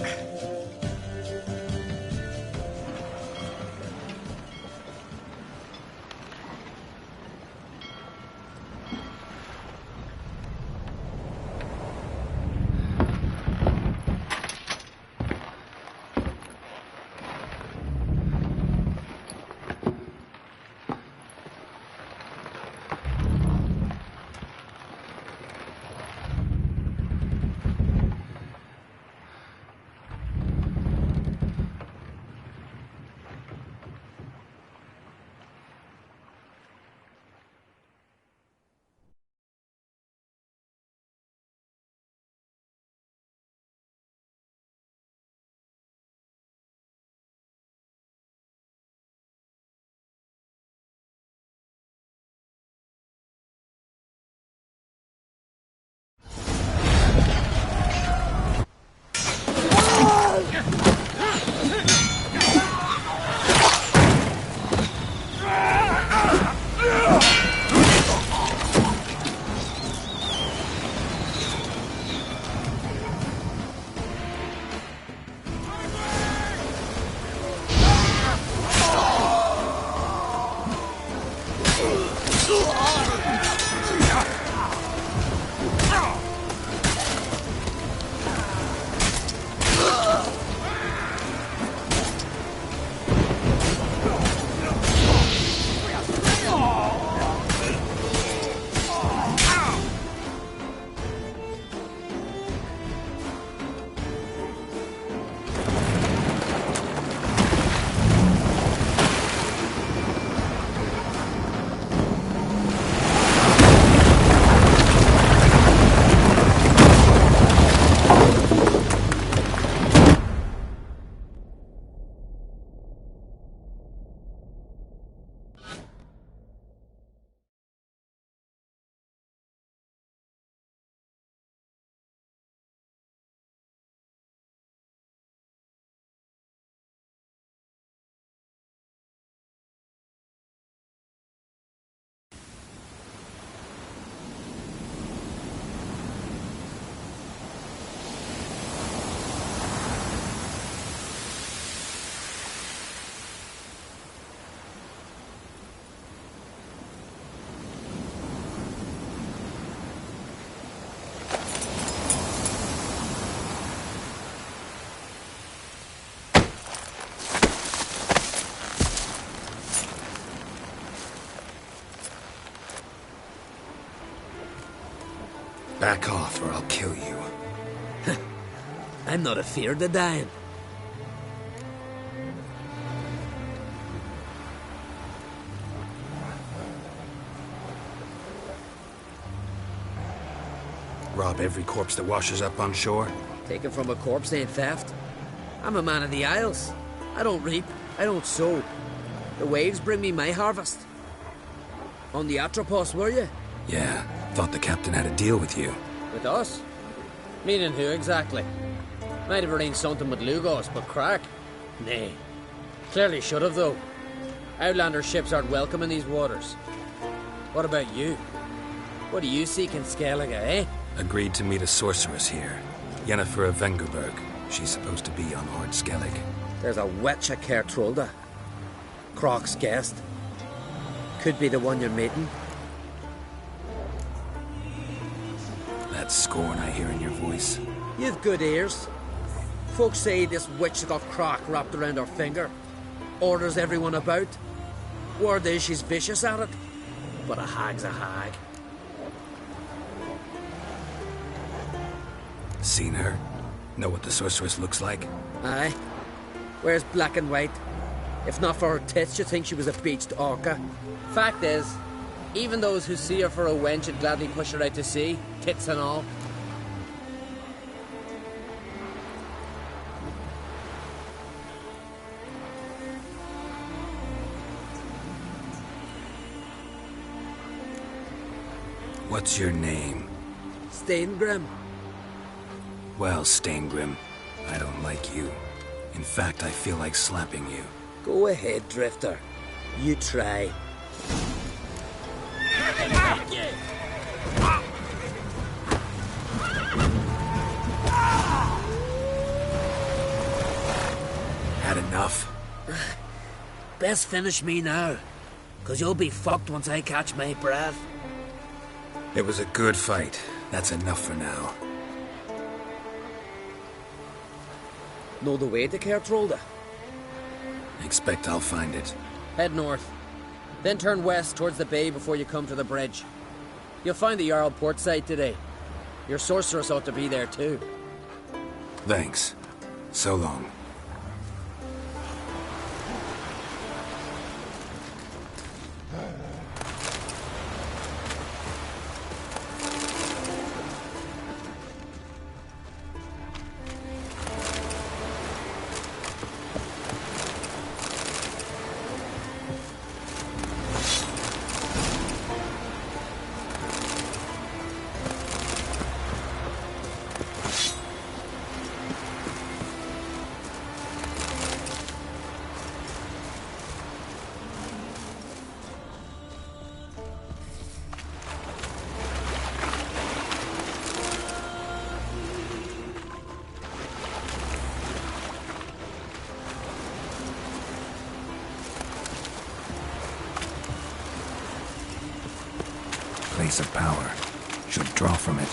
Back off or I'll kill you. I'm not afeard of dying. Rob every corpse that washes up on shore? Taken from a corpse ain't theft. I'm a man of the Isles. I don't reap, I don't sow. The waves bring me my harvest. On the Atropos, were you? Yeah, thought the captain had a deal with you. With us? Meaning who exactly? Might have arranged something with Lugos, but crack? Nay. Clearly should have, though. Outlander ships aren't welcome in these waters. What about you? What do you seek in Skellige, eh? Agreed to meet a sorceress here. Yennefer of Vengerberg. She's supposed to be on Ord Skellig. There's a witch at Kertrolda. Croc's guest. Could be the one you're meeting. That scorn I hear in your voice. You've good ears. Folks say this witch got Croc wrapped around her finger. Orders everyone about. Word is she's vicious at it. But a hag's a hag. Seen her? Know what the sorceress looks like? Aye. Wears black and white. If not for her tits, you'd think she was a beached orca. Fact is, even those who see her for a wench would gladly push her out to sea, tits and all. What's your name? Steingrim. Well, Steingrim, I don't like you. In fact, I feel like slapping you. Go ahead, Drifter. You try. Had enough? Best finish me now, 'cause you'll be fucked once I catch my breath. It was a good fight. That's enough for now. Know the way to Kertrolda? Expect I'll find it. Head north. Then turn west towards the bay before you come to the bridge. You'll find the Jarl port site today. Your sorceress ought to be there too. Thanks. So long. Place of power. Should draw from it.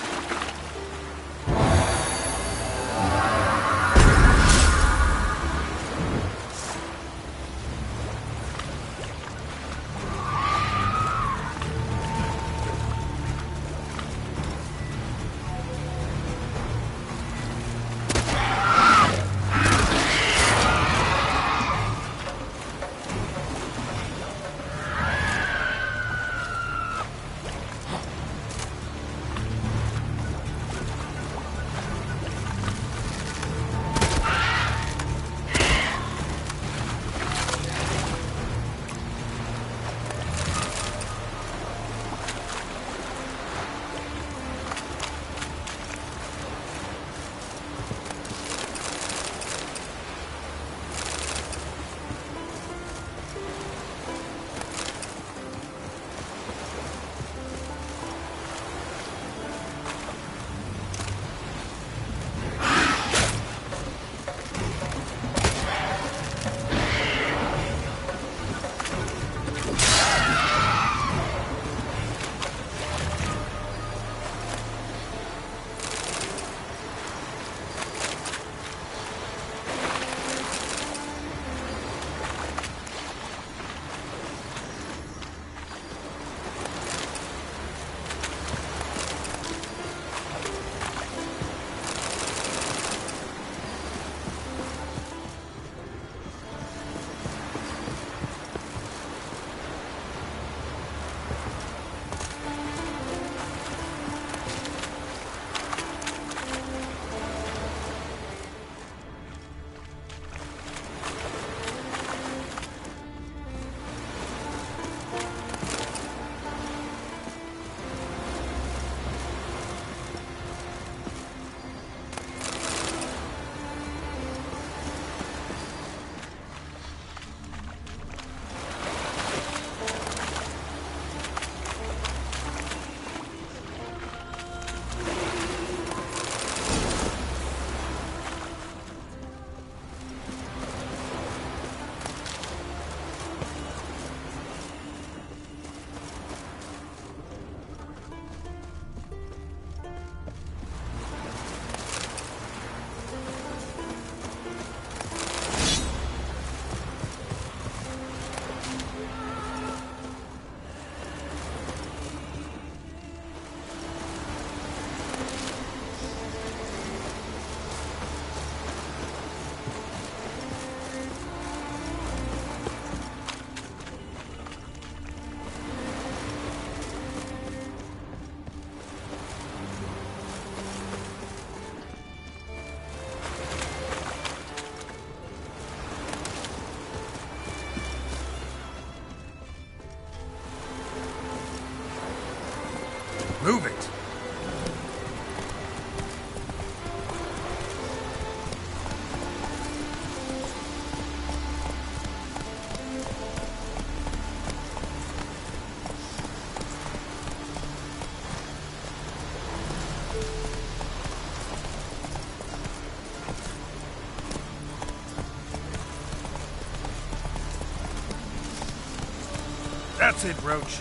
That's it, Roach.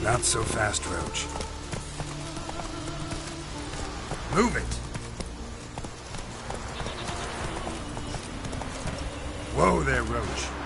Not so fast, Roach. Move it! Whoa there, Roach.